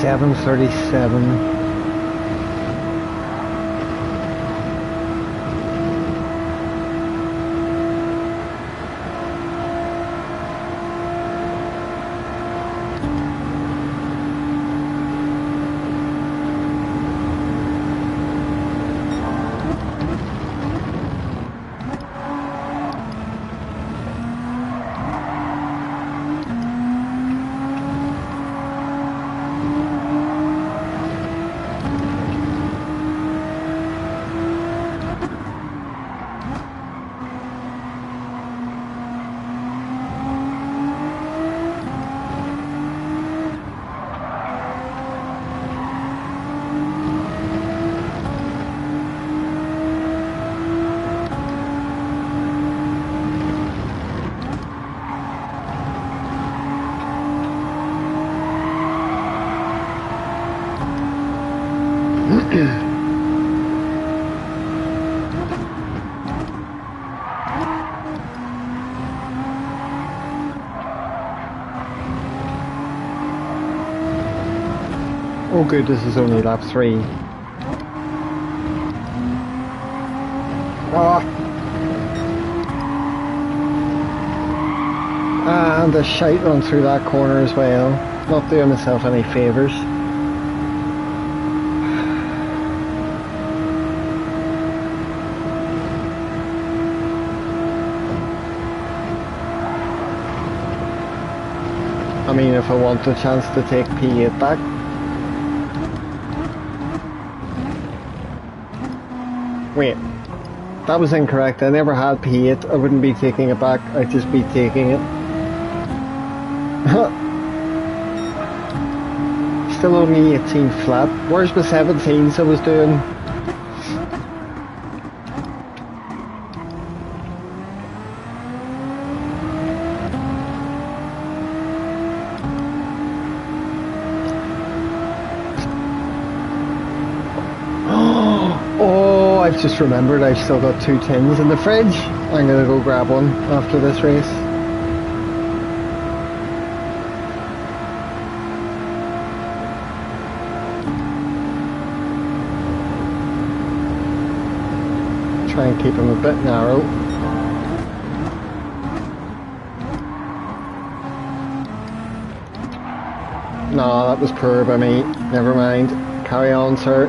$7.37. Oh good, this is only lap 3. And the shite run through that corner as well. Not doing myself any favours. I mean, if I want the chance to take P8 back. Wait, that was incorrect. I never had P8. I wouldn't be taking it back. I'd just be taking it. Still only 18 flat. Where's my 17s I was doing? Oh, I've just remembered I've still got 2 tins in the fridge. I'm gonna go grab one after this race. Try and keep him a bit narrow. No, that was poor by me. Never mind. Carry on, sir.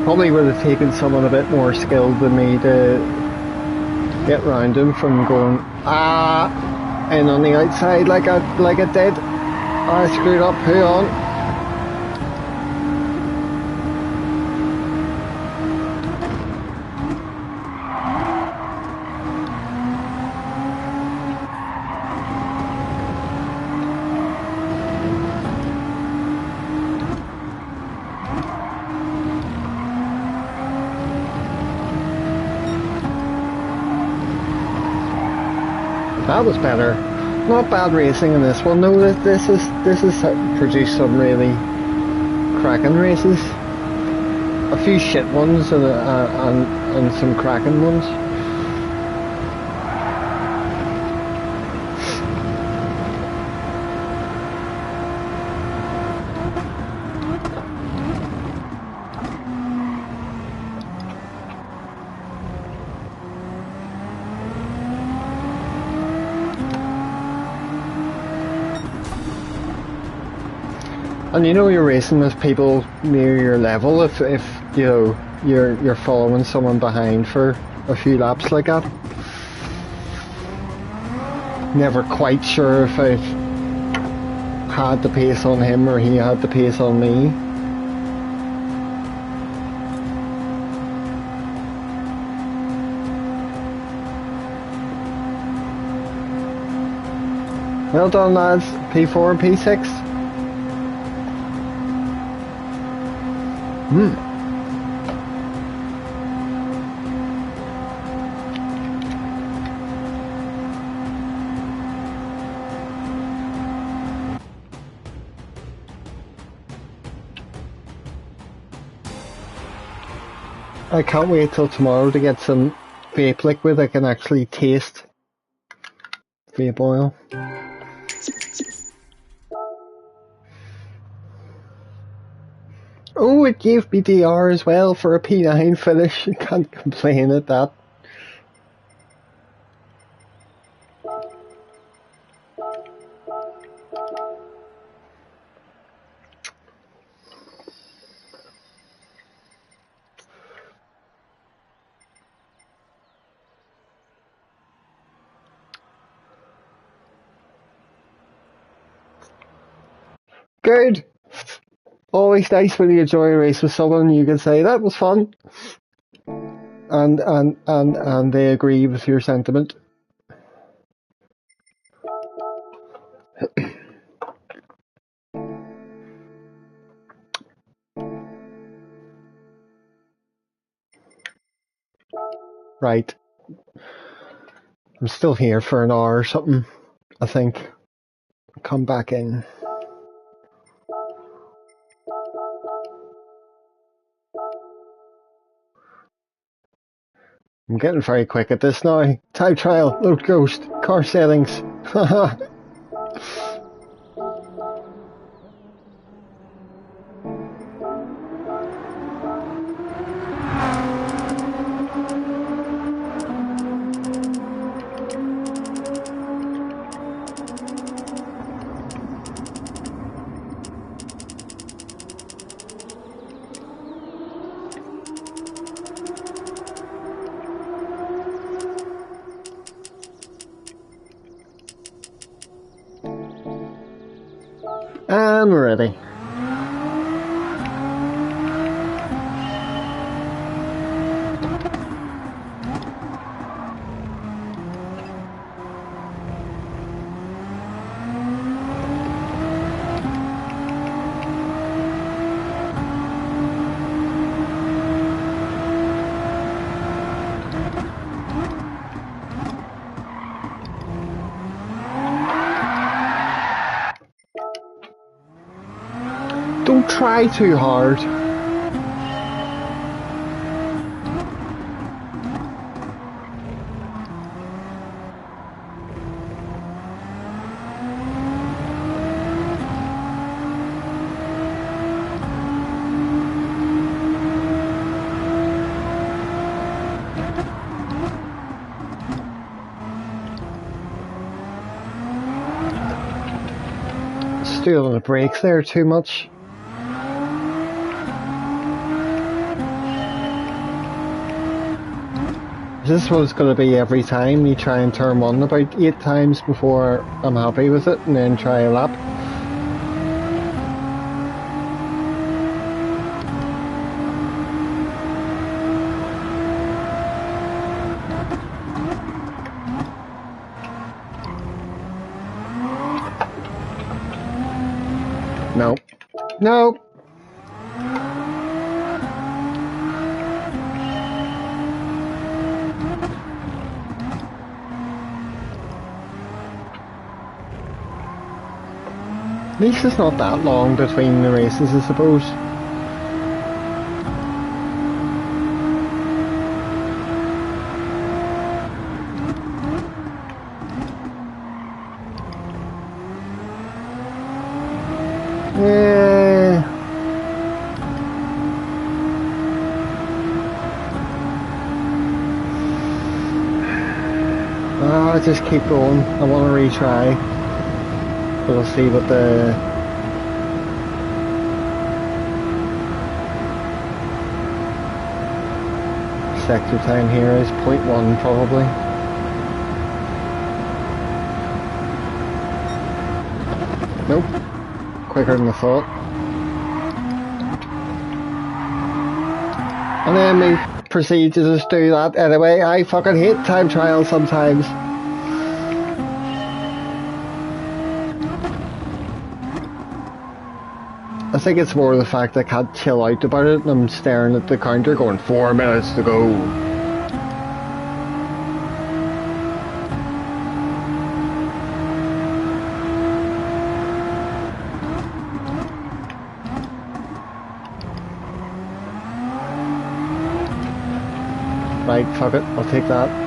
Probably would have taken someone a bit more skilled than me to get round him from going in on the outside like I did. I screwed up. Who on? That was better. Not bad racing in this one. No, this is produced some really cracking races. A few shit ones and some cracking ones. And you know you're racing with people near your level if you know you're following someone behind for a few laps like that. Never quite sure if I had the pace on him or he had the pace on me. Well done lads, P4 and P6. I can't wait till tomorrow to get some vape liquid I can actually taste. Vape oil. Oh, it gave me DR as well for a P9 finish. You can't complain at that. Good. Always nice when you enjoy a race with someone you can say that was fun, and they agree with your sentiment. Right. I'm still here for an hour or something. I think. Come back in. I'm getting very quick at this now. Time trial, load ghost, car settings. Haha. I'm ready. Don't try too hard. Still on the brakes there too much. This is what it's going to be every time. You try and turn one about 8 times before I'm happy with it, and then try a lap. No. No! At least it's not that long between the races, I suppose. Yeah. Oh, just keep going. I want to retry. We'll see what the sector time here is. 0.1 probably. Nope. Quicker than I thought. And then we proceed to just do that anyway. I fucking hate time trials sometimes. I think it's more the fact I can't chill out about it and I'm staring at the counter going 4 minutes to go. Right, fuck it, I'll take that.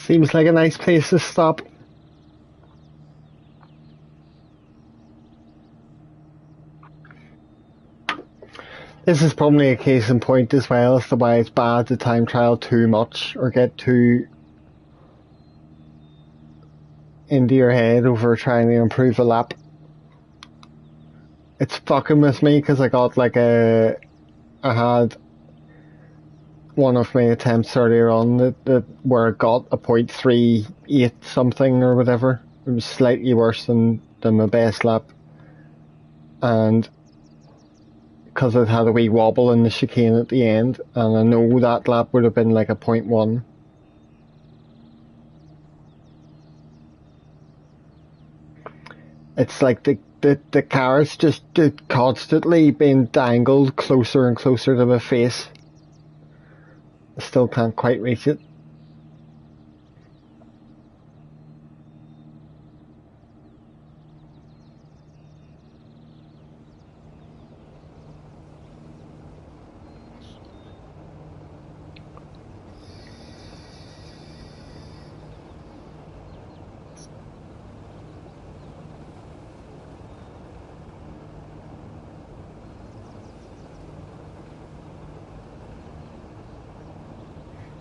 Seems like a nice place to stop. This is probably a case in point as well as to why it's bad to time trial too much or get too into your head over trying to improve a lap. It's fucking with me because I got like I had one of my attempts earlier on that where I got a 0.38 something or whatever. It was slightly worse than my best lap, and because it had a wee wobble in the chicane at the end, and I know that lap would have been like a 0.1. It's like the carrot's just constantly being dangled closer and closer to my face. I still can't quite reach it.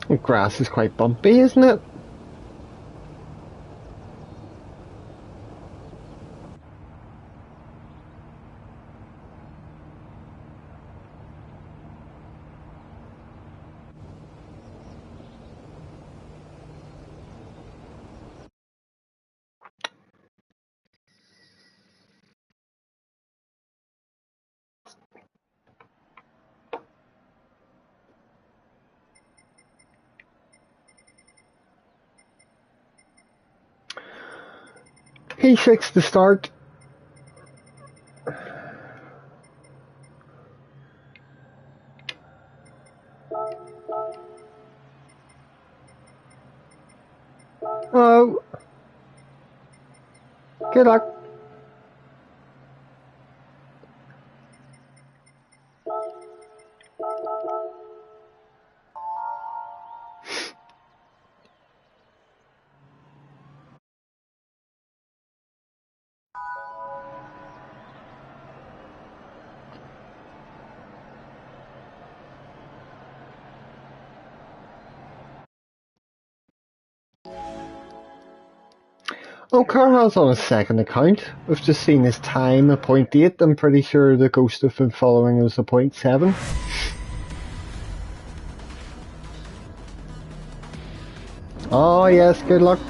The grass is quite bumpy, isn't it? P6 to start. Oh, good luck. Oh, Carhal's on a second account. We've just seen his time at 0.8. I'm pretty sure the ghost have been following us at 0.7. Oh yes, good luck.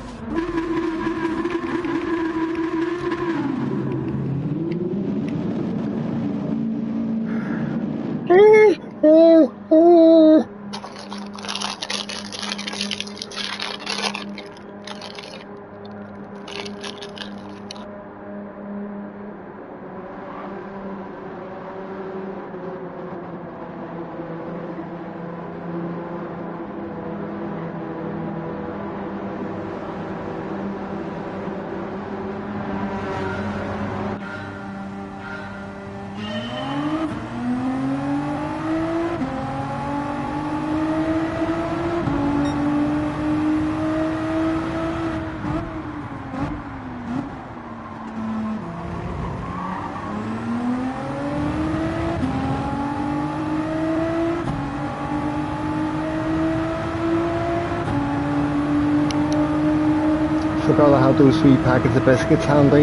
Forgot I had those wee packets of biscuits handy.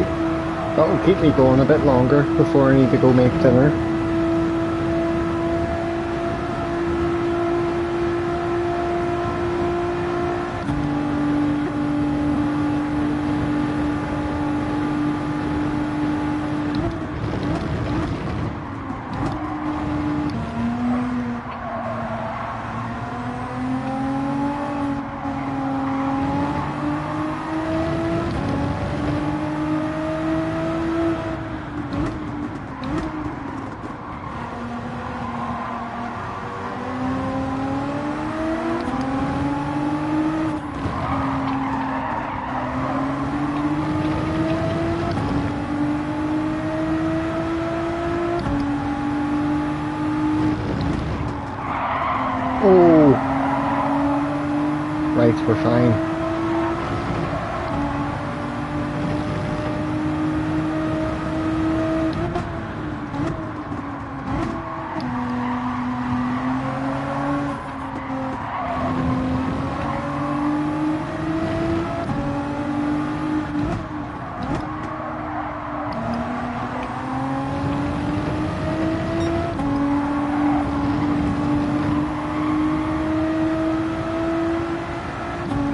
That'll keep me going a bit longer before I need to go make dinner. Oh, right, we're fine.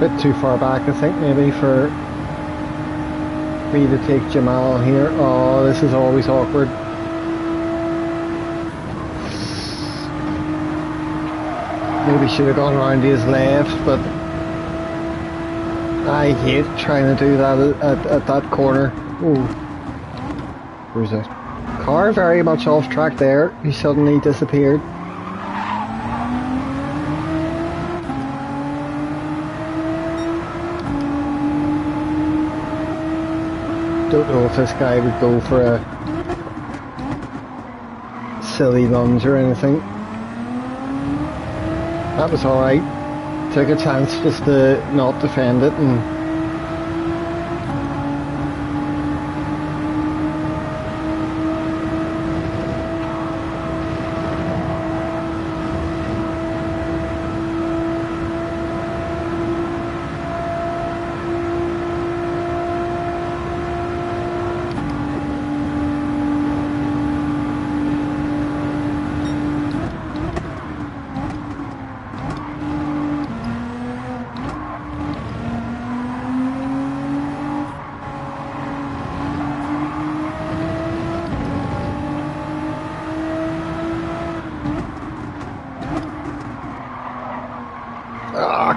Bit too far back, I think, maybe for me to take Jamal here. Oh, this is always awkward. Maybe should have gone around to his left, but I hate trying to do that at that corner. Ooh. Where's it? Car very much off track there. He suddenly disappeared. Don't know if this guy would go for a silly lunge or anything. That was alright. Took a chance just to not defend it and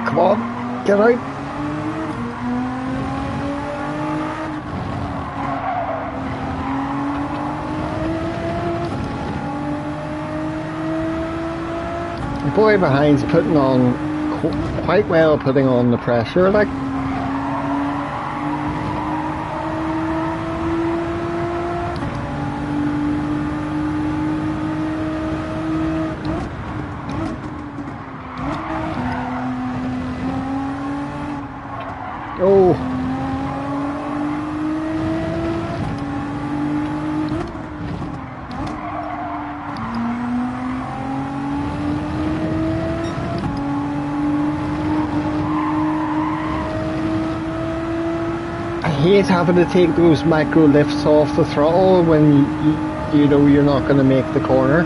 come on, get out. The boy behind's putting on quite well, putting on the pressure, like. Oh. I hate having to take those micro lifts off the throttle when you know you're not going to make the corner.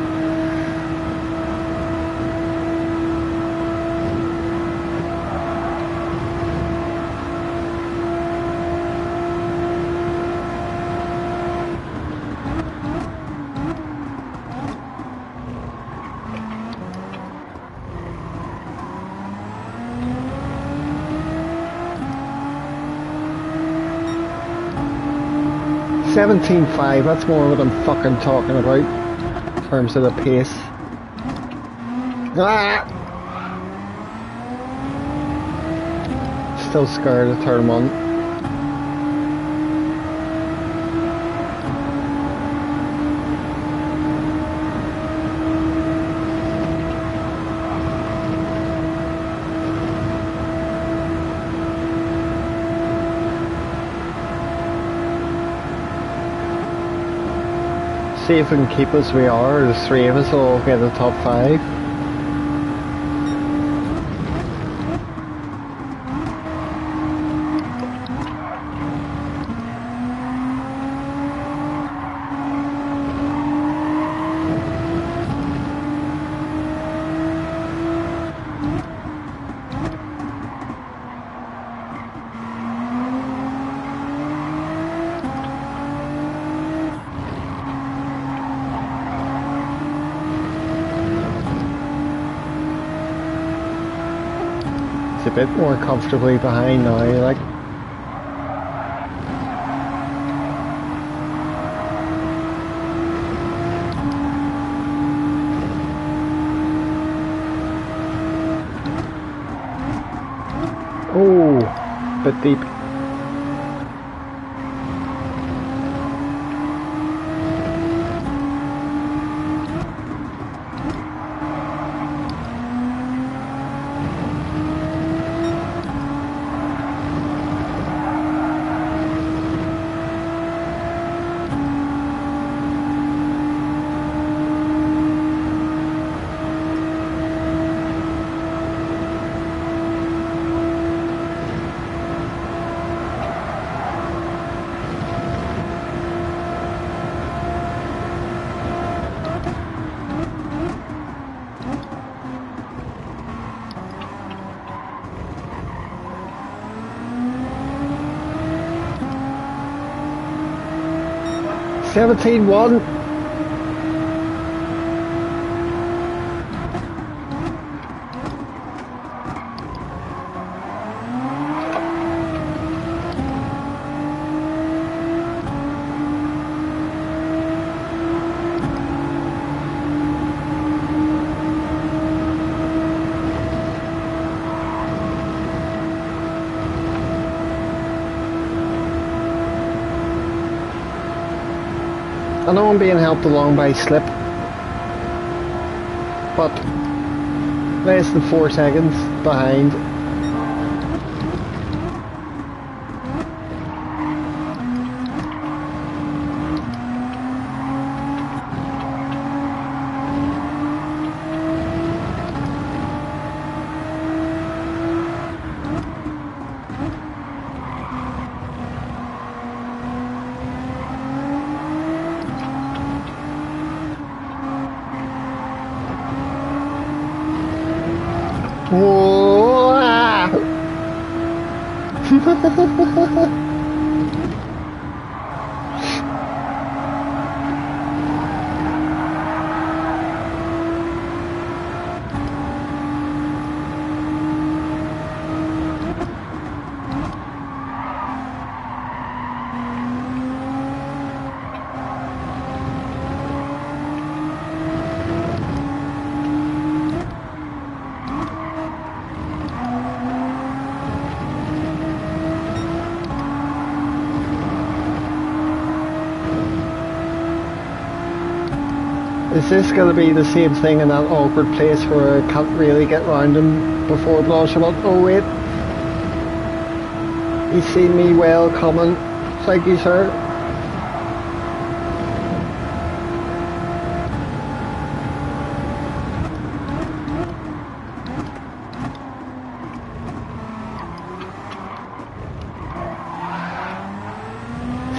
.17.5, that's more what I'm fucking talking about in terms of the pace. Ah! Still scared of turn 1. See if we can keep as we are, the three of us will get the top 5. A bit more comfortably behind now, like. Oh, bit deep. 17-1. I know I'm being helped along by Slip, but less than 4 seconds behind. Whoa! Is this going to be the same thing in that awkward place where I can't really get round him before Blanchimont? Oh wait, he's seen me well coming. Thank you, sir.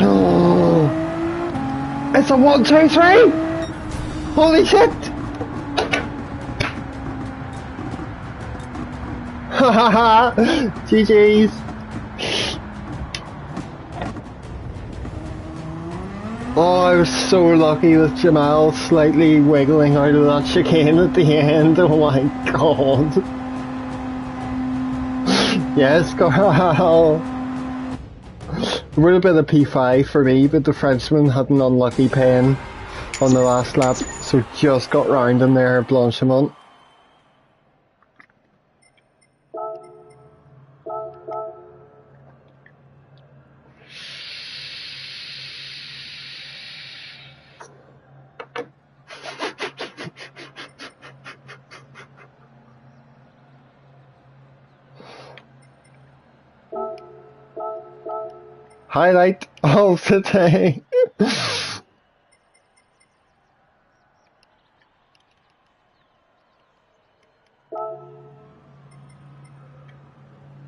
Oh, it's a 1, 2, 3. Holy shit! Hahaha! GG's! Oh, I was so lucky with Jamal slightly wiggling out of that chicane at the end. Oh my god! Yes, Carl! It would have been a P5 for me, but the Frenchman had an unlucky pen on the last lap, so just got round him there at Blanchimont. Highlight of the day.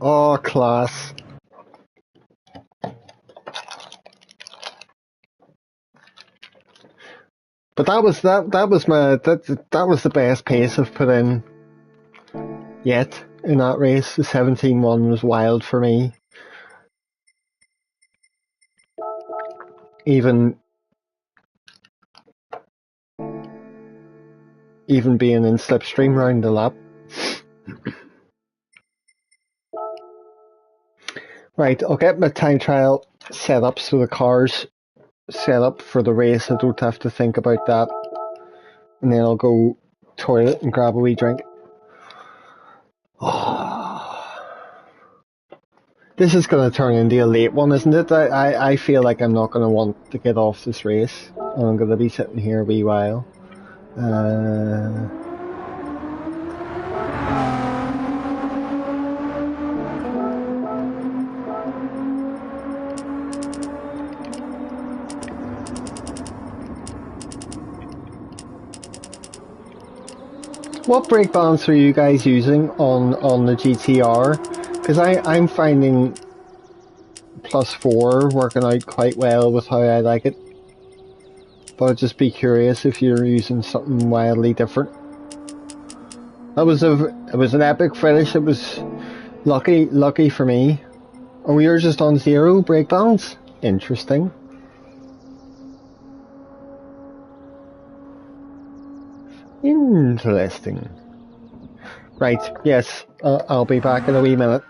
Oh, class. But that was the best pace I've put in yet in that race. The 17-1 was wild for me. Even being in slipstream round the lap. Right, I'll get my time trial set up so the car's set up for the race. I don't have to think about that. And then I'll go toilet and grab a wee drink. Oh. This is going to turn into a late one, isn't it? I feel like I'm not going to want to get off this race. I'm going to be sitting here a wee while. What brake balance are you guys using on the GTR? Because I'm finding +4 working out quite well with how I like it. But I'd just be curious if you're using something wildly different. It was an epic finish. It was lucky for me. Oh, you're just on 0 brake balance? Interesting. Interesting. Right, yes, I'll be back in a wee minute.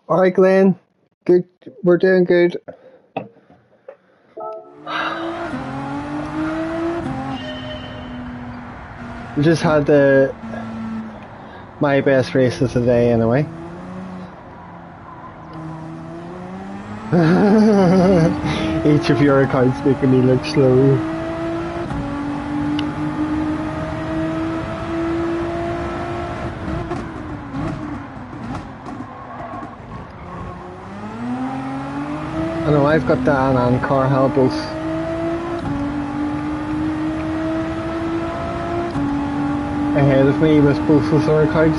Alright, Glenn. Good. We're doing good. We just had my best race of the day anyway. Each of your accounts making me look slow. I know I've got Dan and Carhal both. Ahead of me with both of their accounts.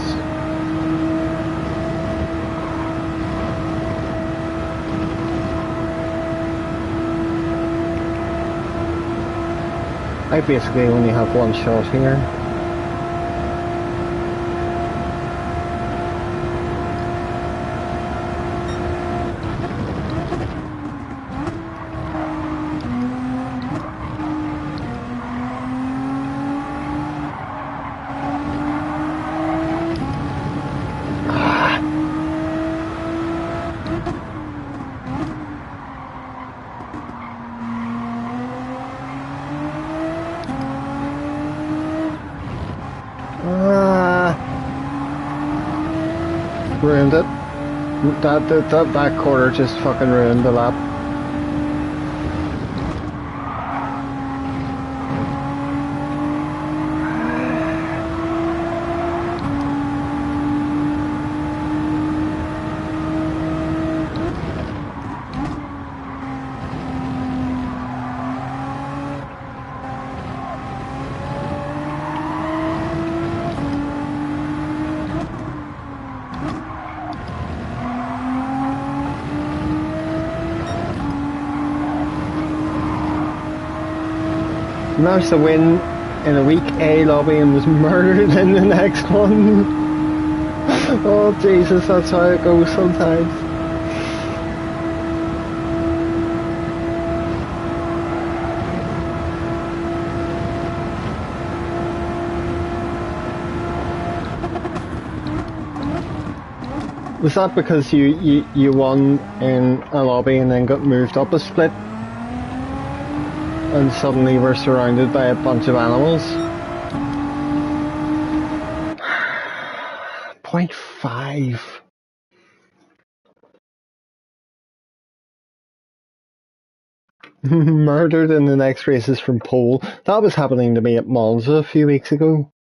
I basically only have one shot here. Ruined it. That quarter just fucking ruined the lap. Managed to win in a week A lobby and was murdered in the next one. Oh Jesus, that's how it goes sometimes. Was that because you won in a lobby and then got moved up a split and suddenly were surrounded by a bunch of animals? 0.5. Murdered in the next races from pole. That was happening to me at Monza a few weeks ago.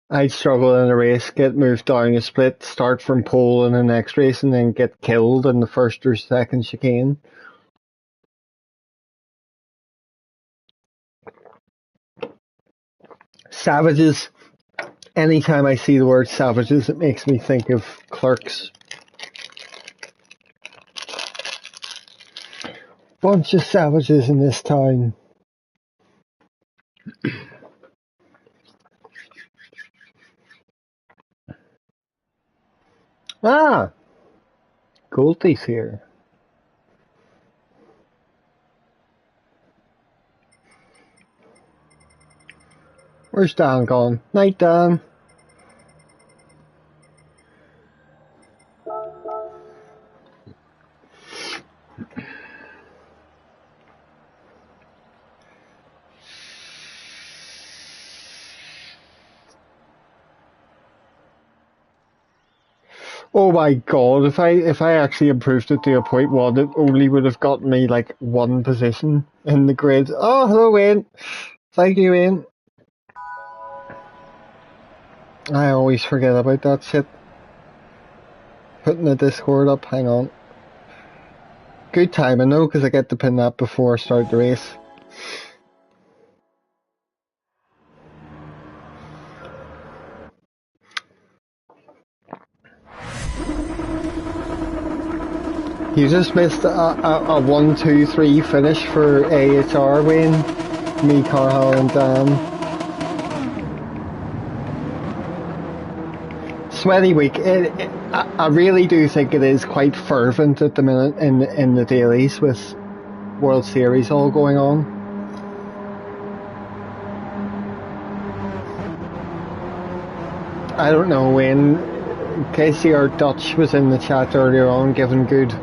I'd struggle in a race, get moved down a split, start from pole in the next race, and then get killed in the first or second chicane. Savages. Anytime I see the word savages, it makes me think of Clerks. Bunch of savages in this town. Ah! Goldie's here. Where's Dan gone? Night, Dan. Oh my god, if I actually improved it to a 0.1, it only would have gotten me like one position in the grid. Oh, hello Wayne. Thank you, Wayne. I always forget about that shit. Putting the Discord up, hang on. Good timing though, because I get to pin that before I start the race. You just missed a 1-2-3 finish for AHR, Wayne. Me, Carhall and Dan. Sweaty week. I really do think it is quite fervent at the minute in the dailies with World Series all going on. I don't know, Wayne. KCR Dutch was in the chat earlier on giving good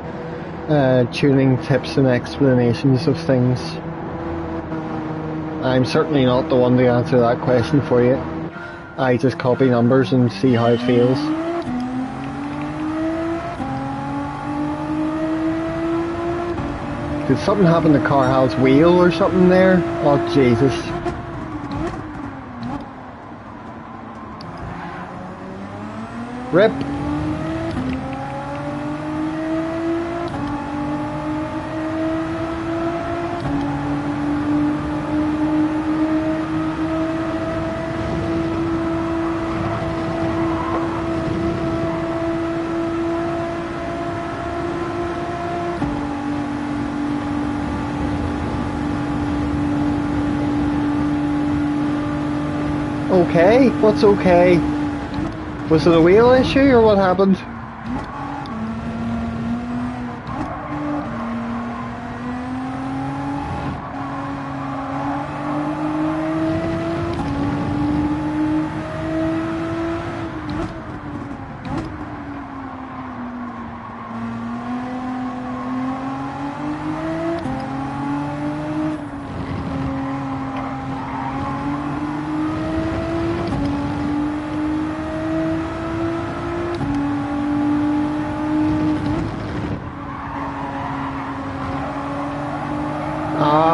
tuning tips and explanations of things. I'm certainly not the one to answer that question for you. I just copy numbers and see how it feels. Did something happen to Carhall's wheel or something there? Oh Jesus. Rip. Okay, what's okay? Was it a wheel issue or what happened?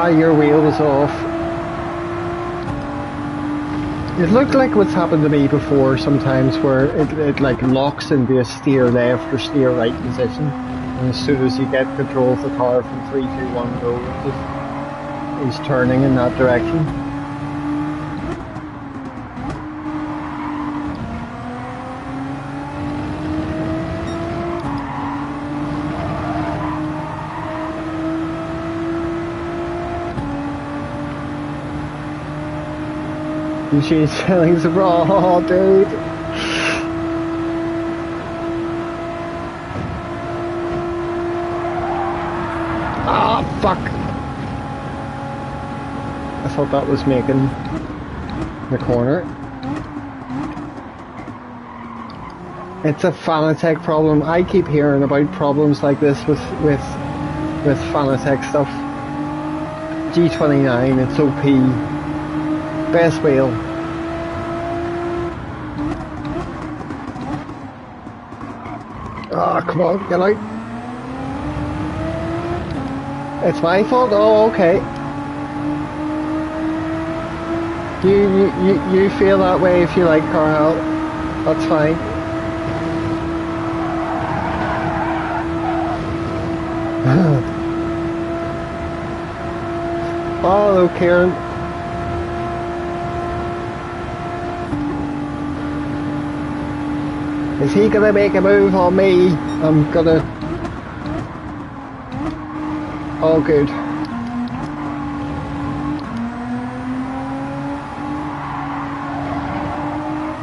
Your wheel was off. It looked like what's happened to me before sometimes where it like locks into a steer left or steer right position, and as soon as you get control of the car from 3, 2, 1 go, it's turning in that direction. You change feelings of raw, dude. Ah, fuck. I thought that was making the corner. It's a Fanatec problem. I keep hearing about problems like this with Fanatec stuff. G29, it's OP. Best wheel. Ah, come on, get out. It's my fault? Oh, okay. You feel that way if you like Carl. That's fine. Oh, hello, Kieran. Is he gonna make a move on me? I'm gonna... Oh, good.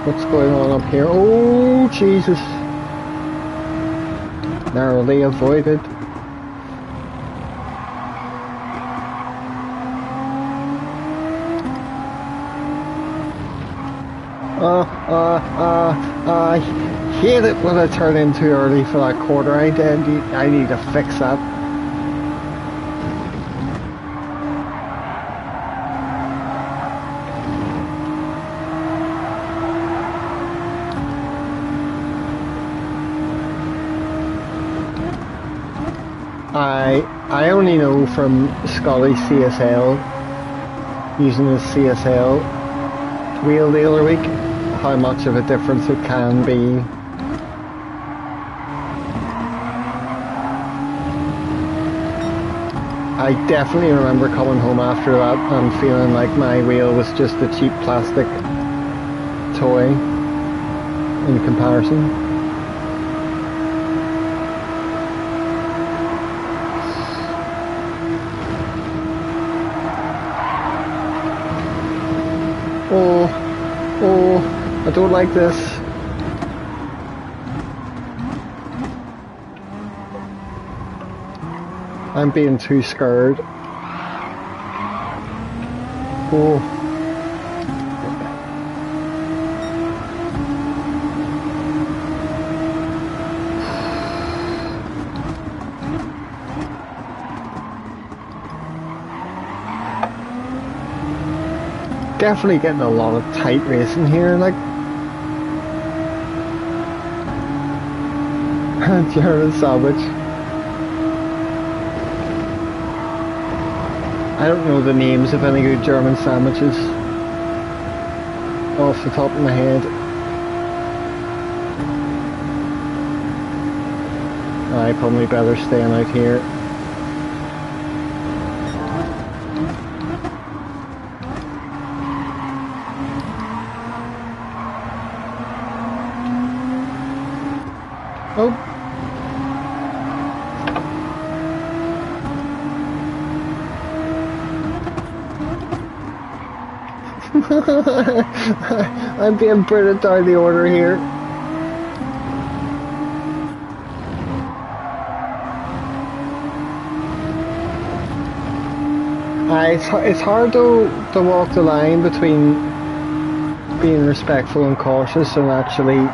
What's going on up here? Oh, Jesus. Narrowly avoided. I hate it when I turn in too early for that quarter. I need to fix that. I only know from Scotty's CSL, using his CSL wheel the other week, how much of a difference it can be. I definitely remember coming home after that and feeling like my wheel was just a cheap plastic toy in comparison. Oh, I don't like this. I'm being too scared. Oh. Definitely getting a lot of tight racing here, like. German sandwich. I don't know the names of any good German sandwiches off the top of my head. I probably better staying out here. Oh. I'm being printed down the order here. It's hard to walk the line between being respectful and cautious and actually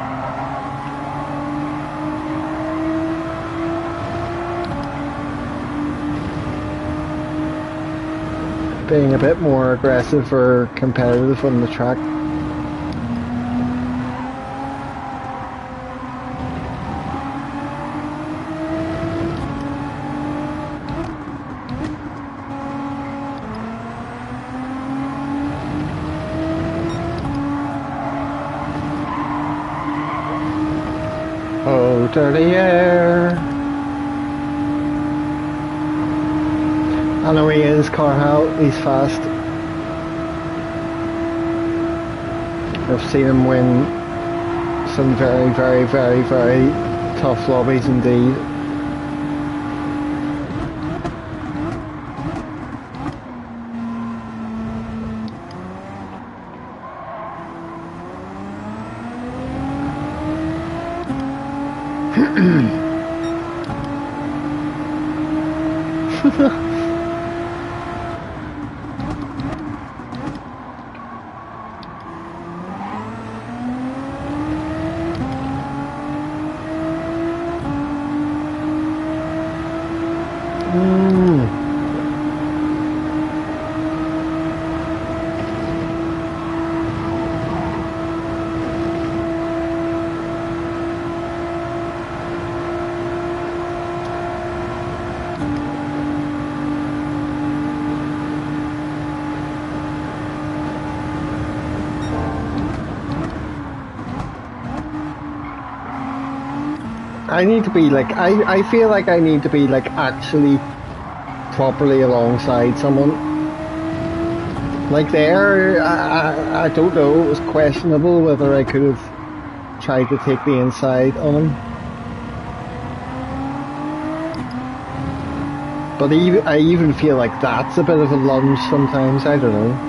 being a bit more aggressive or competitive on the track. Oh, dirty air. I know he is, Carhal, he's fast. I've seen him win some very, very, very, very tough lobbies indeed. Mm. I need to be like, I feel like I need to be like actually properly alongside someone. Like there, I don't know, it was questionable whether I could have tried to take the inside on him. But I even feel like that's a bit of a lunge sometimes, I don't know.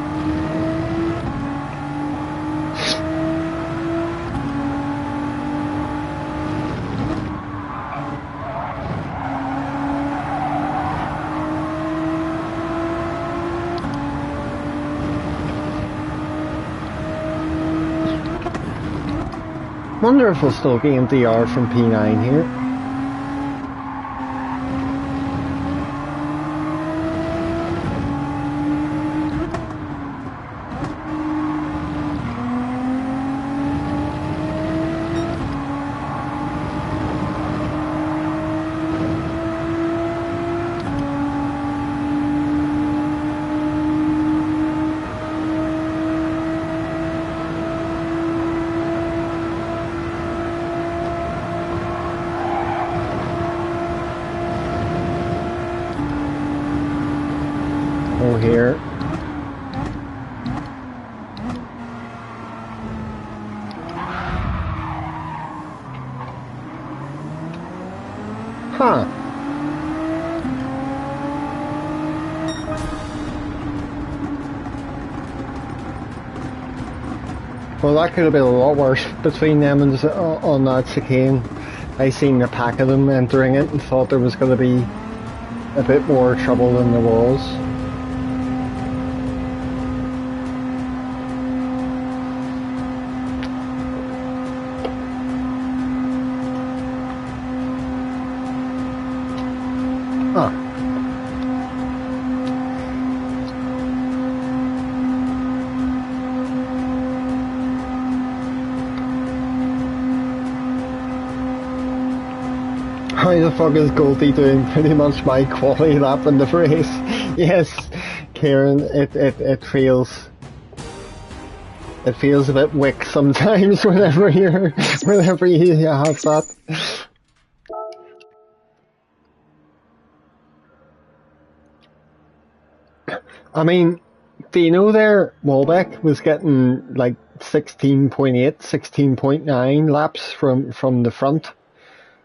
Wonder if we'll still gain DR from P9 here. Oh, here. Huh. Well, that could have been a lot worse between them and on that chicane. I seen the pack of them entering it and thought there was going to be a bit more trouble than there was. Huh. How the fuck is Goldie doing pretty much my quality lap in the race? Yes, Kieran, it feels a bit wick sometimes whenever you have that. I mean, Dino there, Walbeck was getting like 16.8, 16.9 laps from the front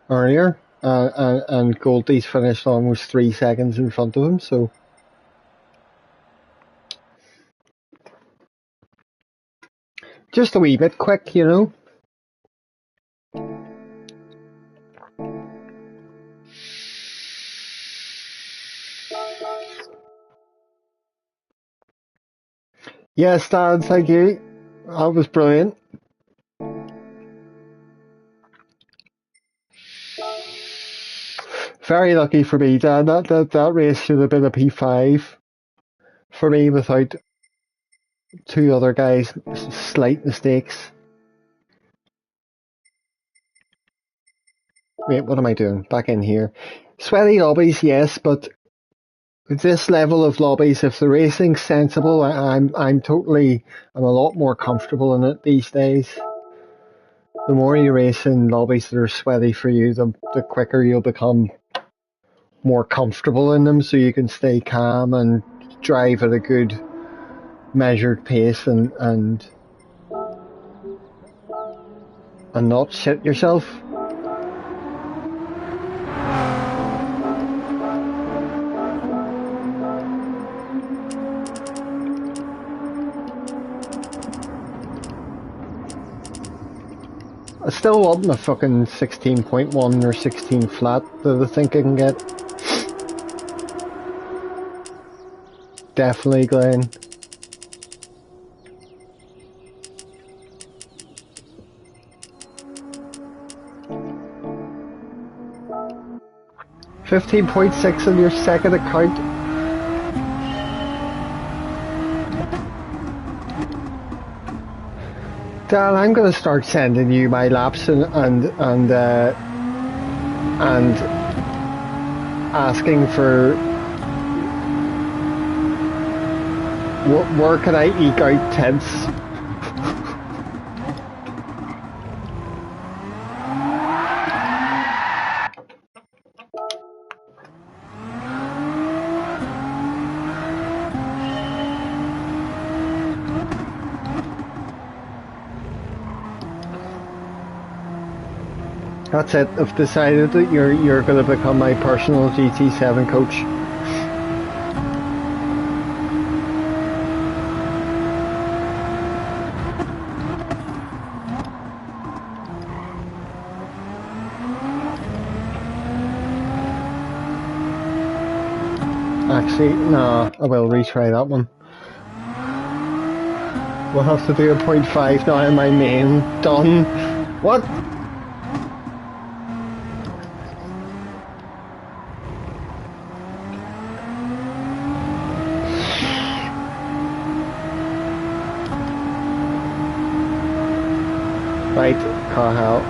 earlier, and Goldie's finished almost 3 seconds in front of him, so. Just a wee bit quick, you know. Yes, Dad, thank you. That was brilliant. Very lucky for me, Dad. That race should have been a P5 for me without two other guys' slight mistakes. Wait, what am I doing? Back in here. Sweaty lobbies, yes, but with this level of lobbies, if the racing's sensible, I'm a lot more comfortable in it these days. The more you race in lobbies that are sweaty for you, the quicker you'll become more comfortable in them, so you can stay calm and drive at a good measured pace and not shit yourself. I still want my fucking 16.1 or 16 flat that I think I can get. Definitely, Glenn. 15.6 on your second account. Dan, I'm gonna start sending you my laps and asking for where can I eke out tenths. That's it. I've decided that you're going to become my personal GT7 coach. Actually, no, I will retry that one. We'll have to do a 0.5 now in my main. Done. What? Right, car out.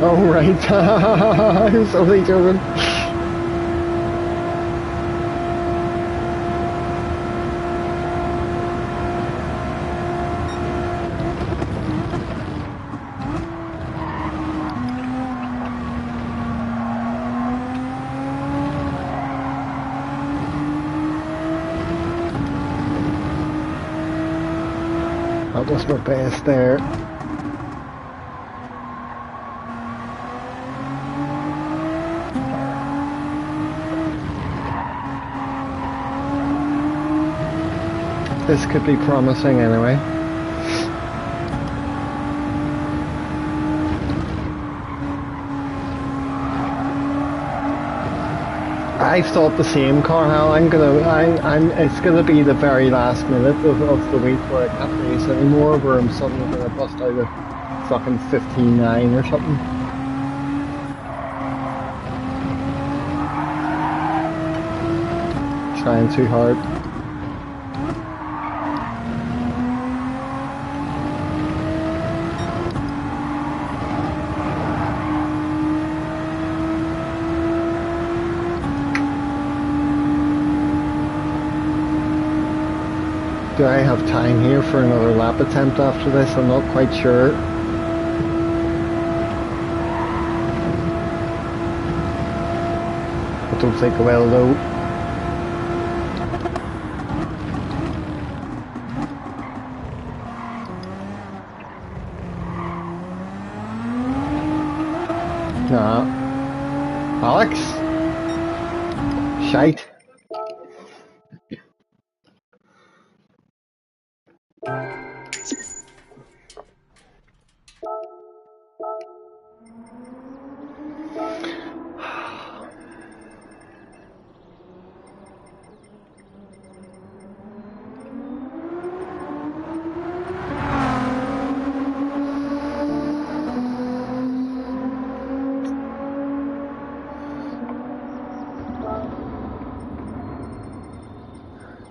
Oh right, I was only joking. That was my best there. This could be promising anyway. I thought the same, Carl. It's gonna be the very last minute of the week where I can't race anymore, where I'm suddenly gonna bust out a fucking 15.9 or something. Trying too hard. Do I have time here for another lap attempt after this? I'm not quite sure. I don't think I will though. Nah. Alex? Shite.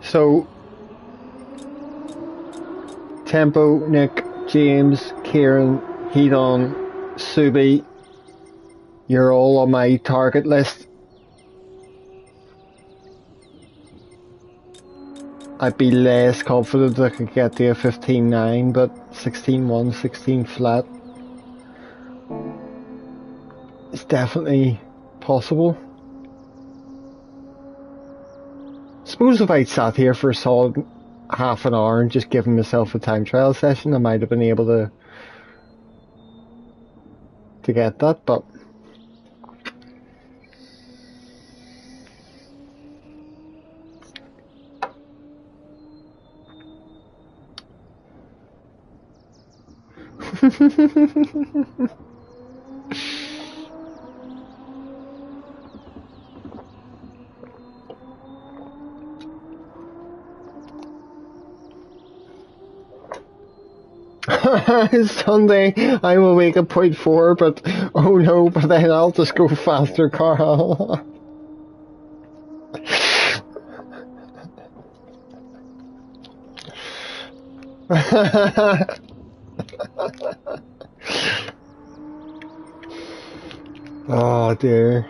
So, Tempo, Nick, James, Kieran, Hedon, Subi, you're all on my target list. I'd be less confident I could get to a 15.9, but 16.1, 16 flat is definitely possible. Suppose if I'd sat here for a solid half an hour and just given myself a time trial session, I might have been able to get that, but Sunday, I will make a 0.4, but oh no, but then I'll just go faster, Carl. Oh dear.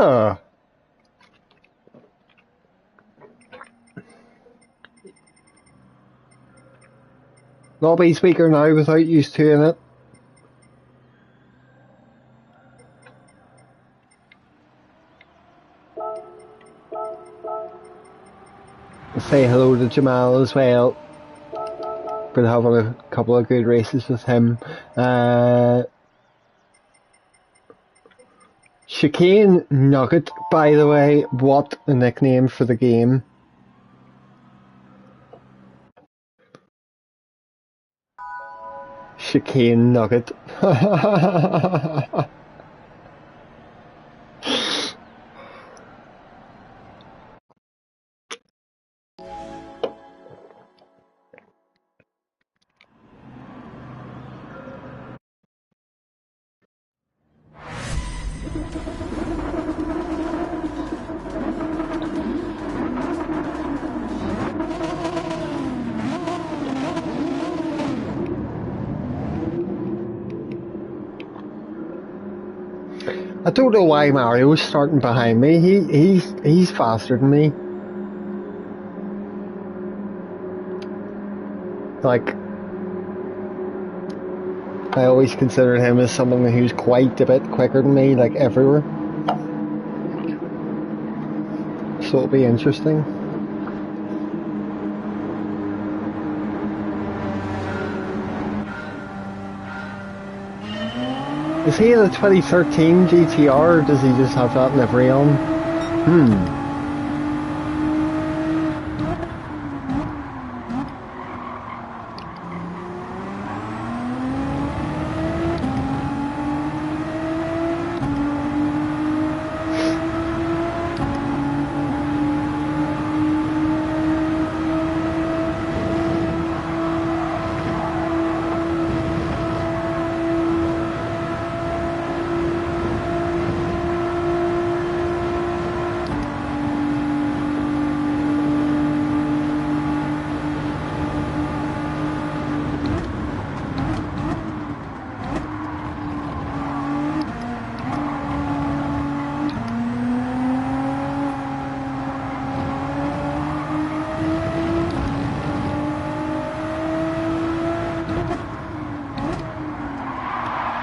Ah. Lobby speaker now without used to in it. Say hello to Jamal as well. Been having a couple of good races with him. Chicane Nugget, by the way, what a nickname for the game. Chicane Nugget. I don't know why Mario's starting behind me. He's faster than me. Like, I always considered him as someone who's quite a bit quicker than me, like everywhere. So it'll be interesting. Is he in a 2013 GTR, or does he just have that livery on?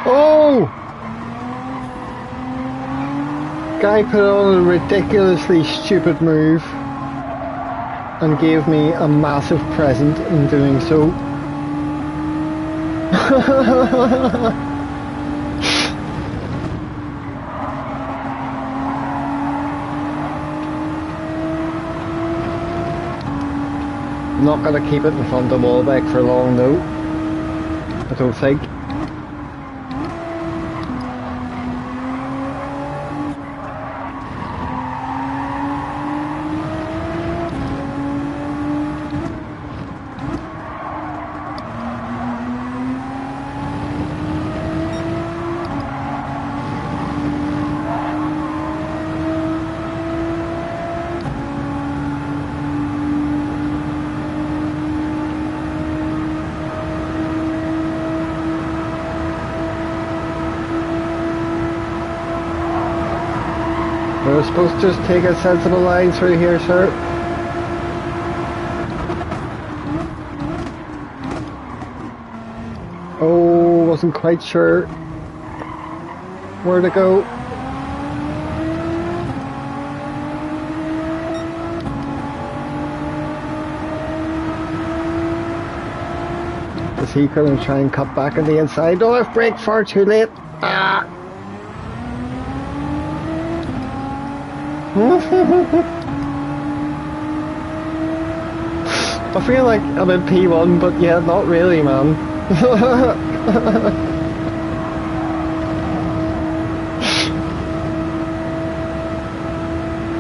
Oh! Guy put on a ridiculously stupid move and gave me a massive present in doing so. I'm not going to keep it in front of Wallbeck for long though, I don't think. We're supposed to just take a sensible line through here, sir. Oh, wasn't quite sure where to go. he going to try and cut back on the inside? Oh, I've braked far too late. Ah. I feel like I'm in P1, but yeah, not really, man.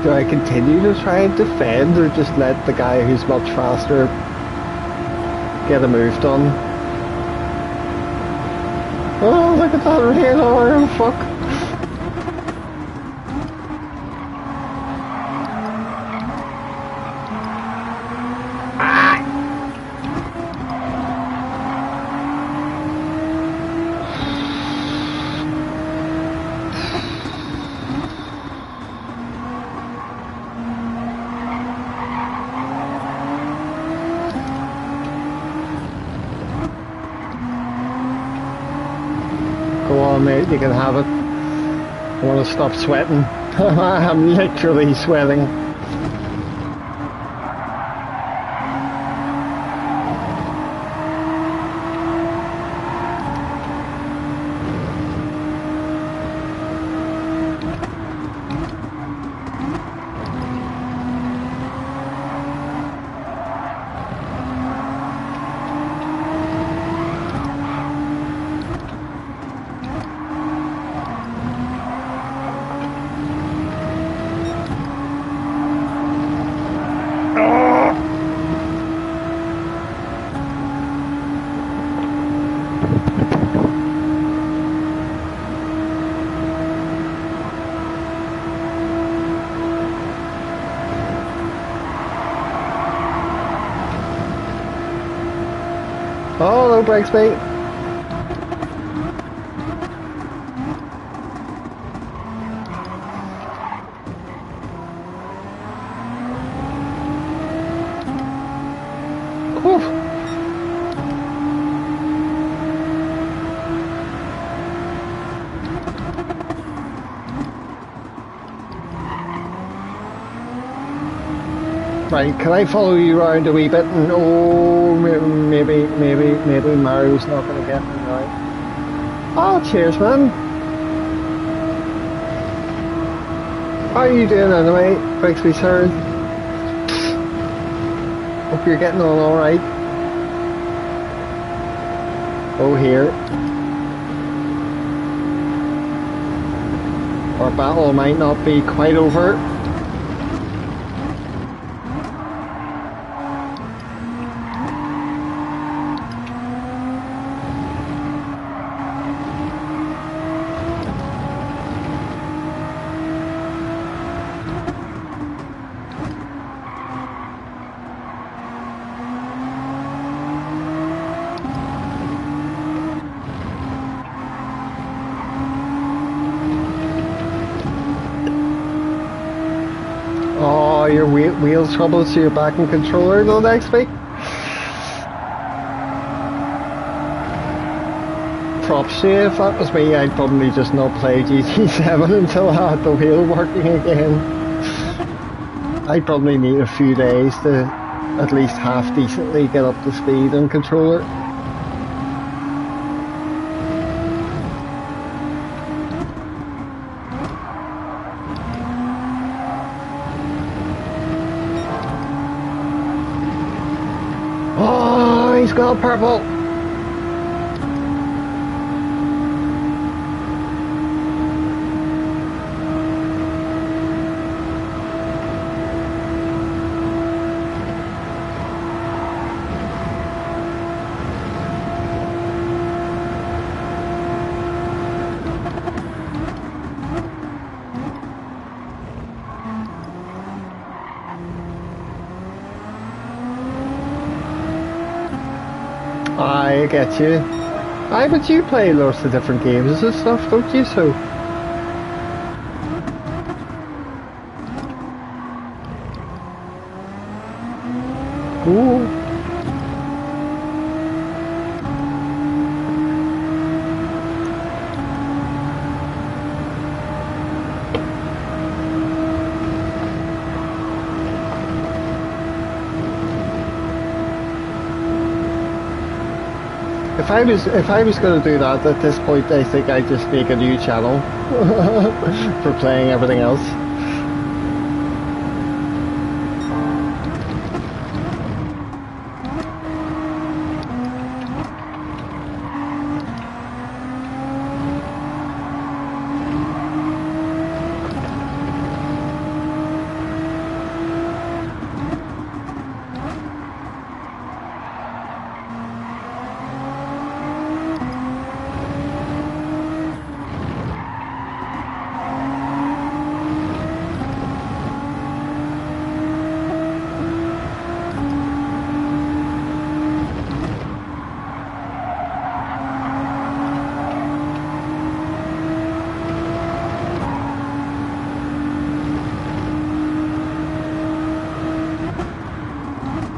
Do I continue to try and defend, or just let the guy who's much faster get a move done? Oh, look at that rain! Oh, fuck! Go on, mate, you can have it. I want to stop sweating. I'm literally sweating. Oh, no brakes, mate. Whew. Right, can I follow you around a wee bit? And oh, maybe Mario's not going to get me right. Oh, cheers, man. How are you doing anyway, Brixby sir? Hope you're getting on alright. Oh, here. Our battle might not be quite over. Oh, your wheels trouble, so you're back in controller though next week? Props to you. If that was me, I'd probably just not play GT7 until I had the wheel working again. I'd probably need a few days to at least half decently get up to speed on controller. Oh, he's got purple. I get you. Aye, but you play lots of different games and stuff, don't you? So. Ooh. if I was going to do that at this point, I think I'd just make a new channel for playing everything else.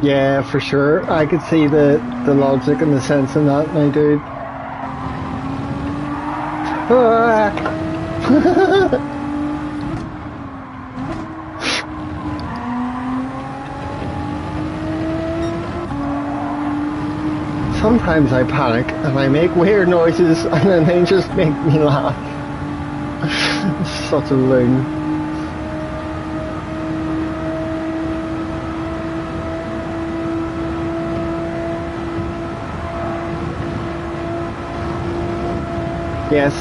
Yeah, for sure. I could see the logic and the sense in that, my dude. Sometimes I panic and I make weird noises and then they just make me laugh. Such a loon. Yes,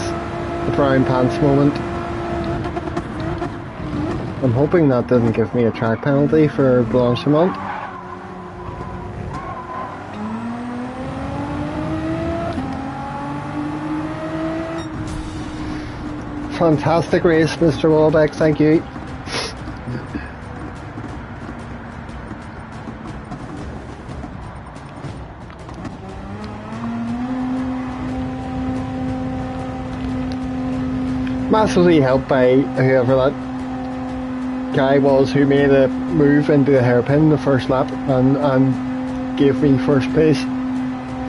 the brown pants moment. I'm hoping that didn't give me a track penalty for Blanchimont. Fantastic race, Mr. Wallbeck, thank you. Massively helped by whoever that guy was who made a move into the hairpin the first lap and gave me first place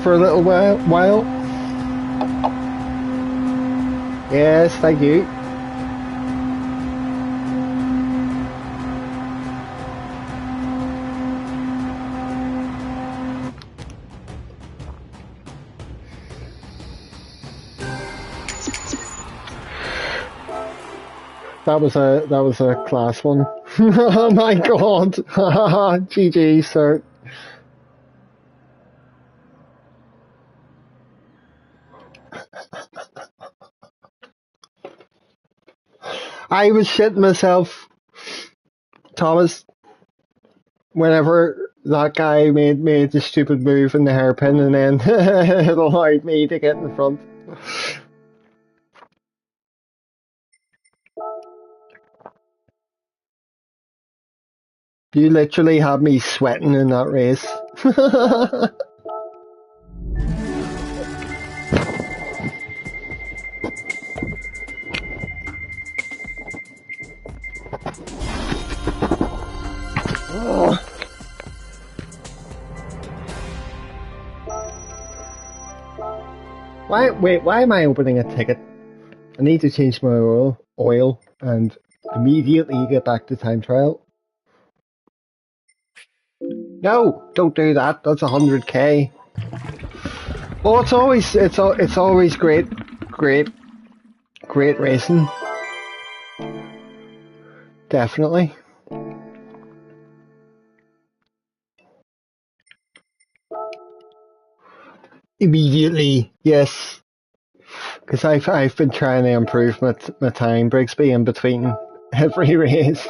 for a little while. Yes, thank you. That was a class one. Oh my god. GG, sir. I was shitting myself, Thomas, whenever that guy made the stupid move in the hairpin and then it allowed me to get in front. You literally had me sweating in that race. Why am I opening a ticket? I need to change my oil and immediately get back to time trial. No, don't do that. That's 100k. Well, it's always great racing. Definitely. Immediately, yes. Because I've been trying to improve my time, Brigsby, in between every race.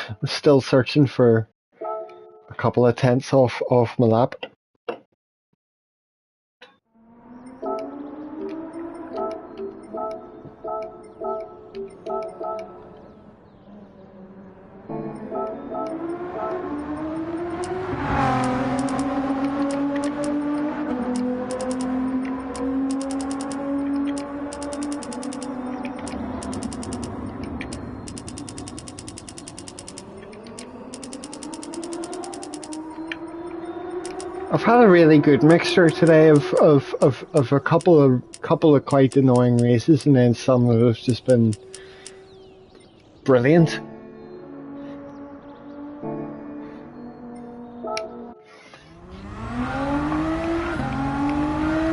I'm still searching for a couple of tenths off my lap. I've had a really good mixture today of a couple of quite annoying races and then some that have just been brilliant.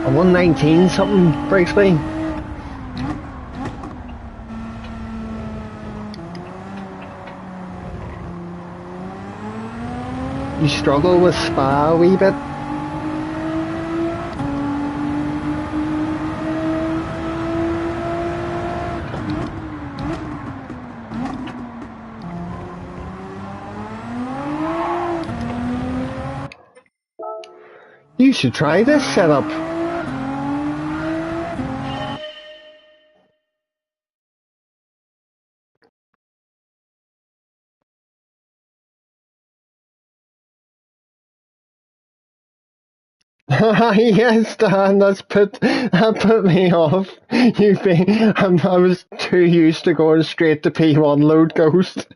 A 119 something breaks me. You struggle with Spa a wee bit. You should try this setup. Yes, Dan, that put me off. I was too used to going straight to P1 load Ghost.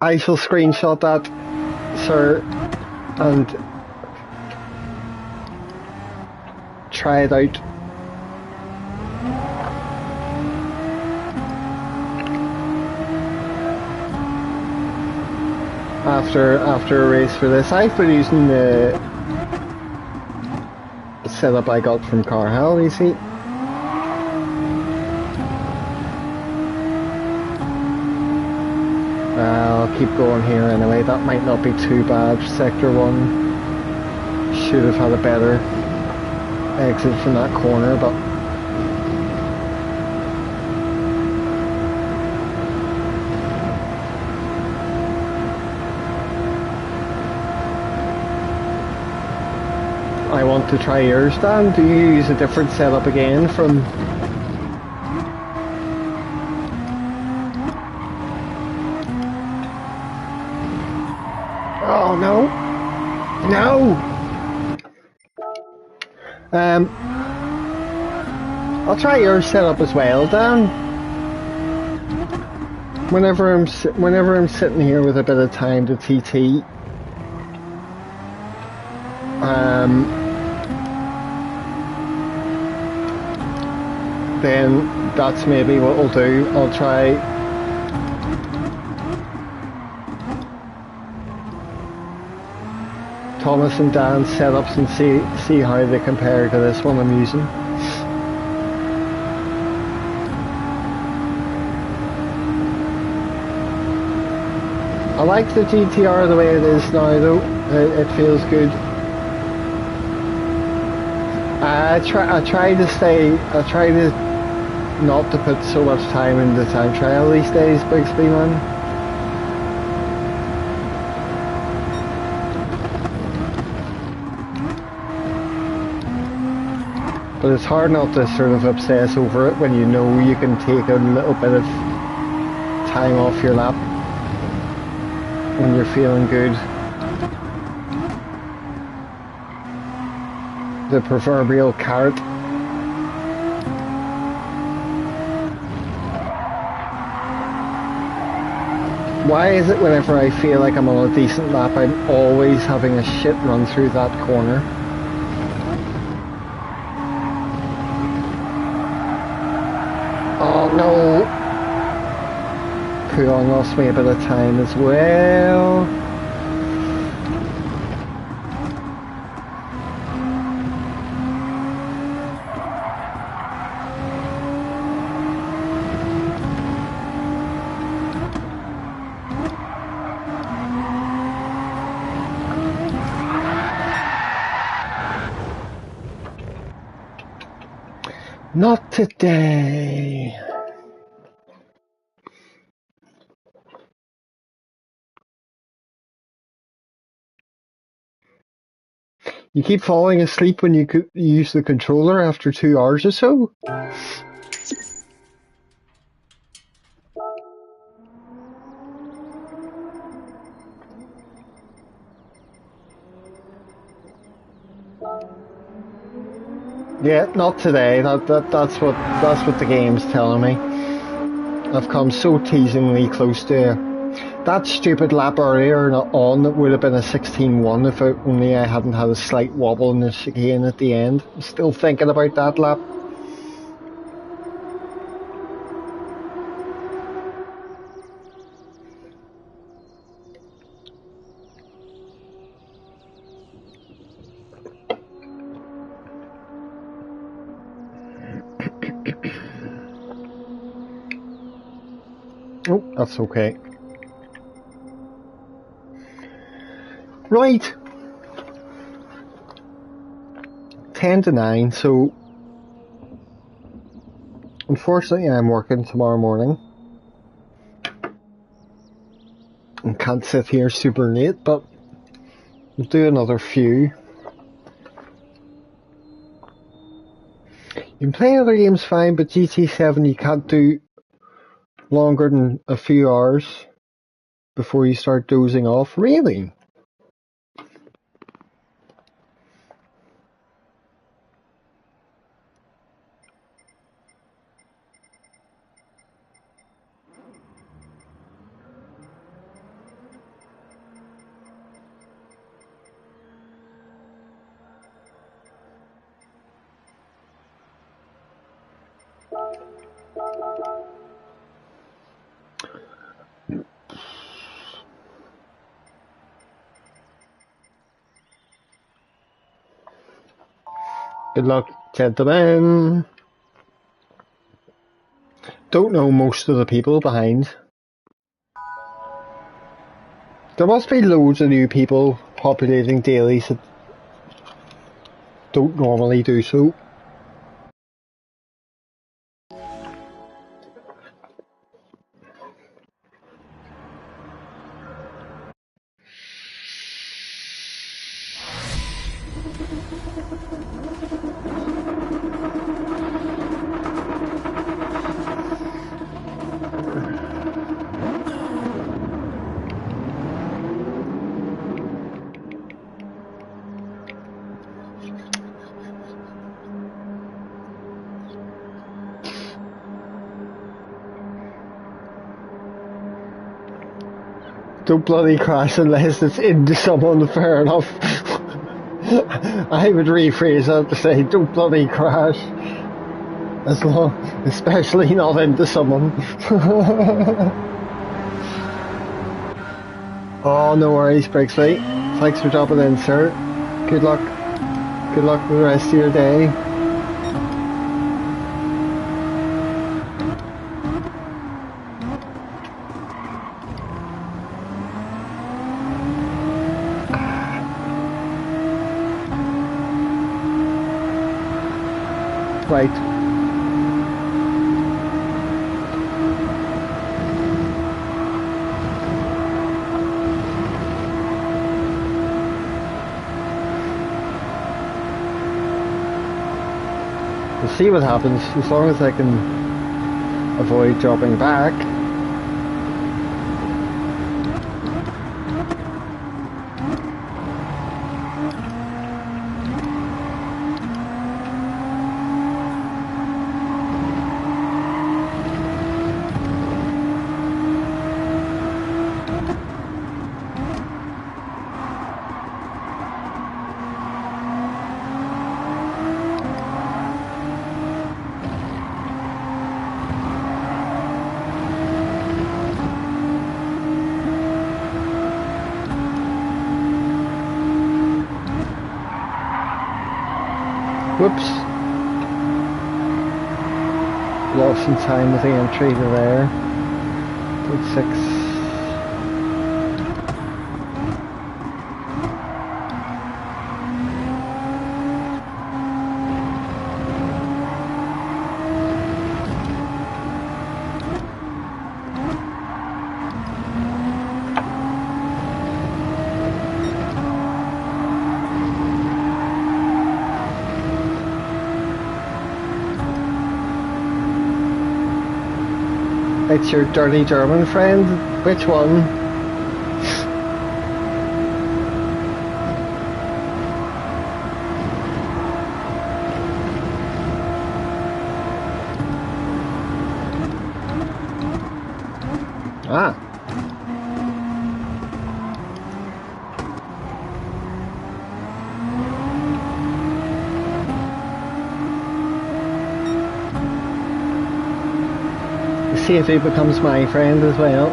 I shall screenshot that, sir, and try it out. After a race for this, I've been using the setup I got from Carhell, you see. I'll keep going here anyway, that might not be too bad. Sector 1 should have had a better exit from that corner, but I want to try yours, Dan. Do you use a different setup again from... Oh no! No! I'll try your setup as well, Dan. Whenever I'm sitting here with a bit of time to TT, then that's maybe what we'll do. I'll try Thomas and Dan's setups and see how they compare to this one I'm using. I like the GTR the way it is now though, it feels good. I try to not to put so much time into time trial these days, Bigsby man. But it's hard not to sort of obsess over it when you know you can take a little bit of time off your lap when you're feeling good. The proverbial carrot. Why is it whenever I feel like I'm on a decent lap, I'm always having a shit run through that corner? Oh no! Puon lost me a bit of time as well. Not today. You keep falling asleep when you use the controller after 2 hours or so? Yeah, not today. That's what the game's telling me. I've come so teasingly close to that stupid lap earlier on that would have been a 16-1 if only I hadn't had a slight wobble in the chicane at the end. I'm still thinking about that lap. Oh, that's okay. Right. 10 to 9, so unfortunately I'm working tomorrow morning and can't sit here super late, but I'll do another few. You can play other games fine, but GT7 you can't do longer than a few hours before you start dozing off. Really? Good luck, gentlemen. Don't know most of the people behind. There must be loads of new people populating dailies that don't normally do so. Don't bloody crash unless it's into someone, fair enough. I would rephrase that to say, don't bloody crash. As long, especially not into someone. Oh, no worries, Brixley. Thanks for dropping in, sir. Good luck. Good luck with the rest of your day. Right. We'll see what happens, as long as I can avoid dropping back. Whoops. Lost some time with the entry to there. 6. It's your dirty German friend? Which one? Ah. See if he becomes my friend as well.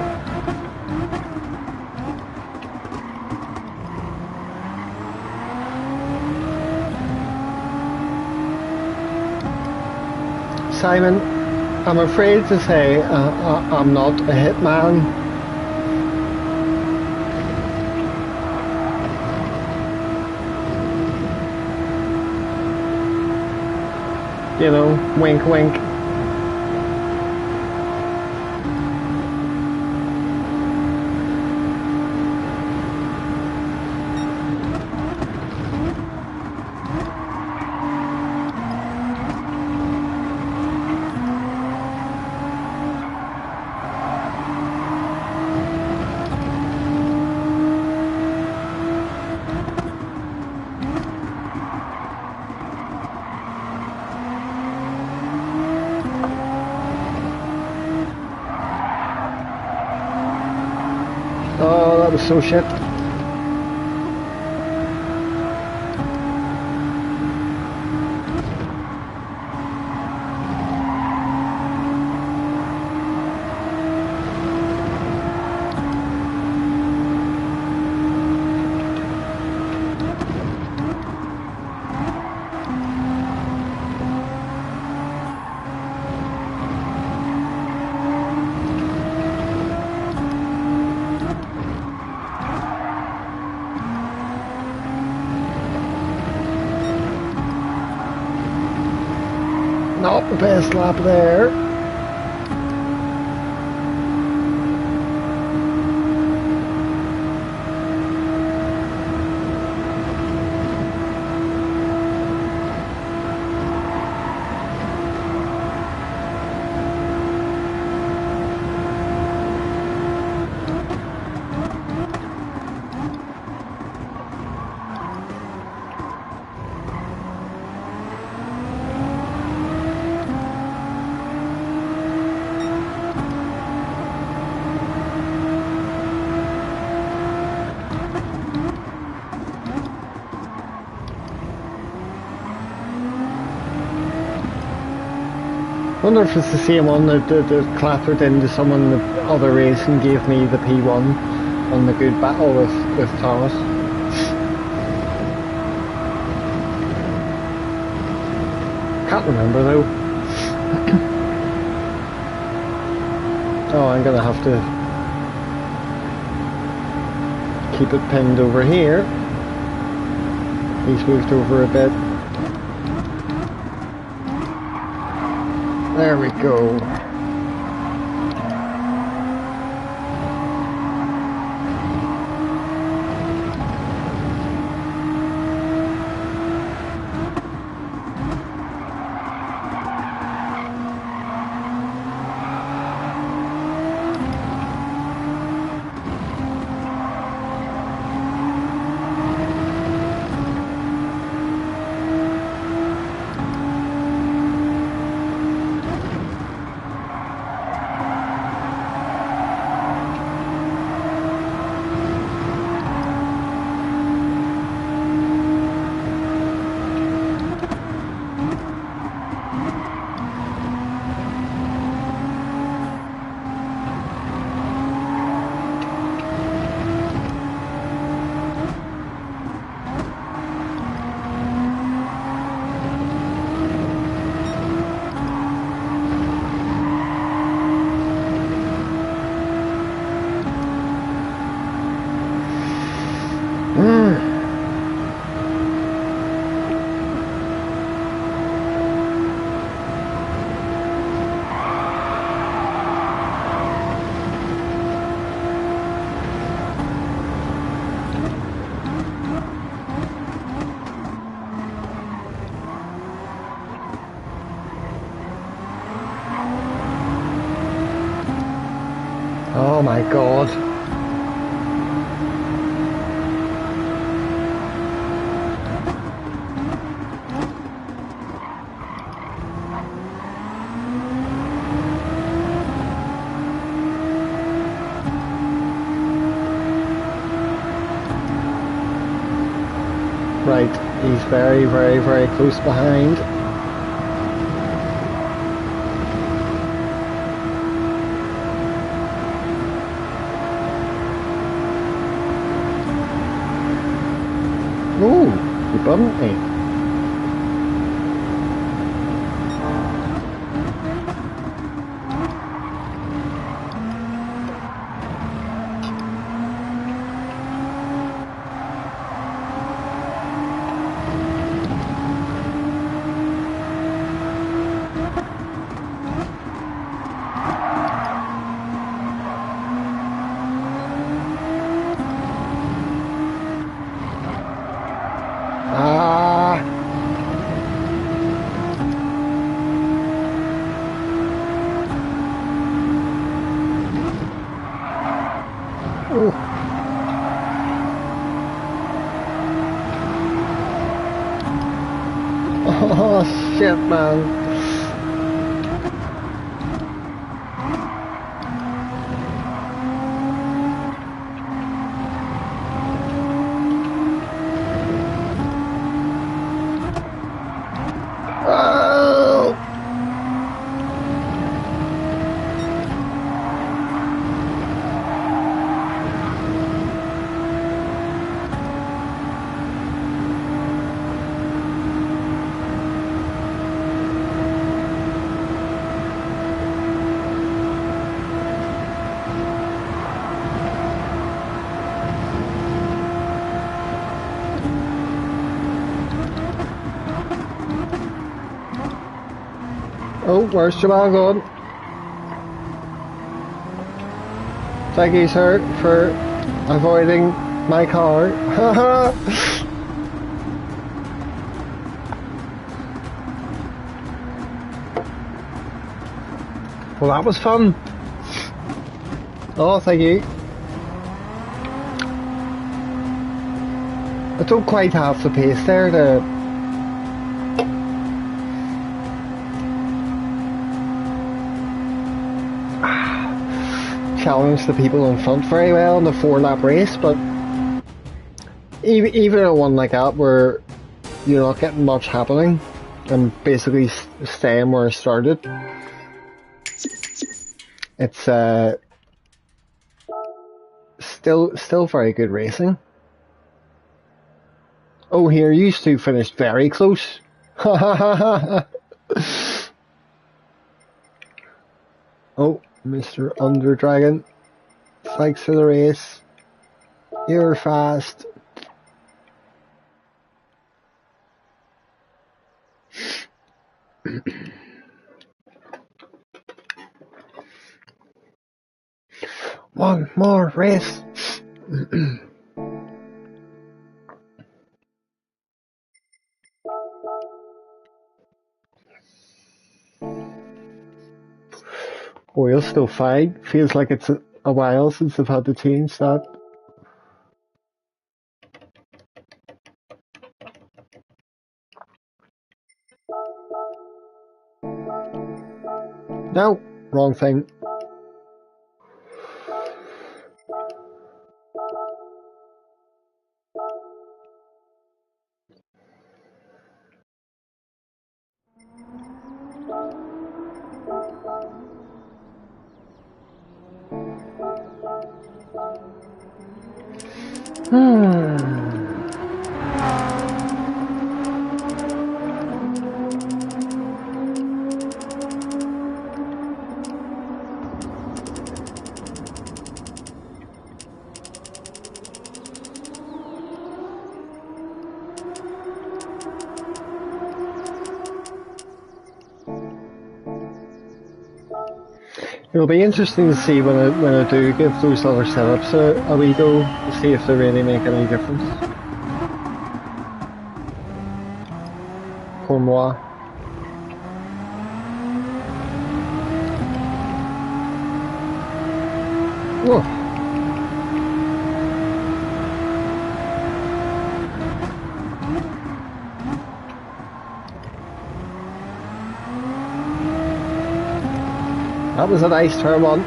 Simon. I'm afraid to say I'm not a hitman. You know, wink wink. Oh, that was so shit. Not the best lap there. I wonder if it's the same one that clattered into someone the other race and gave me the P1 on the good battle with Thomas. Can't remember though. Oh, I'm gonna have to keep it pinned over here. He's moved over a bit. There we go. Oh my god. Right, he's very, very, very close behind. Ooh, he bumped me. Oh shit, man. Oh. Oh, where's Jamal going? Thank you, sir, for avoiding my car. Well, that was fun. Oh, thank you. I don't quite have the pace there to challenge the people in front very well in the 4-lap race, but even a one like that where you're not getting much happening and basically staying where I started, it's still very good racing. Oh, here, you two finished very close. Oh, Mr. Underdragon, thanks for the race. You're fast. One more race. Oil's still fine. Feels like it's a while since I've had to change that. No, wrong thing. It'll be interesting to see when I do give those other setups a wee go to see if they really make any difference. Pour moi. Whoa. That was a nice turn one.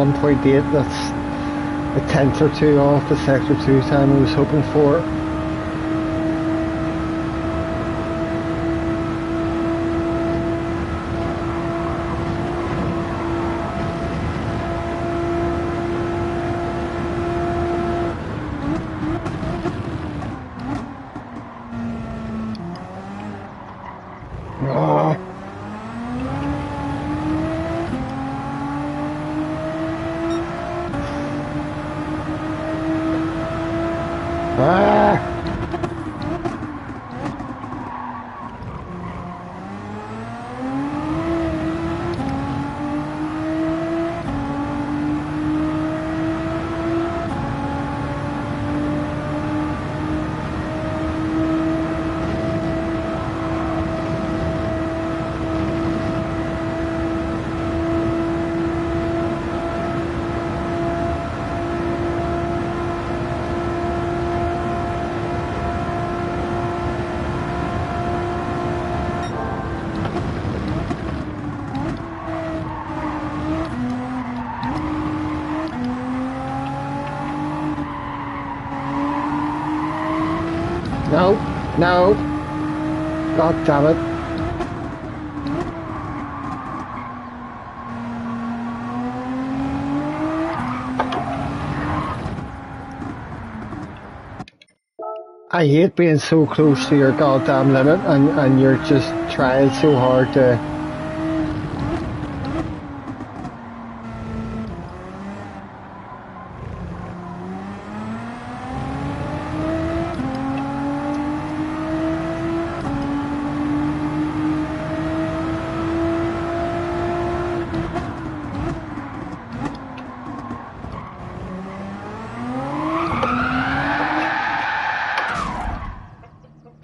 1.8. That's a tenth or two off the sector 2 time I was hoping for. Oh. Ah. No, no. God damn it. I hate being so close to your goddamn limit and you're just trying so hard to...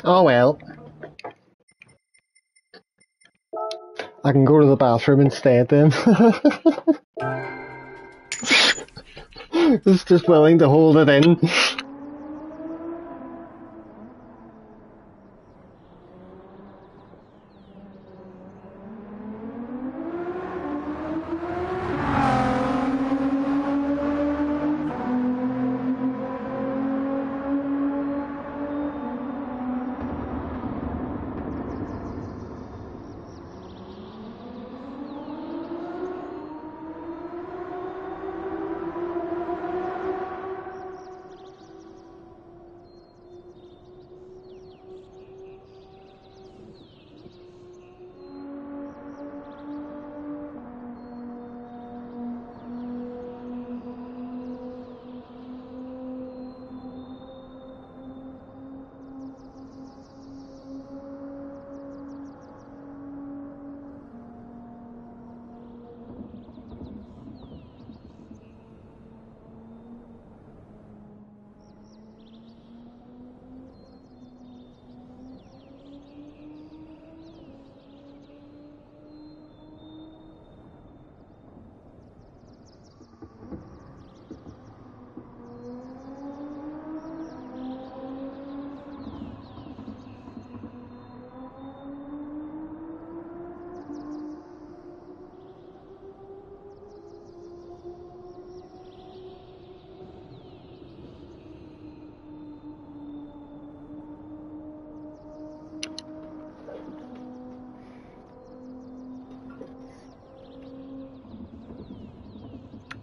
Oh well. I can go to the bathroom instead then. It's just willing to hold it in.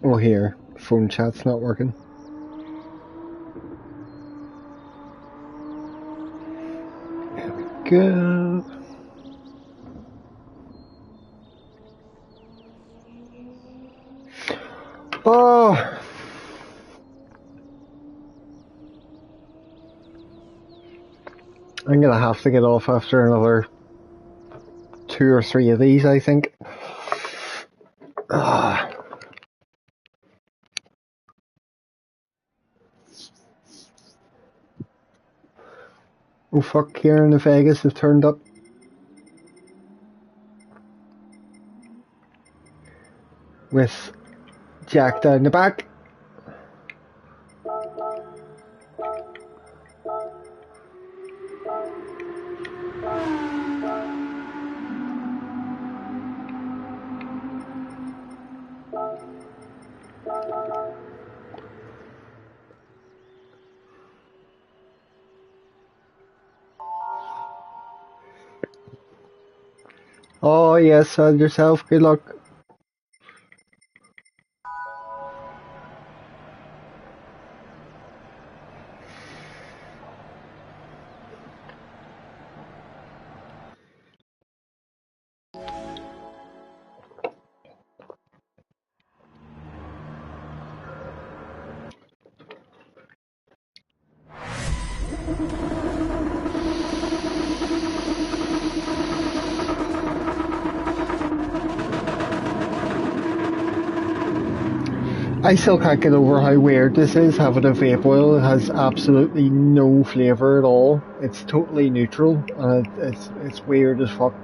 Oh, here. Phone chat's not working. There we go. Oh! I'm gonna have to get off after another 2 or 3 of these, I think. Ah. Oh fuck, Kieran and Vegas have turned up. With Jack down the back. Oh yes, and yourself. Good luck. I still can't get over how weird this is, having a vape oil. It has absolutely no flavour at all. It's totally neutral, and it's weird as fuck.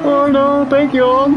Oh no, big yawn!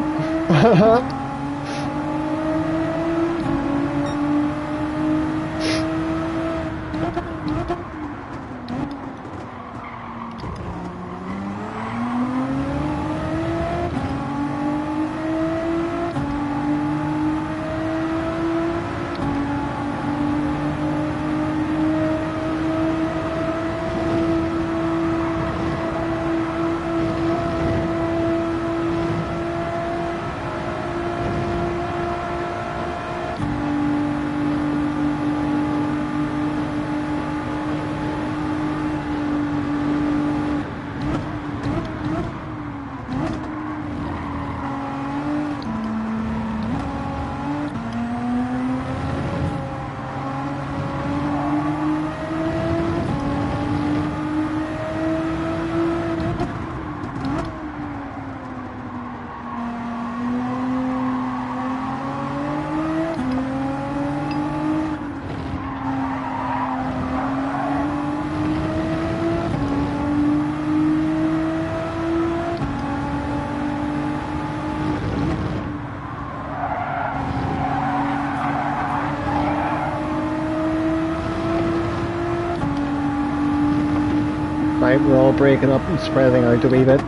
Right, we're all breaking up and spreading out a wee bit.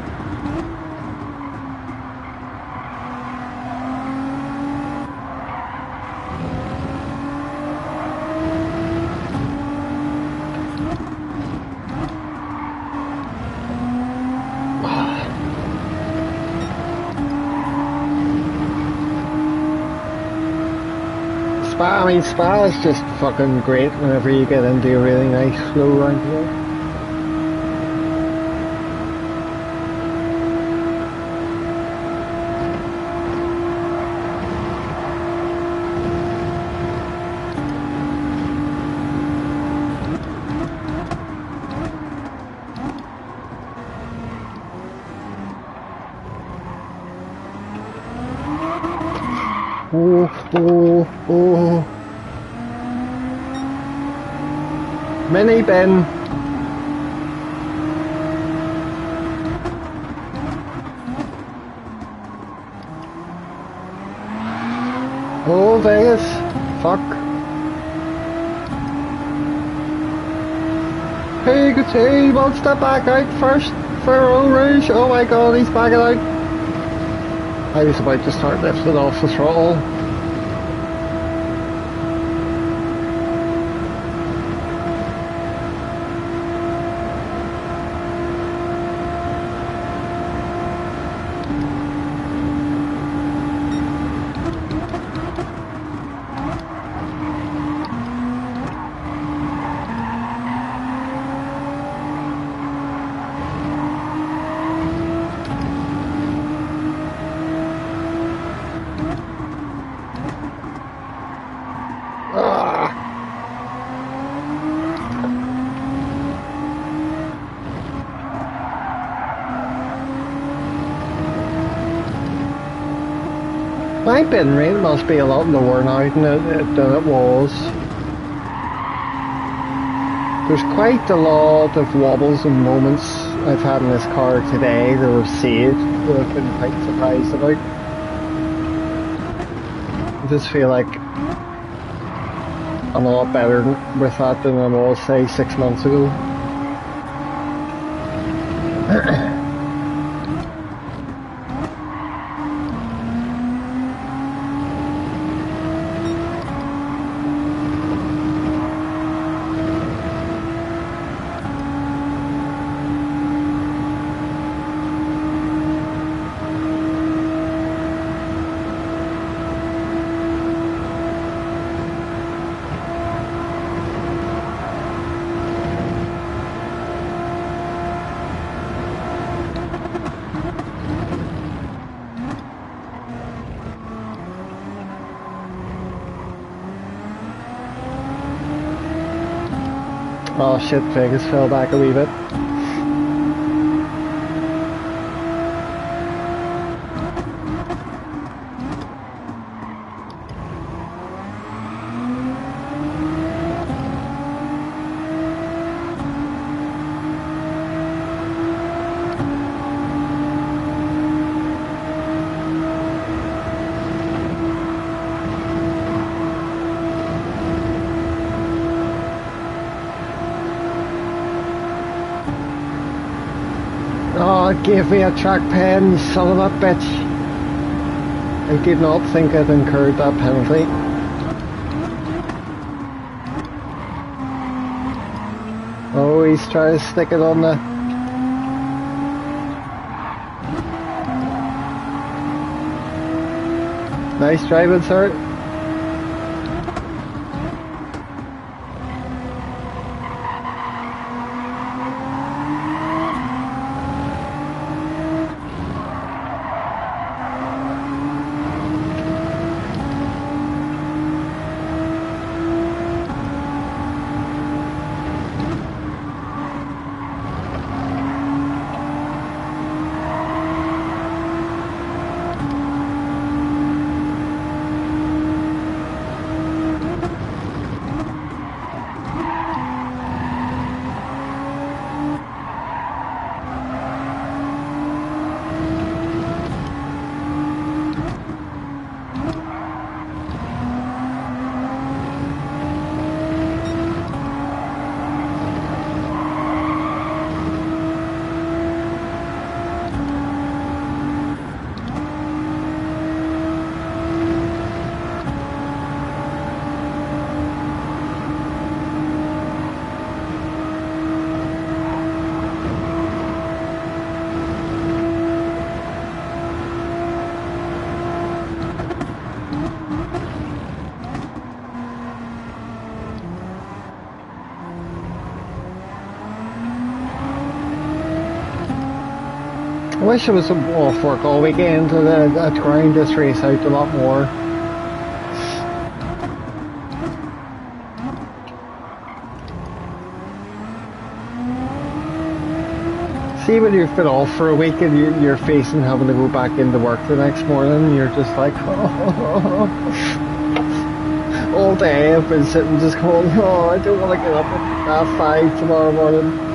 Spa is just fucking great whenever you get into a really nice flow round here. Oh. Mini bin. Oh, Vegas. Fuck. Hey, you can see he wants to back out first for Eau Rouge. Oh my god, he's backing out. I was about to start lifting off the throttle. My bin rate must be a lot lower now than it was. There's quite a lot of wobbles and moments I've had in this car today that I've saved that I've been quite surprised about. I just feel like I'm a lot better with that than I was, say, 6 months ago. Oh shit, Vegas fell back a wee bit. Oh, it gave me a track pen, son of a bitch. I did not think I'd incurred that penalty. Oh, he's trying to stick it on the... Nice driving, sir. I wish I was off work all weekend and I'd grind this race out a lot more. See, when you've been off for a week and you're facing having to go back into work the next morning, you're just like, oh. All day I've been sitting just going, oh, I don't want to get up at 5 tomorrow morning.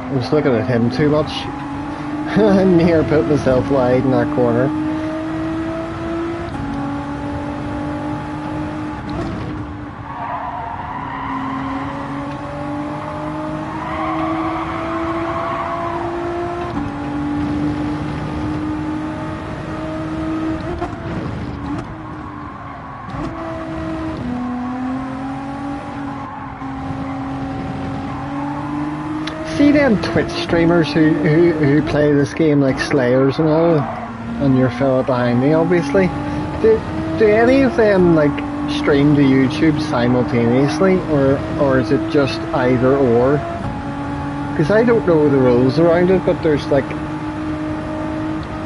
I was looking at him too much. I near put myself wide in that corner. See them Twitch streamers who play this game like Slayers and all, and your fella behind me obviously, do any of them like stream to YouTube simultaneously, or is it just either or? Because I don't know the rules around it, but there's like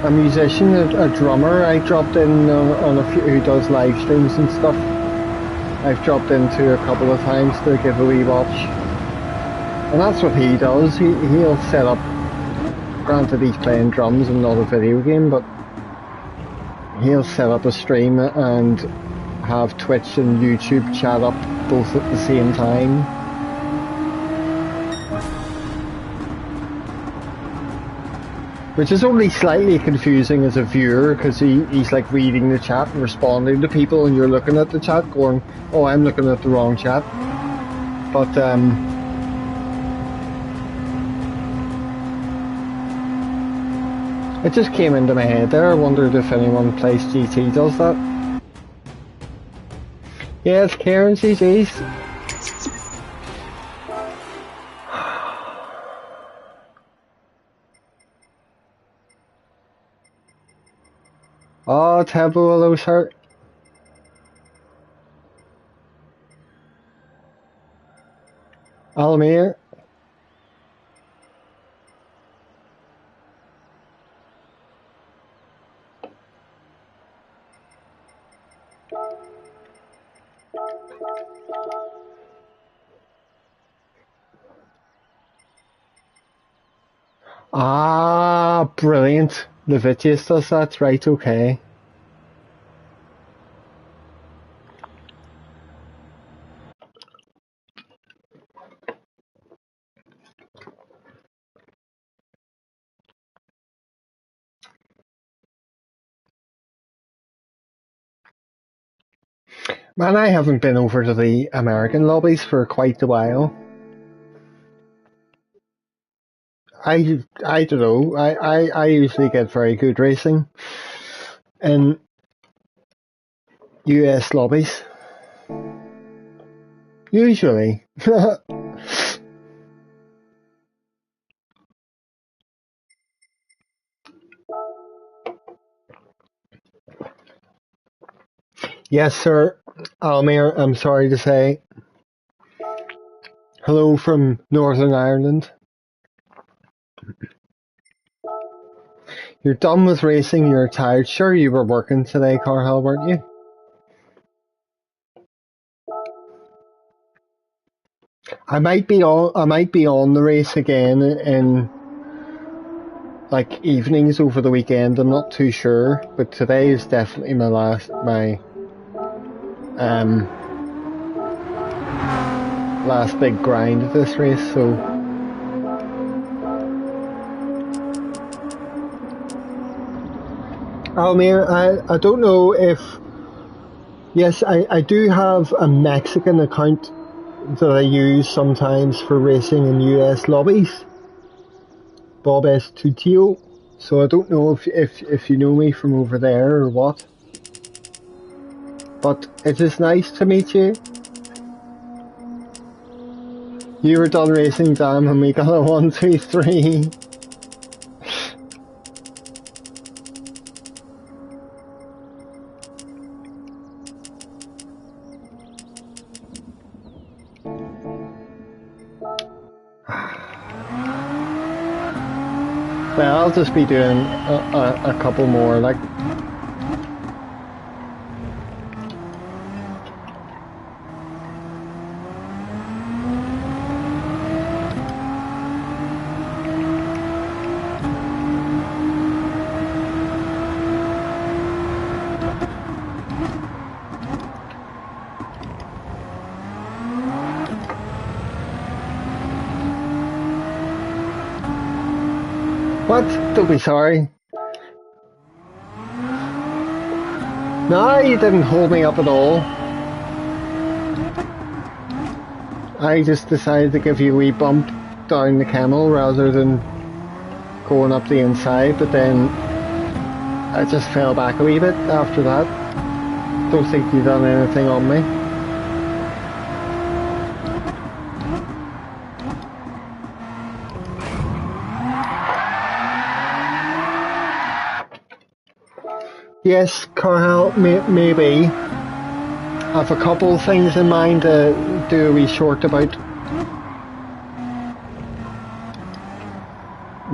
a musician, a drummer. I dropped in on a few, who does live streams and stuff. I've dropped into a couple of times to give a wee watch. And that's what he does. He'll set up, granted he's playing drums and not a video game, but he'll set up a stream and have Twitch and YouTube chat up both at the same time. Which is only slightly confusing as a viewer, because he's like reading the chat and responding to people, and you're looking at the chat going, oh, I'm looking at the wrong chat. But it just came into my head there. I wondered if anyone plays GT does that. Yeah, it's Karen GG's. Oh, Tempo Willow's hurt. Almir. Ah, brilliant. Levitius does that, right, okay. Man, I haven't been over to the American lobbies for quite a while. I don't know. I usually get very good racing in US lobbies. Usually. Yes, sir. Almir, I'm sorry to say. Hello from Northern Ireland. You're done with racing, you're tired. Sure, you were working today, Carhal, weren't you? I might be on the race again in like evenings over the weekend. I'm not too sure, but today is definitely my last big grind of this race. So Almir, I don't know if yes, I do have a Mexican account that I use sometimes for racing in US lobbies. Bob S. Tutio. So I don't know if you know me from over there or what. But it is nice to meet you. You were done racing, damn, and we got a 1, 2, 3. Well, I'll just be doing a couple more, like. What? Don't be sorry. No, you didn't hold me up at all. I just decided to give you a wee bump down the camel rather than going up the inside, but then I just fell back a wee bit after that. Don't think you've done anything on me. Yes, Carhal, maybe. I have a couple of things in mind to do a wee short about.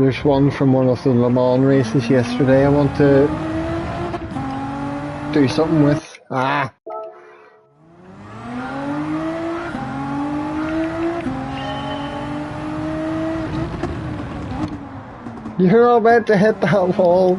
There's one from one of the Le Mans races yesterday I want to do something with. Ah! You're all meant to hit that wall.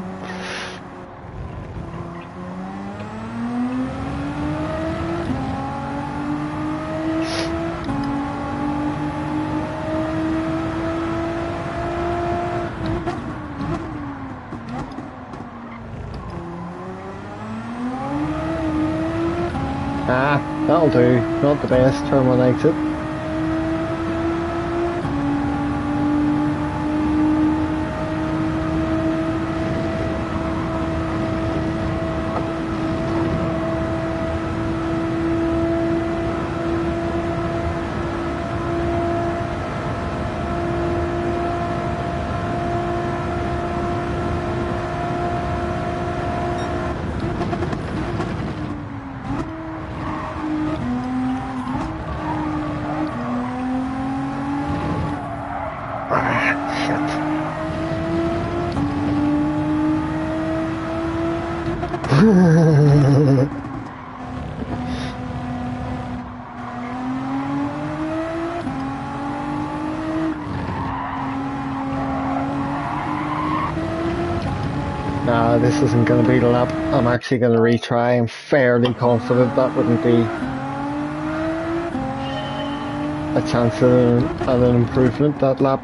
Ah, that'll do. Not the best. Turn one exit. Nah, this isn't going to be the lap. I'm actually going to retry. I'm fairly confident that wouldn't be a chance at an improvement, that lap.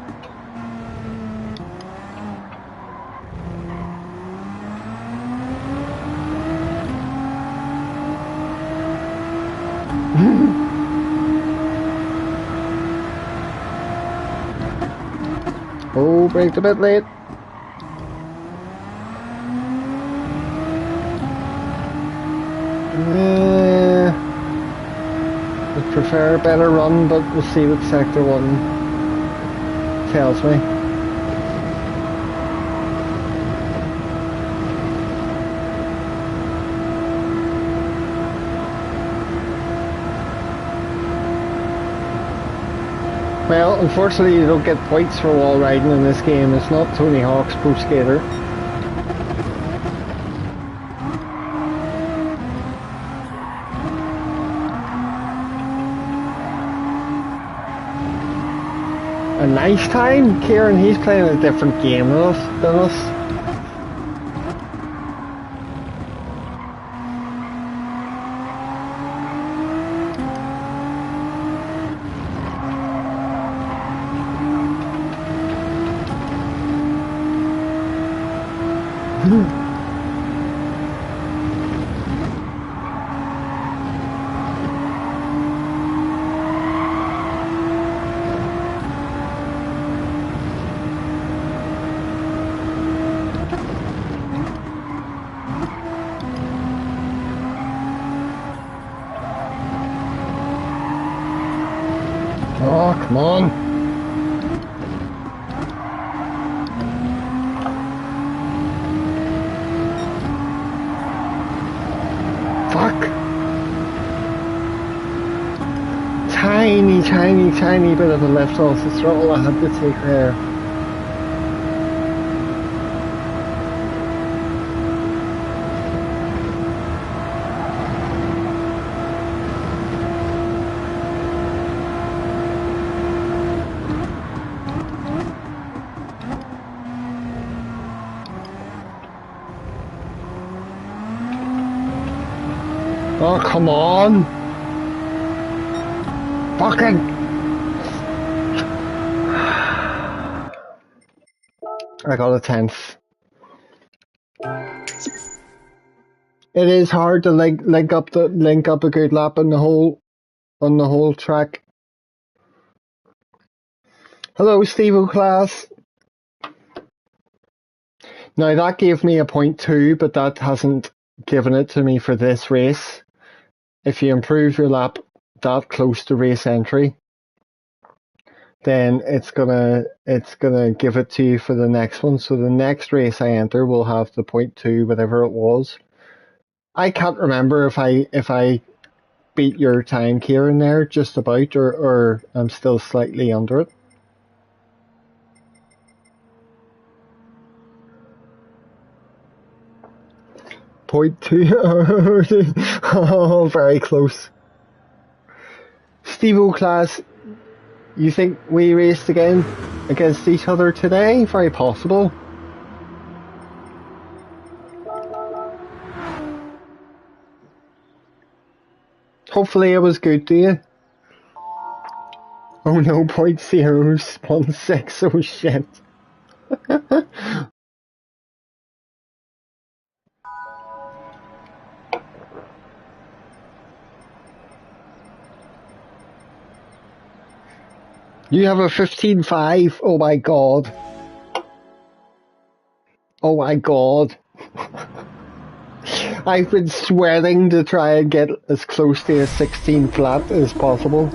Oh, braked a bit late. I'd prefer a better run, but we'll see what Sector 1 tells me. Well, unfortunately you don't get points for wall riding in this game. It's not Tony Hawk's Pro Skater. A nice time? Kieran, he's playing a different game than us. Oh, come on. Fuck. Tiny bit of a left off the throttle I had to take there. Oh, come on! Fucking! I got a 10th. It is hard to link up a good lap on the whole track. Hello, Steve class. Now that gave me a 0.2, but that hasn't given it to me for this race. If you improve your lap that close to race entry, then it's gonna give it to you for the next one. So the next race I enter will have the 0.2, whatever it was. I can't remember if I beat your time, Kieran, there just about, or I'm still slightly under it. 0.2. Oh, very close. Steve-O class, you think we raced again against each other today? Very possible. Hopefully it was good to you. Oh no, 0.016, oh shit. You have a 15.5, oh my god. Oh my god. I've been sweating to try and get as close to a 16 flat as possible.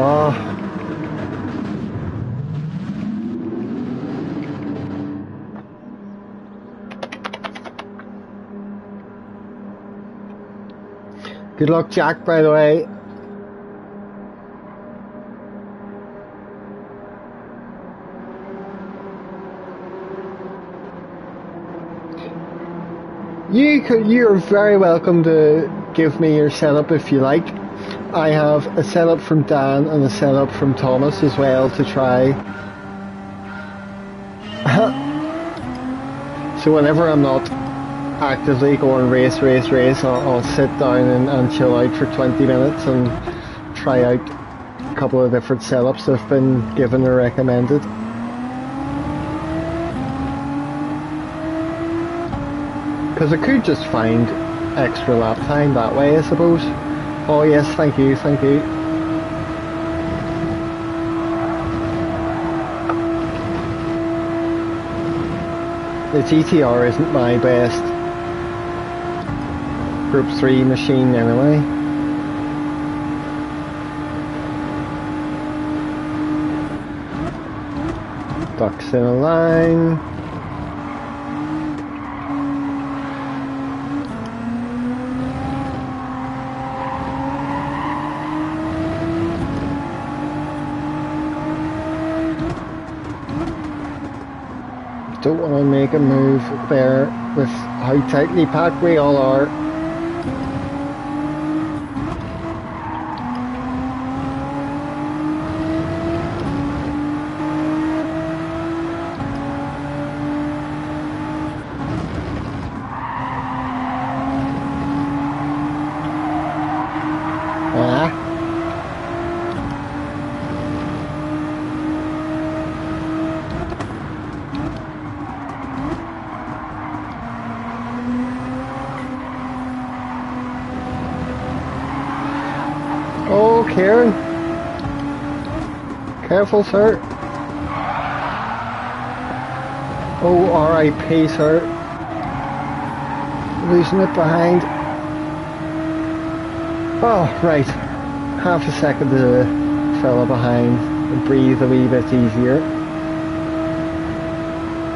Oh. Good luck, Jack, by the way. You're very welcome to give me your setup if you like. I have a setup from Dan and a setup from Thomas as well to try. So whenever I'm not actively going race, I'll sit down and chill out for 20 minutes and try out a couple of different setups that have been given or recommended. Because I could just find extra lap time that way, I suppose. Oh yes, thank you. The GTR isn't my best Group 3 machine anyway. Ducks in a line. Don't want to make a move there with how tightly packed we all are. Oh, Kieran. Careful, sir. Oh, R.I.P., sir. Losing it behind. Oh, right. Half a second to the fella behind and breathe a wee bit easier.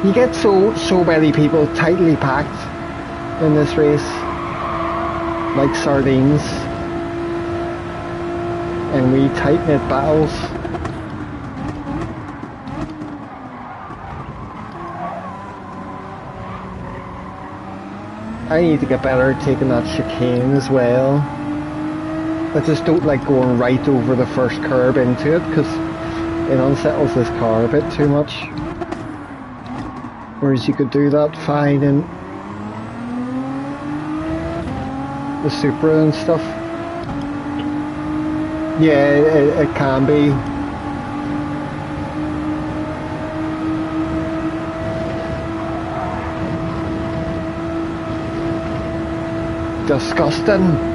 You get so many people tightly packed in this race, like sardines. And we tight-knit battles. I need to get better at taking that chicane as well. I just don't like going right over the first curb into it because it unsettles this car a bit too much. Whereas you could do that fine in the Supra and stuff. Yeah, it can be. Disgusting.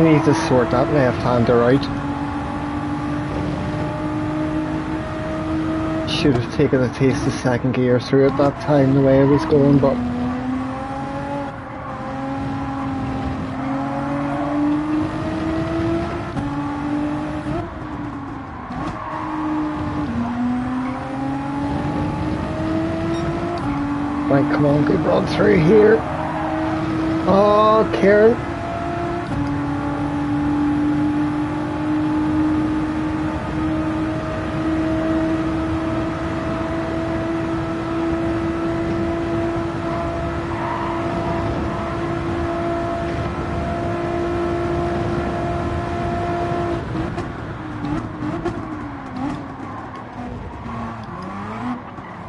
need to sort that left-hander out. Should have taken a taste of second gear through it that time the way it was going, but right, come on, good run through here. Oh, Karen.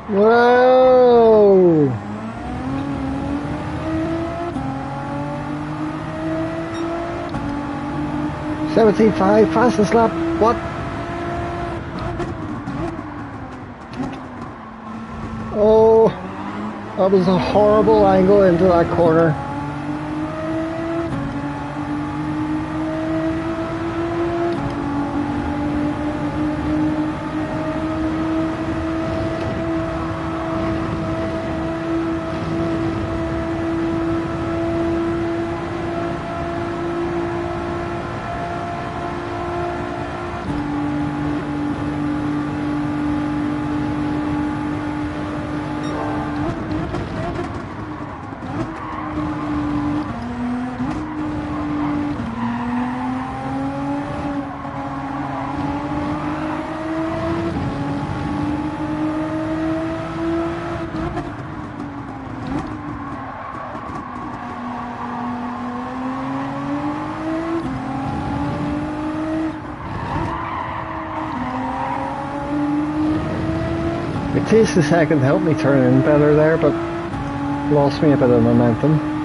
Whoa! $17.5, fastest lap. What? Oh, that was a horrible angle into that corner. It takes a second to help me turn in better there, but lost me a bit of momentum.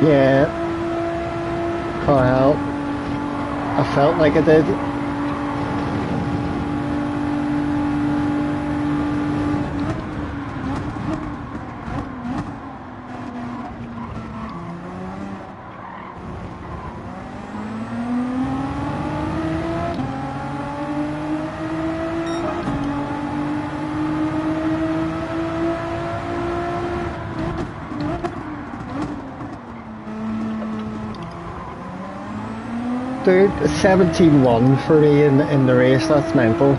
Yeah, can't help. I felt like I did. Dude, 17-1 for me in the race, that's mental.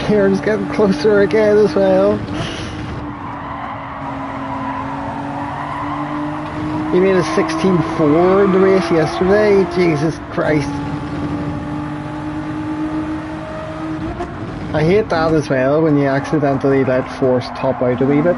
Karen's getting closer again as well. You made a 16.4 in the race yesterday? Jesus Christ. I hate that as well, when you accidentally let force top out a wee bit.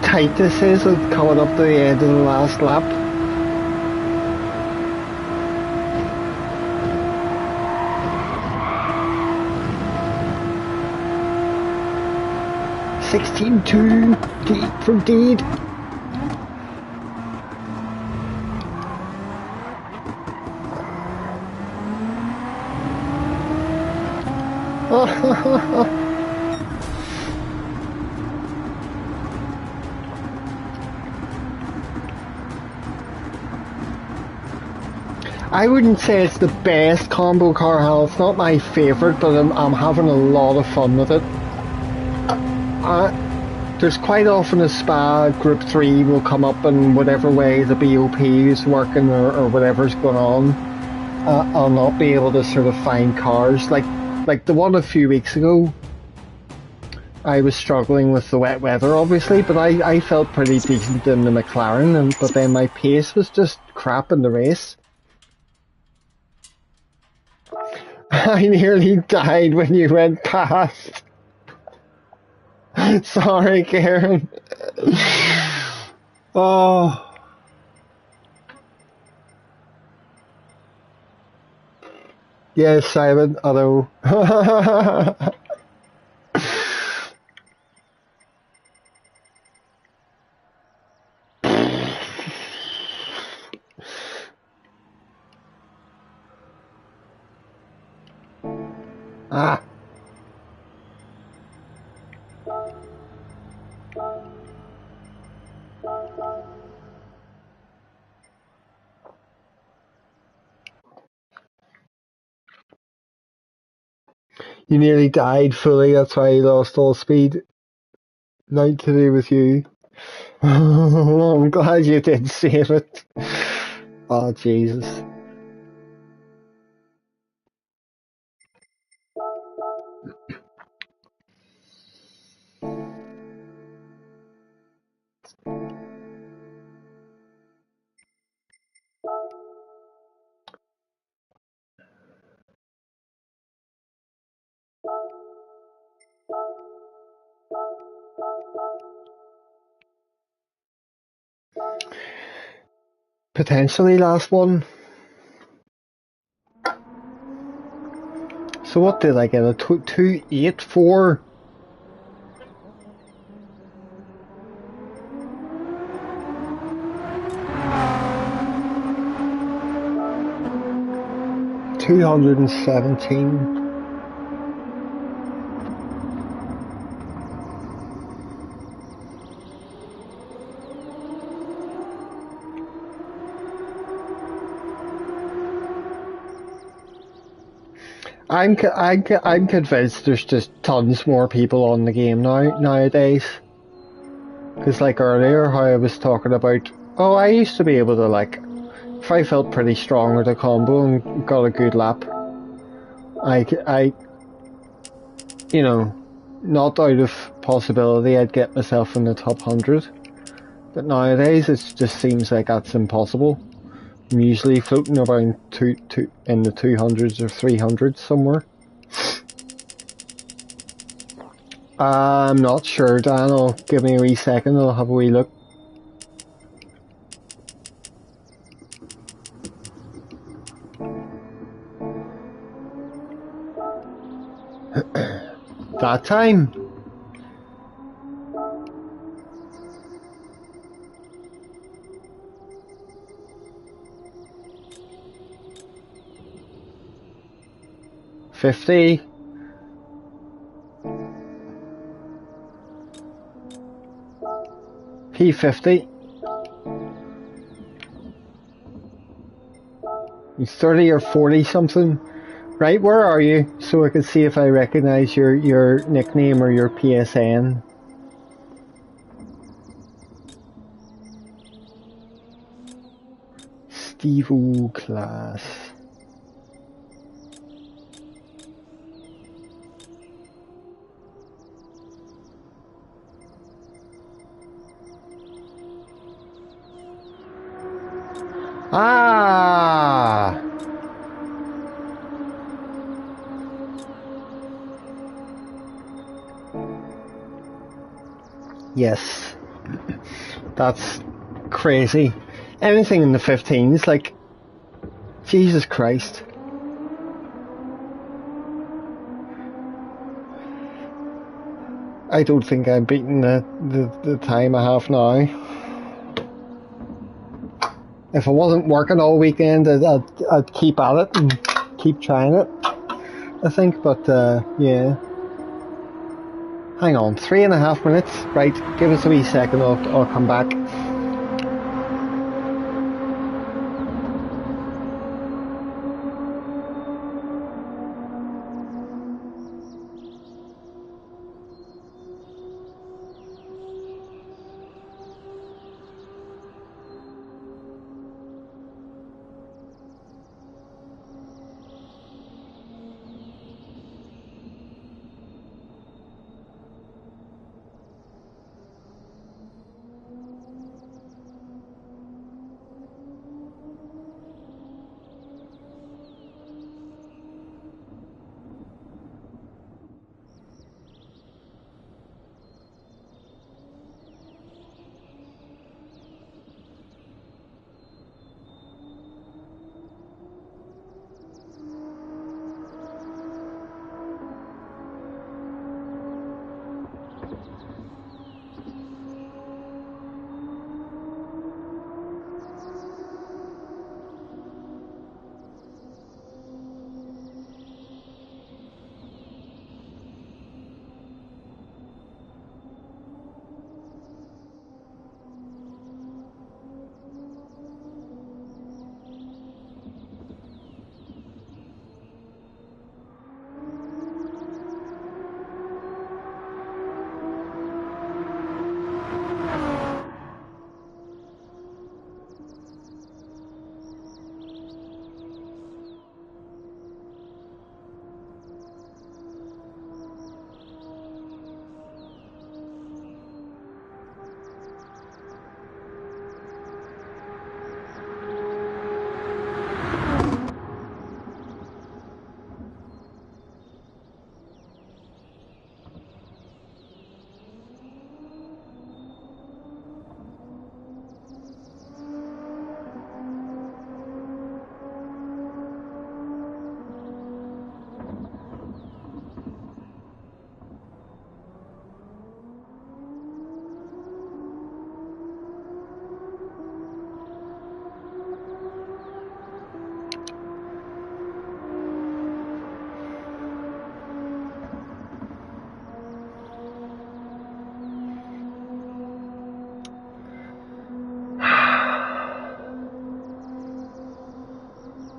tight this is coming up to the end of the last lap. $16.2 deep from Deed. I wouldn't say it's the best combo car, Hal. It's not my favourite, but I'm having a lot of fun with it. There's quite often a Spa Group 3 will come up, and whatever way the BOP is working or whatever's going on, I'll not be able to sort of find cars. Like the one a few weeks ago, I was struggling with the wet weather, obviously, but I felt pretty decent in the McLaren, but then my pace was just crap in the race. I nearly died when you went past. Sorry, Karen. Oh. Yes, Simon, hello. Ah. You nearly died fully, that's why you lost all speed. Nothing to do with you. I'm glad you did save it. Oh, Jesus. Potentially last one. So what did I get? A 284? $217. I'm convinced there's just tons more people on the game nowadays. Because like earlier, how I was talking about, oh, I used to be able to like, if I felt pretty strong with a combo and got a good lap, I, you know, not out of possibility I'd get myself in the top 100. But nowadays it just seems like that's impossible. I'm usually floating around in the 200s or 300s somewhere. I'm not sure, Dan. Give me a wee second, I'll have a wee look. That time. $50. P50. It's 30 or 40 something. Right, where are you? So I can see if I recognize your nickname or your PSN. Steve-O class. Ah! Yes. That's crazy. Anything in the 15s, like, Jesus Christ. I don't think I'm beating the time I have now. If I wasn't working all weekend, I'd keep at it and keep trying it, I think, but yeah. Hang on, 3.5 minutes? Right, give us a wee second, I'll come back.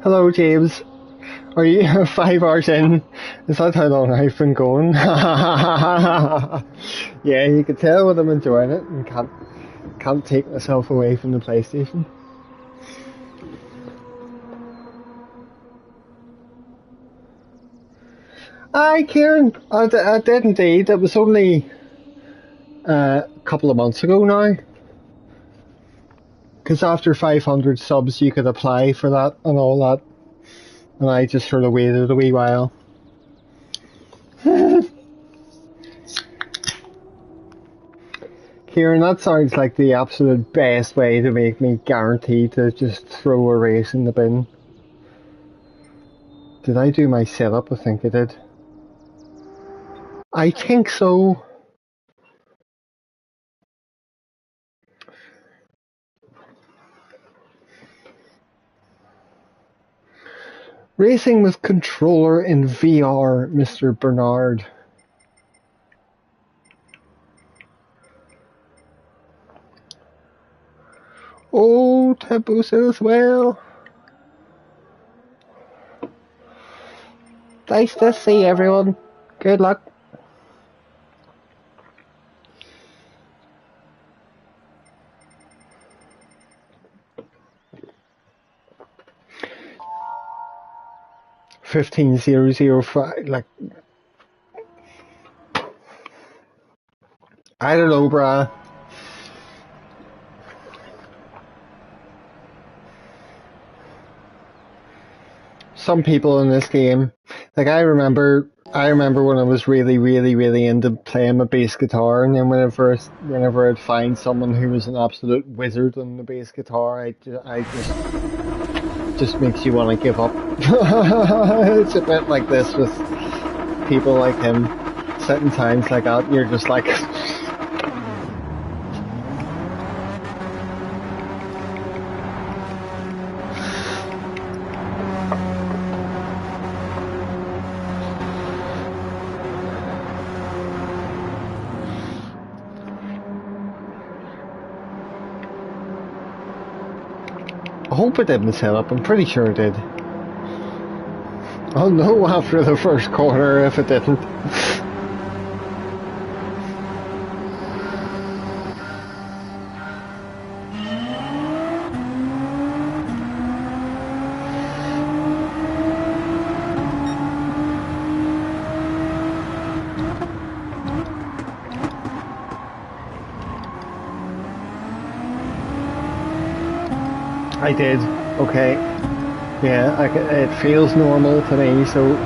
Hello, James. Are you 5 hours in? Is that how long I've been going? Yeah, you can tell when I'm enjoying it and can't take myself away from the PlayStation. Aye, Kieran, I did indeed. It was only a couple of months ago now. Because after 500 subs you could apply for that and all that. And I just sort of waited a wee while. Kieran, that sounds like the absolute best way to make me guaranteed to just throw a race in the bin. Did I do my setup? I think I did. I think so. Racing with controller in VR, Mr. Bernard. Oh, Tempo says well. Nice to see everyone. Good luck. $15,005. Like, I don't know, brah. Some people in this game, Like I remember when I was really, really, really into playing my bass guitar, and then whenever I'd find someone who was an absolute wizard on the bass guitar, I just makes you want to give up. It's a bit like this with people like him. Certain times like that, you're just like, I hope it didn't set up. I'm pretty sure it did. I'll know after the first corner if it didn't. I did. Okay. Yeah, it feels normal to me, so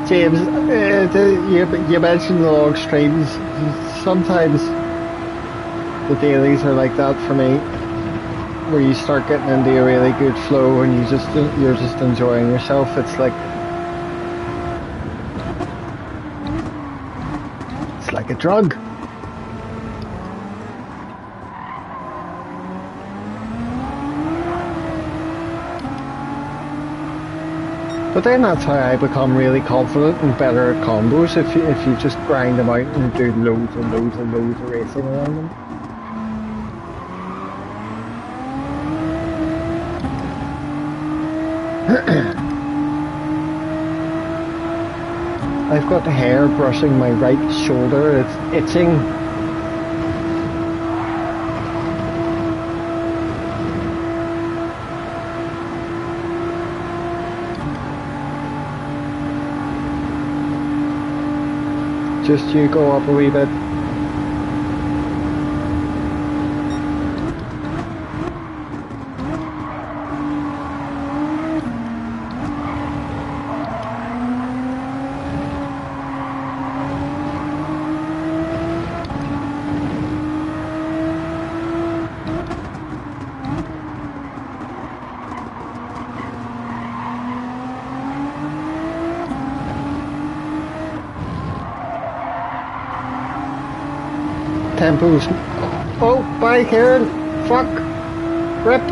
James, you mentioned the long streams. Sometimes the dailies are like that for me, where you start getting into a really good flow and you're just enjoying yourself. It's like a drug. But then that's how I become really confident and better at combos. If you just grind them out and do loads and loads and loads of racing around them. I've got the hair brushing my right shoulder. It's itching. Just you go up a wee bit. Tempos. Oh, bye, Karen. Fuck. Rip.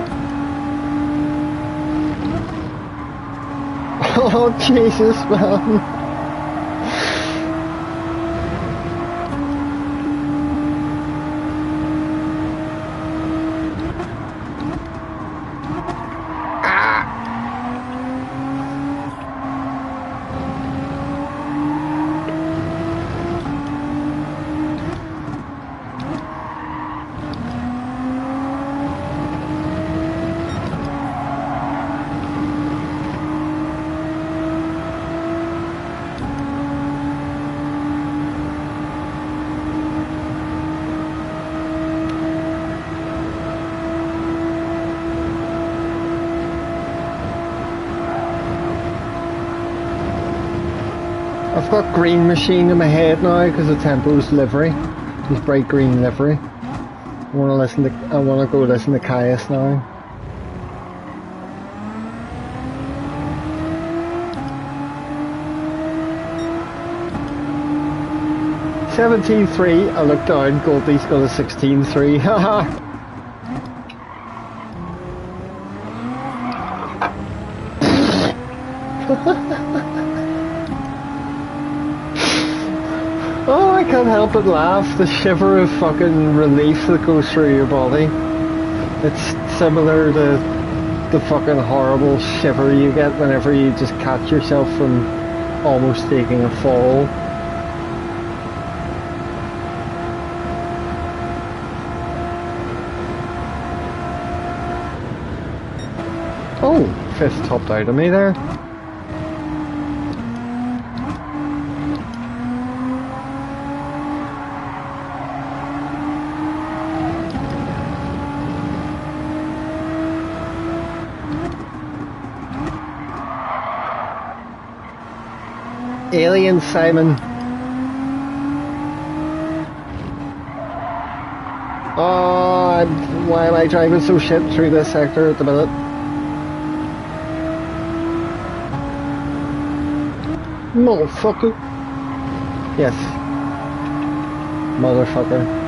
Oh, Jesus, man. I've got green machine in my head now because of Tempo's livery. His bright green livery. I want to go listen to Caius now. $17.3. I looked down. Goldie's got a 16.3. Haha. Oh, I can't help but laugh. The shiver of fucking relief that goes through your body. It's similar to the fucking horrible shiver you get whenever you just catch yourself from almost taking a fall. Oh, fifth topped out of me there. Alien Simon. Oh, why am I driving so shit through this sector at the minute? Motherfucker. Yes. Motherfucker.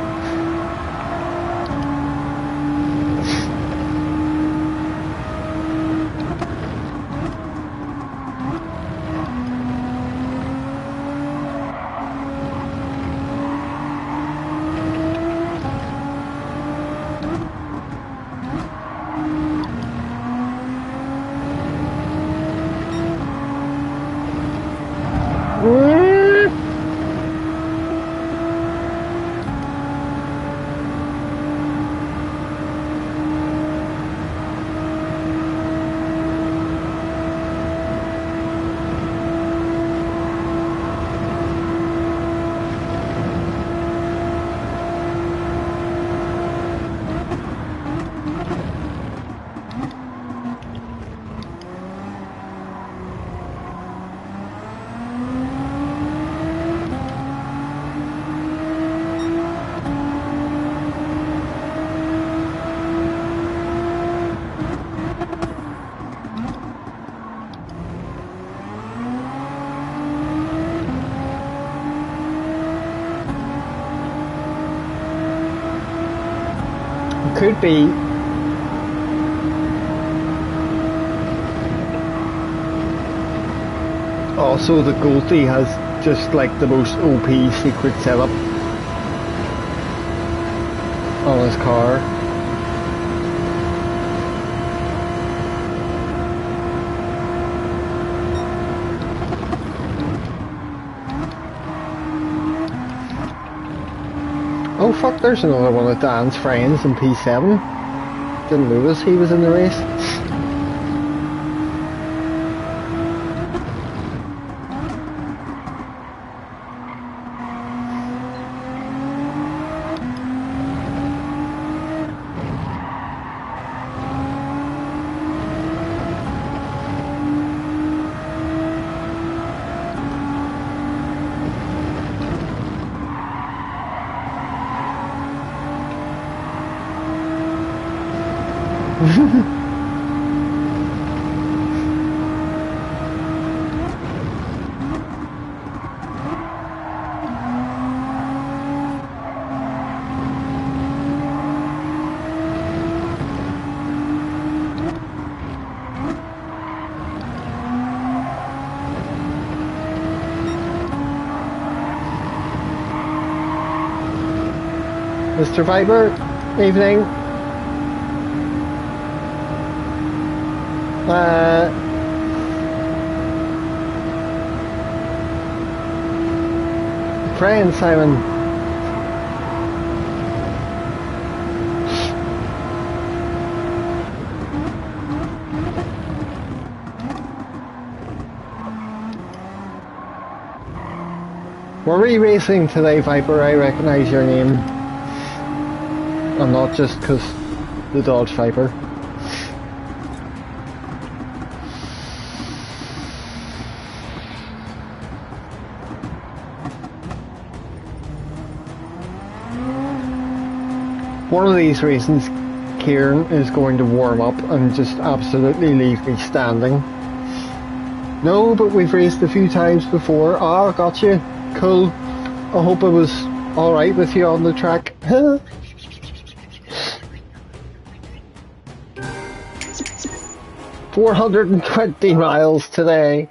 Could be. Also, the Goldie has just like the most OP secret setup on his car. Oh fuck, there's another one of Dan's friends in P7. Didn't notice he was in the race. Mr. Viper, evening. Friend Simon. Were we racing today, Viper? I recognise your name. And not just because the Dodge Viper. One of these races, Kieran is going to warm up and just absolutely leave me standing. No, but we've raced a few times before. Ah, gotcha. Cool. I hope it was alright with you on the track. 420 miles today.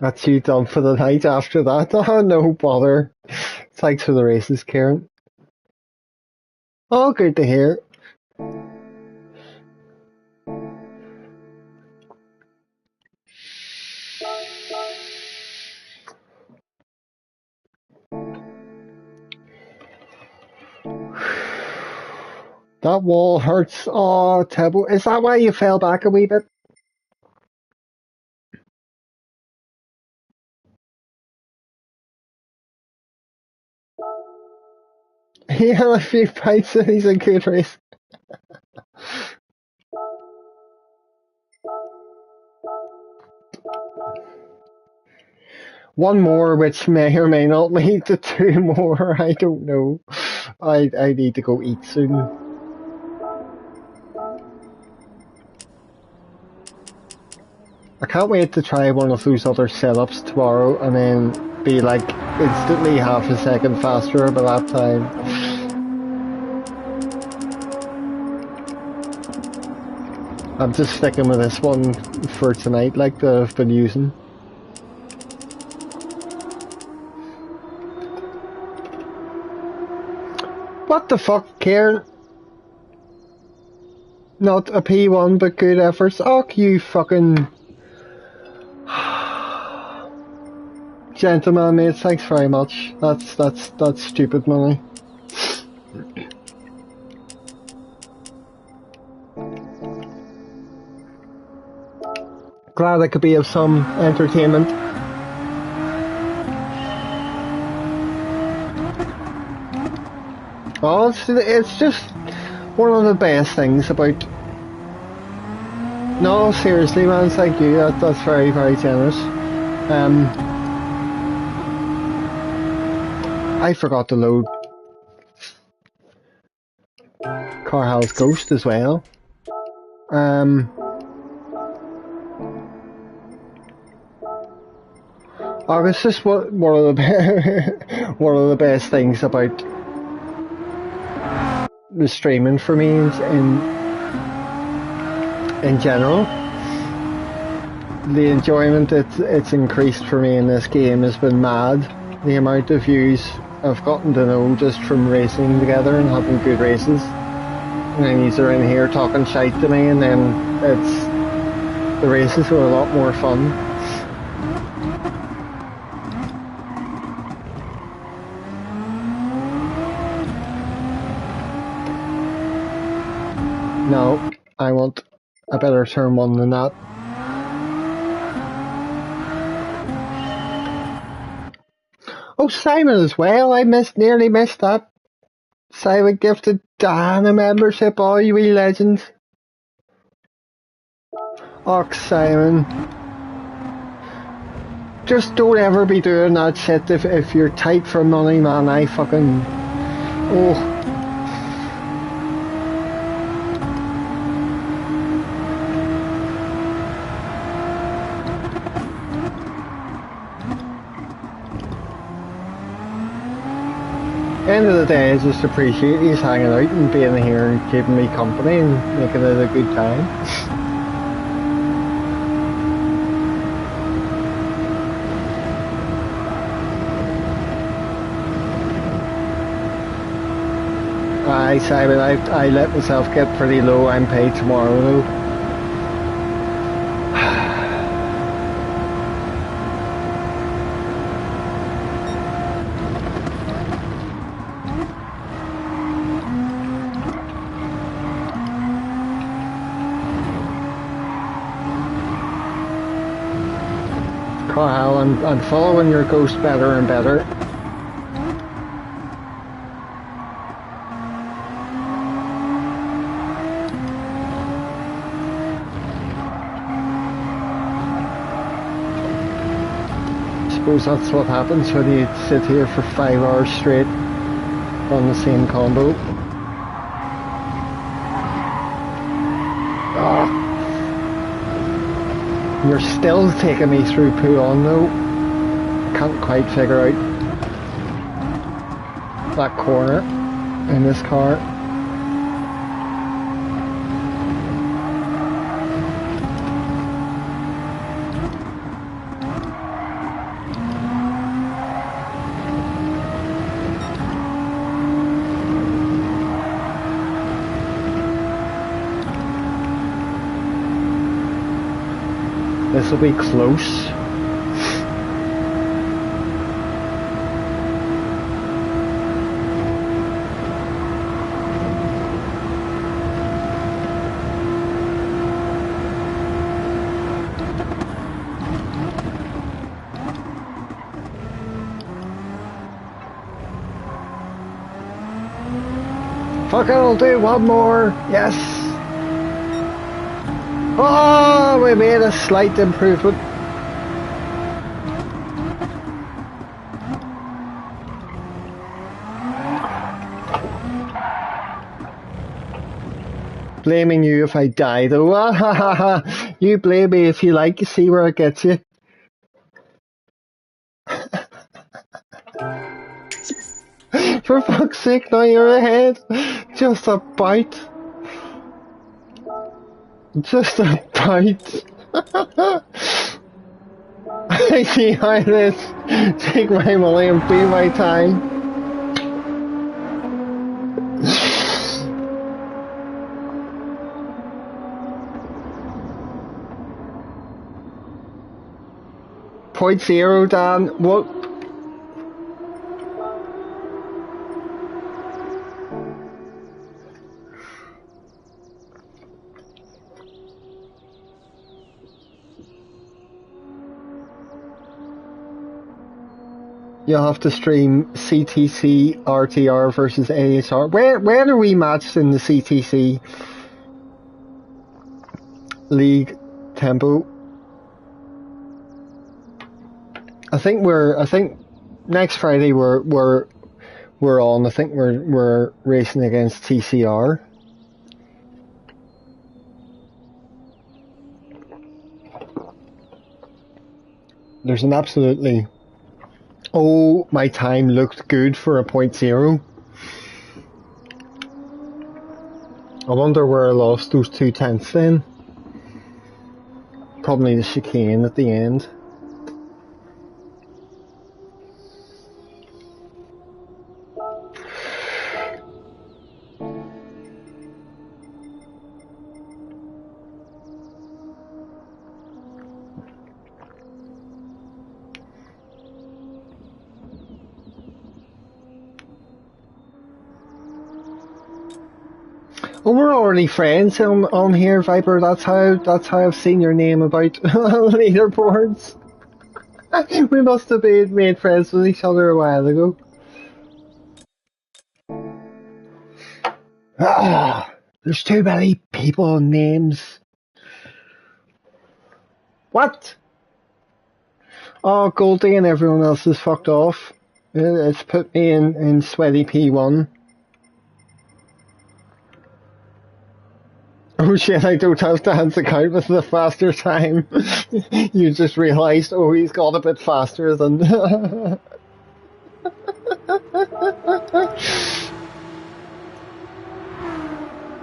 That's you done for the night after that. Oh, no bother. Thanks for the races, Kieran. Oh, good to hear. That wall hurts. Oh, Tebo. Is that why you fell back a wee bit? He had a few pints and he's a good race. One more, which may or may not lead to two more. I don't know. I need to go eat soon. I can't wait to try one of those other setups tomorrow and then be like instantly half a second faster by that time. I'm just sticking with this one for tonight, like that I've been using. What the fuck, Kieran? Not a P1, but good efforts. Oh, you fucking gentleman, mate. Thanks very much. That's stupid money. Glad I could be of some entertainment. Oh, it's just one of the best things about... No, seriously, man, thank you. That's very, very generous. I forgot to load Carhal's Ghost as well. Oh, it's just one of the one of the best things about the streaming for me in general. The enjoyment it's increased for me in this game has been mad. The amount of views I've gotten to know just from racing together and having good races. And then he's in here talking shite to me, and then the races are a lot more fun. No, I want a better turn one than that. Oh, Simon as well. I nearly missed that. Simon gifted Dan a membership. Oh, you wee legend. Och, Simon. Just don't ever be doing that shit if you're tight for money, man. I fucking... Oh. End of the day, I just appreciate you hanging out and being here and keeping me company and making it a good time. Aye, Simon, I let myself get pretty low. I'm paid tomorrow though. Carl, I'm following your ghost better and better. suppose that's what happens when you sit here for 5 hours straight on the same combo. You're still taking me through Puon though. Can't quite figure out that corner in this car. This will be close. Fuck it, I'll do one more. Yes. Oh, we made a slight improvement. Blaming you if I die though. You blame me if you like, see where it gets you. For fuck's sake, now you're ahead. Just about. Just about. I see how it is. Take my money and be my time. Point zero, Dan. What? You'll have to stream CTC RTR versus ASR. When are we matched in the CTC League tempo? I think next Friday we're on. I think we're racing against TCR. There's an absolutely. Oh, my time looked good for a 0.0. I wonder where I lost those 2 tenths then. Probably the chicane at the end. Oh, we're already friends on here, Viper. That's how I've seen your name about leaderboards. We must have been made friends with each other a while ago. There's too many people and names. What? Oh, Goldie and everyone else is fucked off. It's put me in sweaty P1. Oh shit, I don't have Dan's account with the faster time. You just realised, oh, he's got a bit faster than...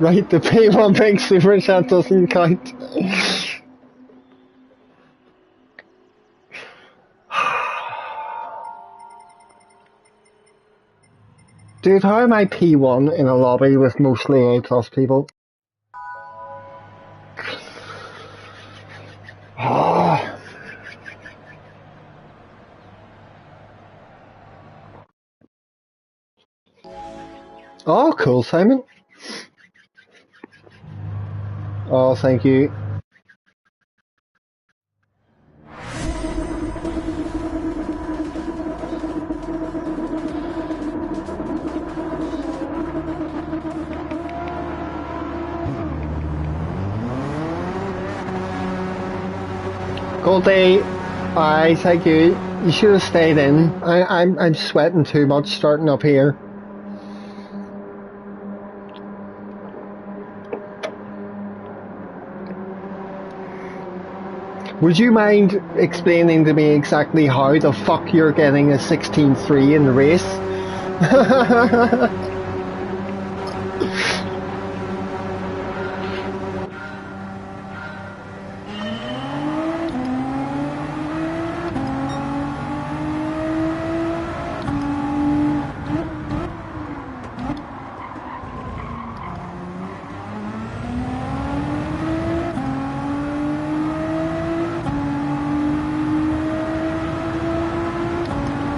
Right, the P1 Big Super Chat doesn't count. Dude, how am I P1 in a lobby with mostly A+ people? Oh, cool, Simon. Oh, thank you. Goldie, aye, thank you. You should have stayed in. I'm sweating too much starting up here. Would you mind explaining to me exactly how the fuck you're getting a 16.3 in the race?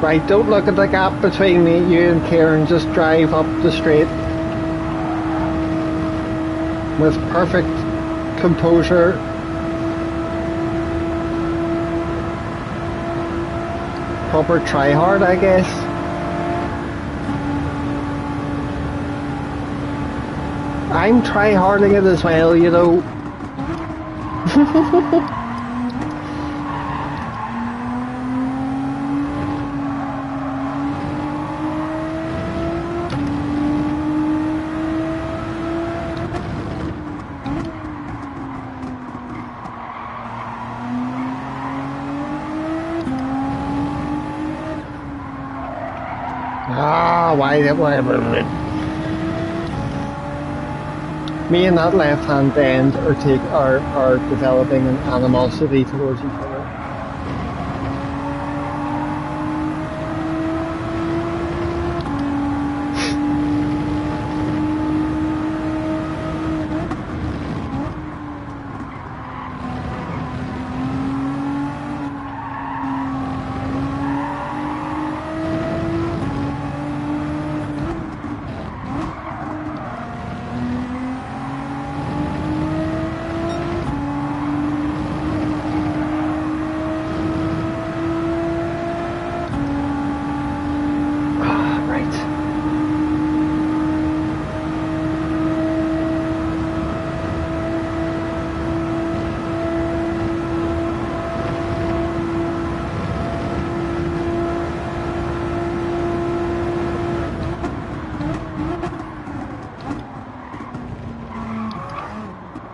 Right, don't look at the gap between me, you and Kieran, just drive up the straight with perfect composure. Proper try hard, I guess. I'm try harding it as well, you know. Why? Me and that left-hand end are developing an animosity towards each other.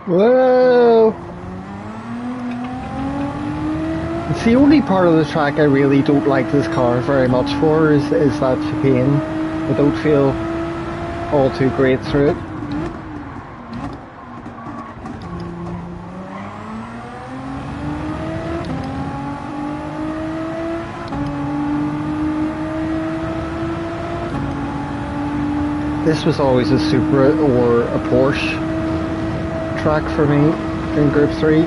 Whoa! It's the only part of the track I really don't like this car very much for is that chicane. I don't feel all too great through it. This was always a Supra or a Porsche track for me in Group 3.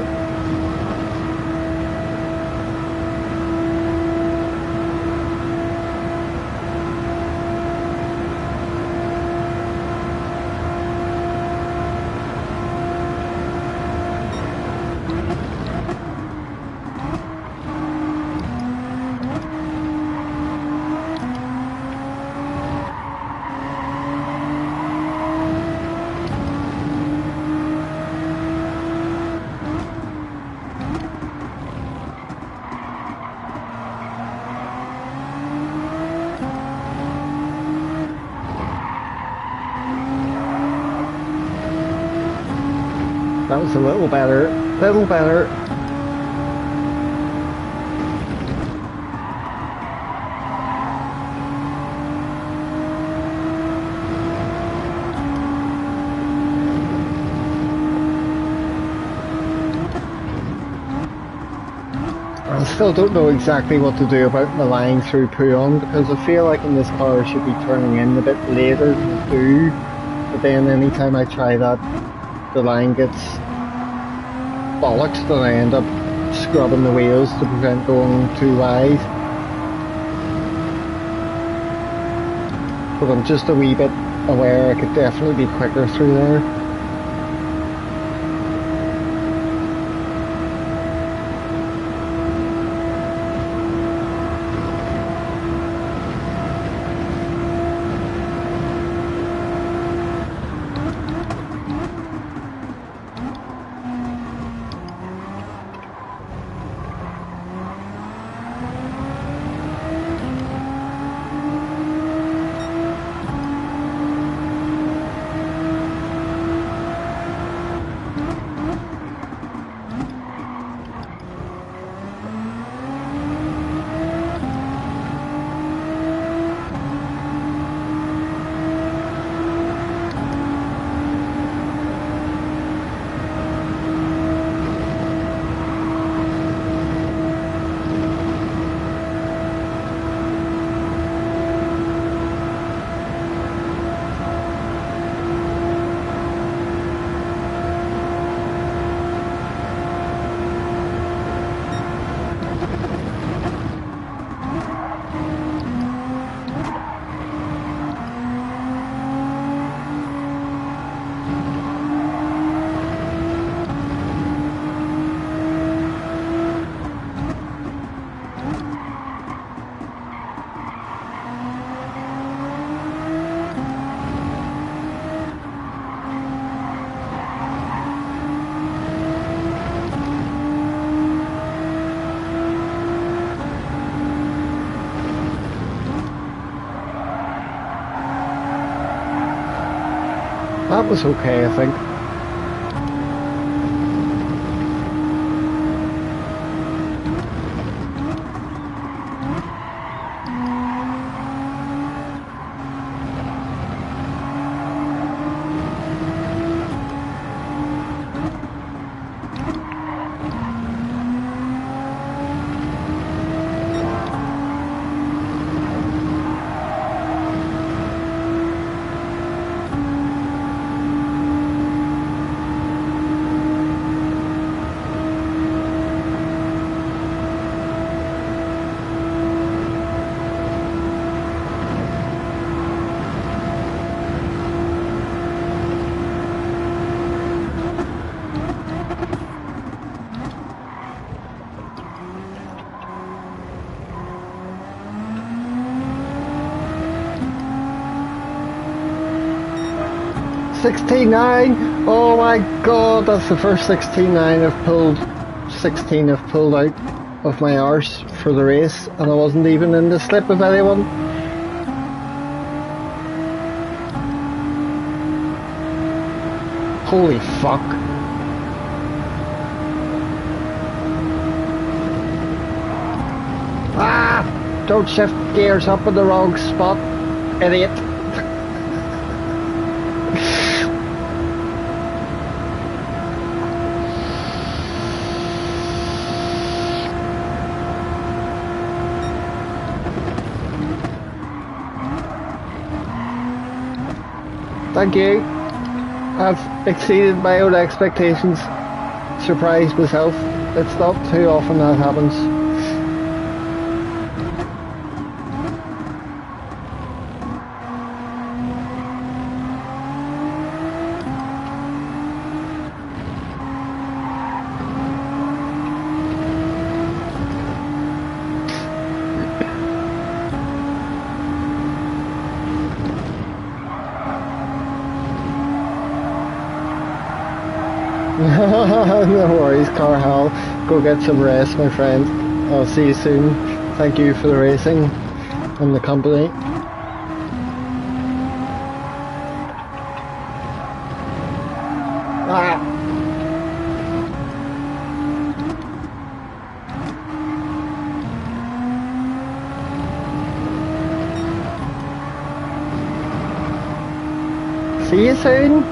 That was a little better, little better. I still don't know exactly what to do about the line through Puyon because I feel like in this car I should be turning in a bit later than I do, but then anytime I try that the line gets bollocks and I end up scrubbing the wheels to prevent going too wide. But I'm just a wee bit aware I could definitely be quicker through there. that was okay, I think. $16.9. Oh my god, that's the first 16.9 I've pulled. 16 I've pulled out of my arse for the race, and I wasn't even in the slip of anyone. Holy fuck. Ah! Don't shift gears up in the wrong spot, idiot. Thank you. I've exceeded my own expectations. Surprised myself. It's not too often that happens. No worries, Carhal. Go get some rest, my friend. I'll see you soon. Thank you for the racing and the company. Ah! See you soon.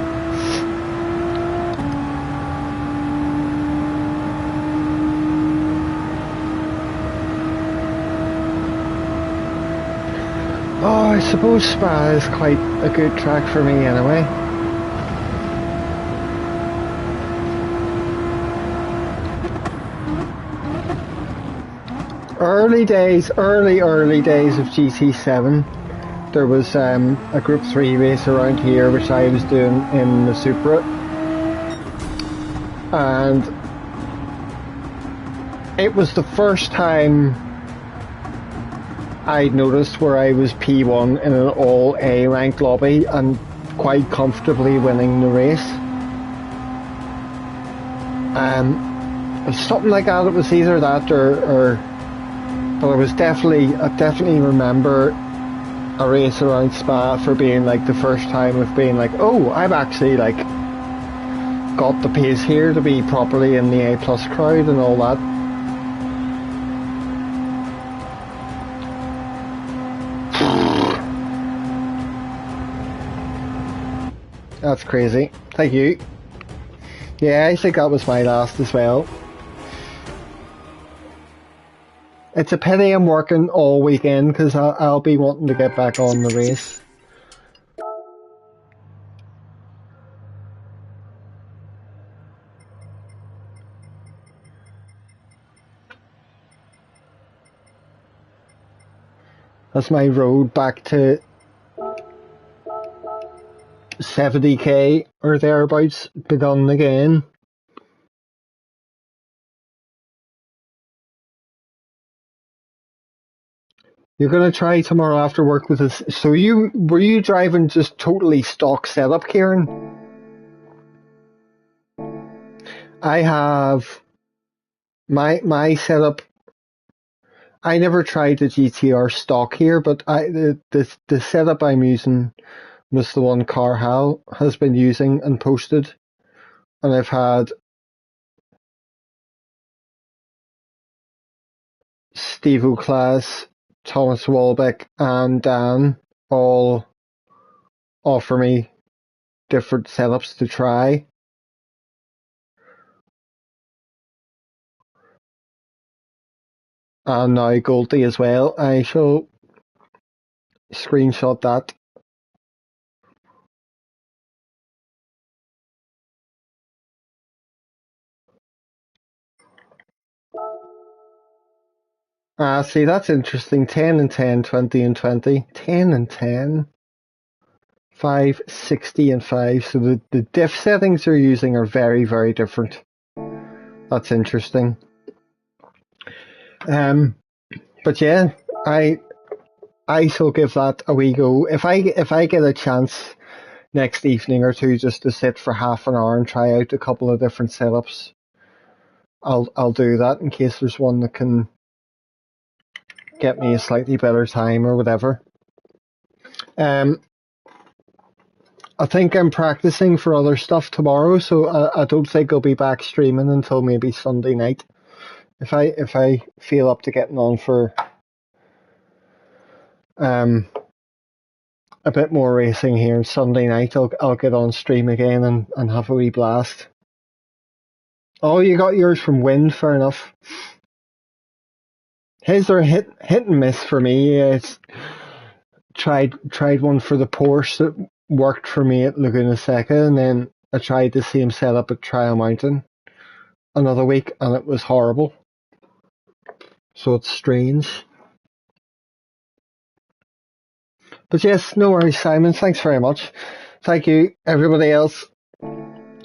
Oh, I suppose Spa is quite a good track for me anyway. Early days of GT7, there was a Group 3 race around here which I was doing in the Supra, and it was the first time I noticed where I was P1 in an all A ranked lobby and quite comfortably winning the race. Something like that. It was either that or but I definitely remember a race around Spa for being like the first time of being like, oh, I've actually like got the pace here to be properly in the A plus crowd and all that. That's crazy. Thank you. Yeah, I think that was my last as well. It's a pity I'm working all weekend because I'll be wanting to get back on the race. That's my road back to 70k or thereabouts begun again. You're gonna try tomorrow after work with us. So were you driving just totally stock setup, Kieran? I have my setup. I never tried the GTR stock here, but the setup I'm using was the one Carhal has been using and posted. And I've had Steve O'Class, Thomas Walbeck, and Dan all offer me different setups to try. And now Goldie as well. I shall screenshot that. See, that's interesting. 10 and 10, 20 and 20. 10 and 10. 5, 60 and 5. So the diff settings they're using are very, very different. That's interesting. But yeah, I shall give that a wee go. If I get a chance next evening or two just to sit for half an hour and try out a couple of different setups, I'll do that in case there's one that can get me a slightly better time or whatever. I think I'm practicing for other stuff tomorrow, so I don't think I'll be back streaming until maybe Sunday night. If I feel up to getting on for a bit more racing here Sunday night, I'll get on stream again and have a wee blast. Oh, you got yours from Wind, fair enough. His are hit and miss for me. It's tried one for the Porsche that worked for me at Laguna Seca, and then I tried the same setup at Trial Mountain another week, and it was horrible. So it's strange. But yes, no worries, Simon. Thanks very much. Thank you, everybody else.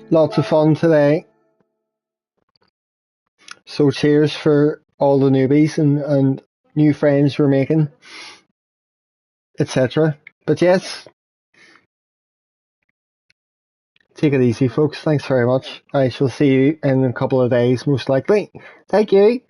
Lots of fun today. So cheers for all the newbies and new friends we're making, etc. But yes, take it easy, folks. Thanks very much. I shall see you in a couple of days, most likely. Thank you.